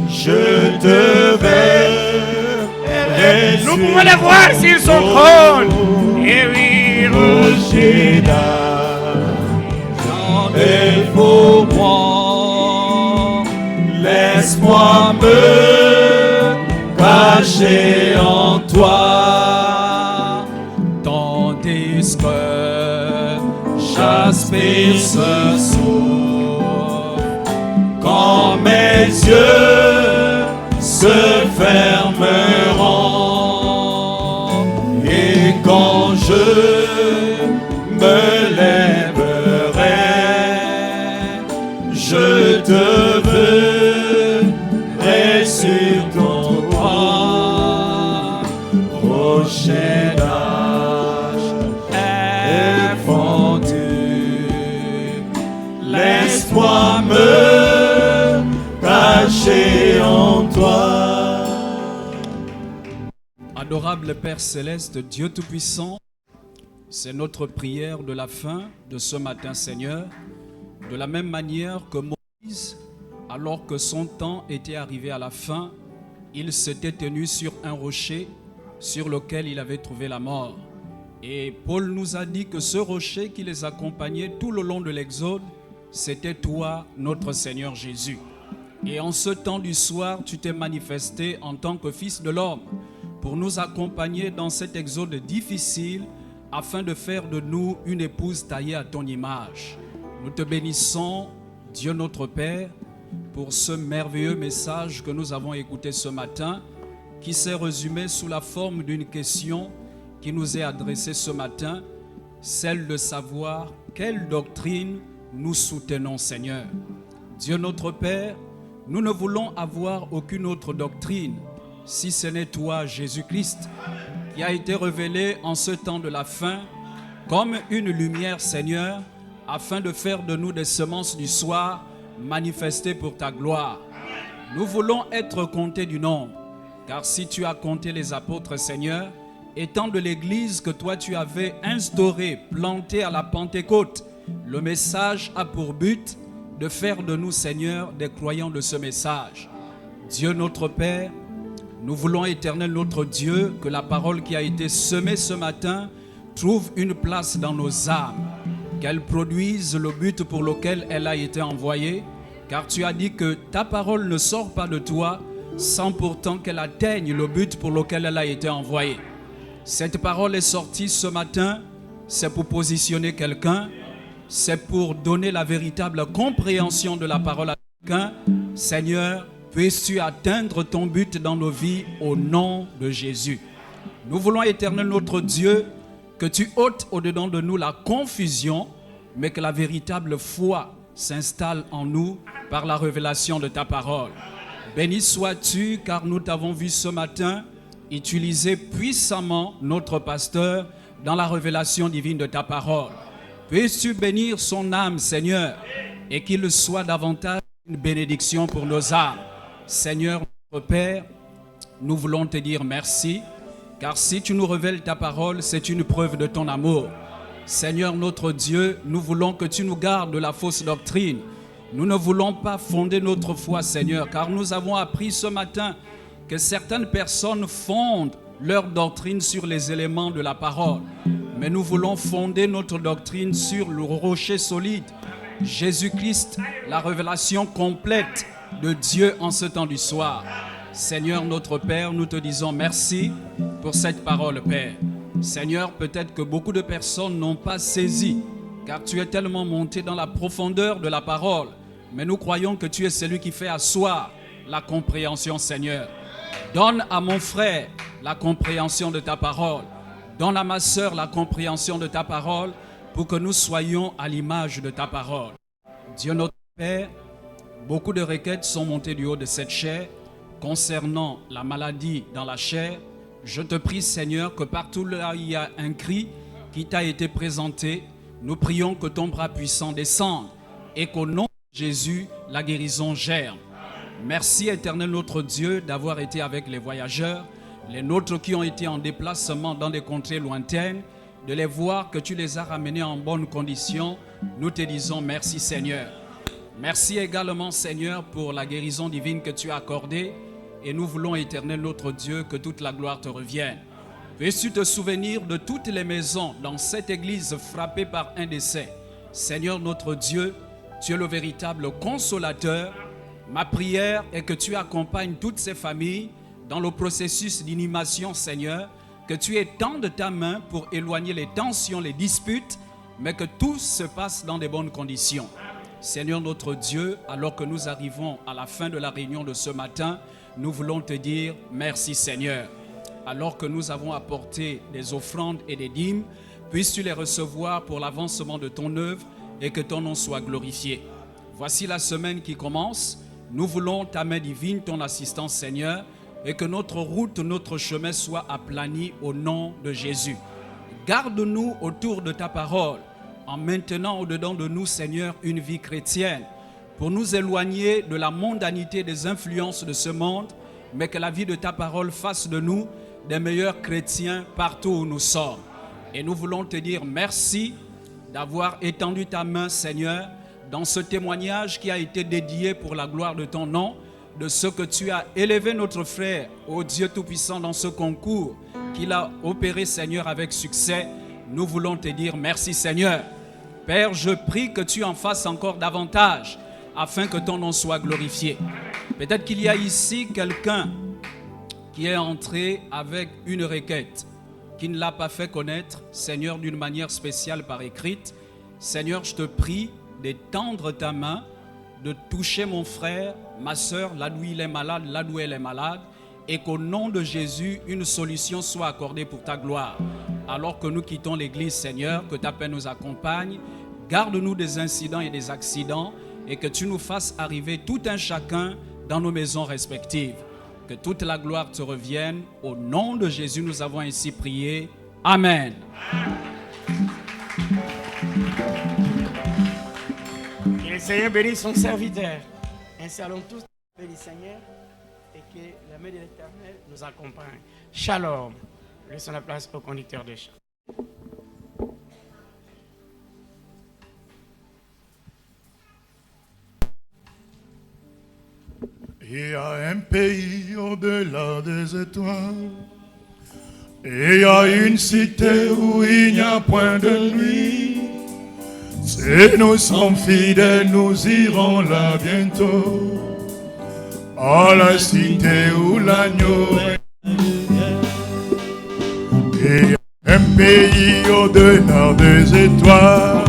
je te verrai. Nous pouvons les voir sur son trône. Et oui, rocher d'âge et pour moi, laisse-moi me cacher en toi, tandis que respire ce soir. Quand mes yeux se fermeront et quand je me lèverai, je te verrai sur ton toit, rocher d'âge fondu. Laisse-moi me cacher en toi. Adorable Père Céleste, Dieu Tout-Puissant, c'est notre prière de la fin de ce matin, Seigneur. De la même manière que Moïse, alors que son temps était arrivé à la fin, il s'était tenu sur un rocher sur lequel il avait trouvé la mort. Et Paul nous a dit que ce rocher qui les accompagnait tout le long de l'Exode, c'était toi, notre Seigneur Jésus. Et en ce temps du soir, tu t'es manifesté en tant que Fils de l'homme pour nous accompagner dans cet exode difficile afin de faire de nous une épouse taillée à ton image. Nous te bénissons, Dieu notre Père, pour ce merveilleux message que nous avons écouté ce matin, qui s'est résumé sous la forme d'une question qui nous est adressée ce matin, celle de savoir quelle doctrine nous soutenons, Seigneur. Dieu notre Père, nous ne voulons avoir aucune autre doctrine, si ce n'est toi, Jésus-Christ, qui a été révélé en ce temps de la fin comme une lumière, Seigneur, afin de faire de nous des semences du soir manifestées pour ta gloire. Nous voulons être comptés du nombre, car si tu as compté les apôtres, Seigneur, étant de l'Église que toi tu avais instaurée, plantée à la Pentecôte, le message a pour but de faire de nous, Seigneur, des croyants de ce message. Dieu notre Père, nous voulons, Éternel notre Dieu, que la parole qui a été semée ce matin trouve une place dans nos âmes, qu'elle produise le but pour lequel elle a été envoyée, car tu as dit que ta parole ne sort pas de toi sans pourtant qu'elle atteigne le but pour lequel elle a été envoyée. Cette parole est sortie ce matin, c'est pour positionner quelqu'un, c'est pour donner la véritable compréhension de la parole à quelqu'un. Seigneur, puisses-tu atteindre ton but dans nos vies au nom de Jésus. Nous voulons, Éternel notre Dieu, que tu ôtes au-dedans de nous la confusion, mais que la véritable foi s'installe en nous par la révélation de ta parole. Béni sois-tu, car nous t'avons vu ce matin utiliser puissamment notre pasteur dans la révélation divine de ta parole. Puisses-tu bénir son âme, Seigneur, et qu'il soit davantage une bénédiction pour nos âmes. Seigneur, notre Père, nous voulons te dire merci, car si tu nous révèles ta parole, c'est une preuve de ton amour. Seigneur notre Dieu, nous voulons que tu nous gardes de la fausse doctrine. Nous ne voulons pas fonder notre foi, Seigneur, car nous avons appris ce matin que certaines personnes fondent leur doctrine sur les éléments de la parole. Mais nous voulons fonder notre doctrine sur le rocher solide, Jésus-Christ, la révélation complète de Dieu en ce temps du soir. Seigneur notre Père, nous te disons merci pour cette parole, Père. Seigneur, peut-être que beaucoup de personnes n'ont pas saisi, car tu es tellement monté dans la profondeur de la parole. Mais nous croyons que tu es celui qui fait asseoir la compréhension, Seigneur. Donne à mon frère la compréhension de ta parole. Donne à ma sœur la compréhension de ta parole pour que nous soyons à l'image de ta parole. Dieu notre Père, beaucoup de requêtes sont montées du haut de cette chair concernant la maladie dans la chair. Je te prie, Seigneur, que partout là il y a un cri qui t'a été présenté, nous prions que ton bras puissant descende et qu'au nom de Jésus, la guérison germe. Merci, Éternel notre Dieu, d'avoir été avec les voyageurs, les nôtres qui ont été en déplacement dans des contrées lointaines, de les voir que tu les as ramenés en bonne condition. Nous te disons merci, Seigneur. Merci également, Seigneur, pour la guérison divine que tu as accordée. Et nous voulons, Éternel notre Dieu, que toute la gloire te revienne. Puisses-tu te souvenir de toutes les maisons dans cette église frappée par un décès. Seigneur notre Dieu, tu es le véritable consolateur. Ma prière est que tu accompagnes toutes ces familles dans le processus d'inhumation, Seigneur, que tu étendes ta main pour éloigner les tensions, les disputes mais que tout se passe dans de bonnes conditions. Seigneur notre Dieu, alors que nous arrivons à la fin de la réunion de ce matin, nous voulons te dire merci Seigneur. Alors que nous avons apporté des offrandes et des dîmes, puisses-tu les recevoir pour l'avancement de ton œuvre et que ton nom soit glorifié. Voici la semaine qui commence. Nous voulons ta main divine, ton assistance Seigneur, et que notre route, notre chemin soit aplani au nom de Jésus. Garde-nous autour de ta parole, en maintenant au-dedans de nous, Seigneur, une vie chrétienne, pour nous éloigner de la mondanité des influences de ce monde, mais que la vie de ta parole fasse de nous des meilleurs chrétiens partout où nous sommes. Et nous voulons te dire merci d'avoir étendu ta main, Seigneur, dans ce témoignage qui a été dédié pour la gloire de ton nom, de ce que tu as élevé notre frère, ô Dieu Tout-Puissant, dans ce concours qu'il a opéré, Seigneur, avec succès. Nous voulons te dire merci, Seigneur. Père, je prie que tu en fasses encore davantage, afin que ton nom soit glorifié. Peut-être qu'il y a ici quelqu'un qui est entré avec une requête, qui ne l'a pas fait connaître, Seigneur, d'une manière spéciale par écrite. Seigneur, je te prie d'étendre ta main, de toucher mon frère, ma soeur, là où il est malade, là où elle est malade, et qu'au nom de Jésus, une solution soit accordée pour ta gloire. Alors que nous quittons l'église, Seigneur, que ta paix nous accompagne, garde-nous des incidents et des accidents, et que tu nous fasses arriver tout un chacun dans nos maisons respectives. Que toute la gloire te revienne. Au nom de Jésus, nous avons ainsi prié. Amen. Que le Seigneur bénisse son serviteur. Ainsi allons tous bénir Seigneur et que la main de l'Éternel nous accompagne. Shalom. Laissons la place au conducteur de chant. Il y a un pays au-delà des étoiles, et il y a une cité où il n'y a point de nuit. Si nous sommes fidèles, nous irons là bientôt, à la cité où l'agneau est. Il y a un pays au-delà des étoiles,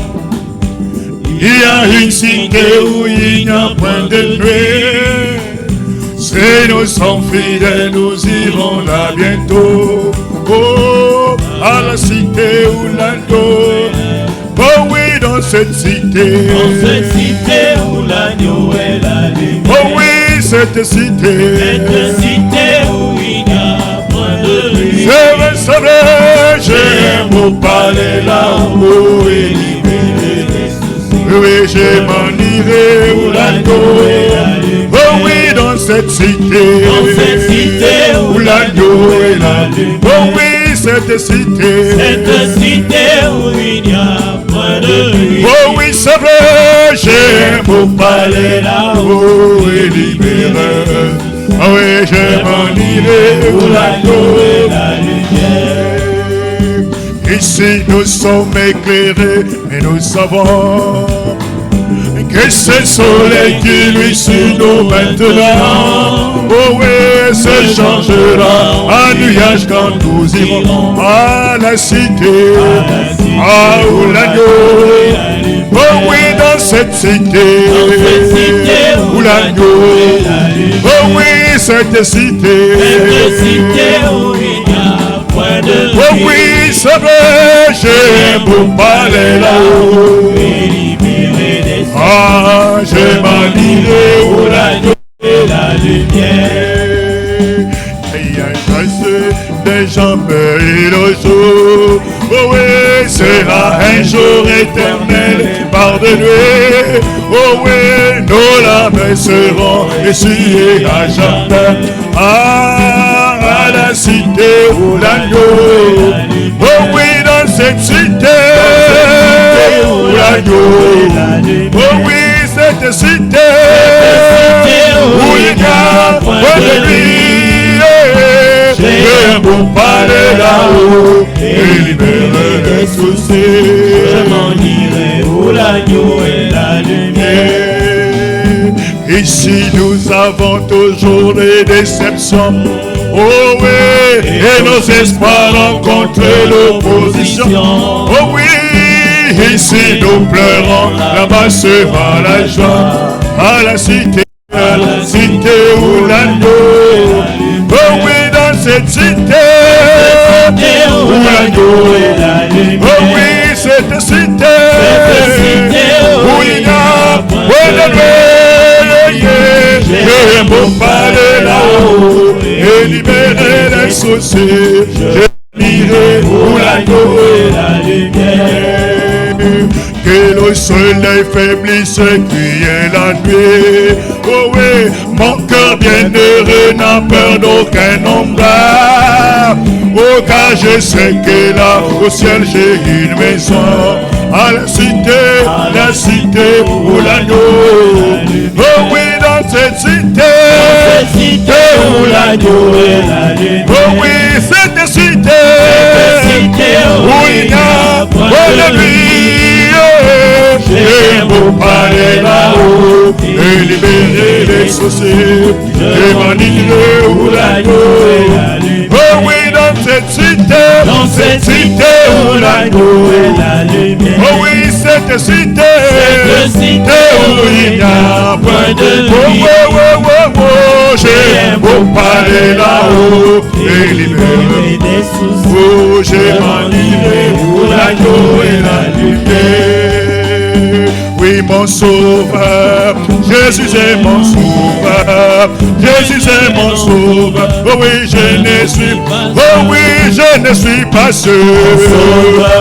il y a une cité où il n'y a point de nuit. Si nous sommes fidèles, nous irons là bientôt. Oh, à la cité où l'agneau. Oh oui, dans cette cité. Dans cette cité où l'agneau est la lumière. Oh oui, cette cité. Cette cité où il n'y a point de nuit. Je veux savoir, j'aime vous parler là-haut et libérer les soucis. Oui, je m'en irai où l'agneau est la lumière. Oh oui, dans cette cité. Dans cette cité où l'agneau est la lumière. Oh oui, cette cité. Cette cité où il n'y a point de nuit. Oh oui, c'est vrai, j'aime vous parler là-haut et libérer. Ah oui, je m'en irai où l'agneau est la lumière. Ici nous sommes éclairés, mais nous savons que c'est le soleil qui luit sur nous maintenant. Oh oui, se changera en nuage quand nous irons à la cité, à où l'agneau. Oh oui, dans cette cité, où l'agneau. Oh oui, cette cité, où il n'y a point de nuit. oh oui, c'est vrai, j'aime vous parler là-haut. Ah, je m'en irai où l'agneau est la lumière. Il y a une trace des jambes et le jour. Oh oui, sera un jour éternel par de nuit. Oh oui, nos larmes seront essuyées à jamais. Ah, à la cité où l'agneau. Oh oui, dans cette cité où l'agneau. Oh oui, cette cité où il n'y a pas de nuit. Je vous parler là-haut et libérer les soucis. Je m'en irai où l'agneau est la lumière. Ici nous avons toujours des déceptions. Oh oui, et nos espoirs rencontrent l'opposition. Oh oui, ici nous pleurons, là-bas sera la joie. À la cité où l'agneau. Oh oui, dans cette cité où l'agneau est la lumière. Oh oui, cette cité où il n'y a point de nuit. Je peux parler là-haut et libérer les soucis. Je dirai où l'agneau est la lumière. Que le soleil faiblisse, crier la nuit. Oh oui, mon cœur bienheureux n'a peur d'aucun ombrage. Oh car je sais que là au ciel j'ai une maison. À la cité où l'agneau. Oh oui, dans cette cité où l'agneau est la lumière. Oh oui, cette cité où il n'y a pas de nuit. J'ai beau parler là-haut et libérer les soucis. Et m'animer où l'agneau est la lumière. Oh oui, dans cette cité où l'agneau est la lumière. Oh oui, cette cité où il n'y a point de nuit. J'ai beau parler là-haut et libérer les soucis. Oh, j'ai m'animer où l'agneau est la lumière. Oui, mon sauveur, Jésus est mon sauveur, Jésus est mon sauveur. Oh oui, je ne suis pas seul.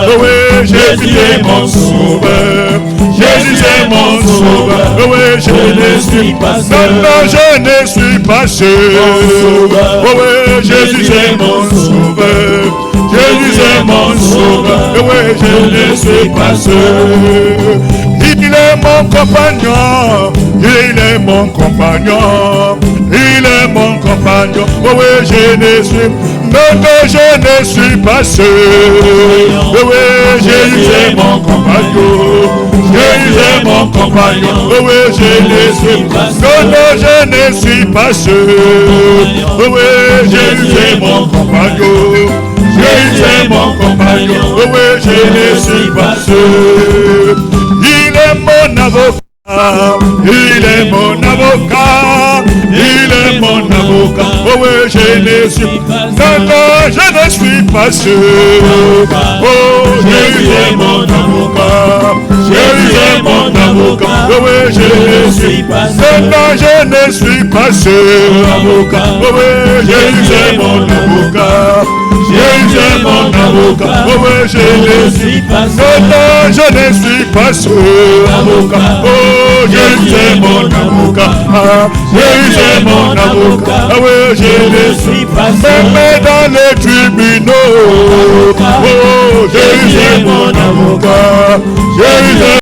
Oh oui, Jésus est mon sauveur, Jésus est mon sauveur. Oh oui, je ne suis pas seul. Non, je ne suis pas seul. Oh oui, Jésus est mon sauveur, Jésus est mon sauveur. Oh oui, je ne suis pas seul. Il est mon compagnon, il est mon compagnon, il est mon compagnon. Oh oui, je ne suis, non, je ne suis pas seul. Oh oui, Jésus est mon compagnon, Jésus est mon compagnon. Oh oui, je ne suis pas seul. Non, je ne suis pas seul. Oh oui, Jésus est mon compagnon, Jésus est mon compagnon. Oh oui, je ne suis pas seul. Il est mon avocat, il est mon avocat, il est mon avocat. Oh oui, je ne suis pas seul. Non, je ne suis pas seul. Oh, Jésus est mon avocat, Jésus est mon avocat. Oh oui, je ne suis pas seul. Non, je ne suis pas seul. Oh oui, Jésus est mon avocat, Jésus est mon avocat. Oh oui, je ne suis pas seul. Non, je ne suis pas seul. Oh, Jésus est mon avocat, Jésus est mon avocat. Ah oui, je ne suis pas seul. Même dans les tribunaux. Oh, Jésus est mon avocat, Jésus est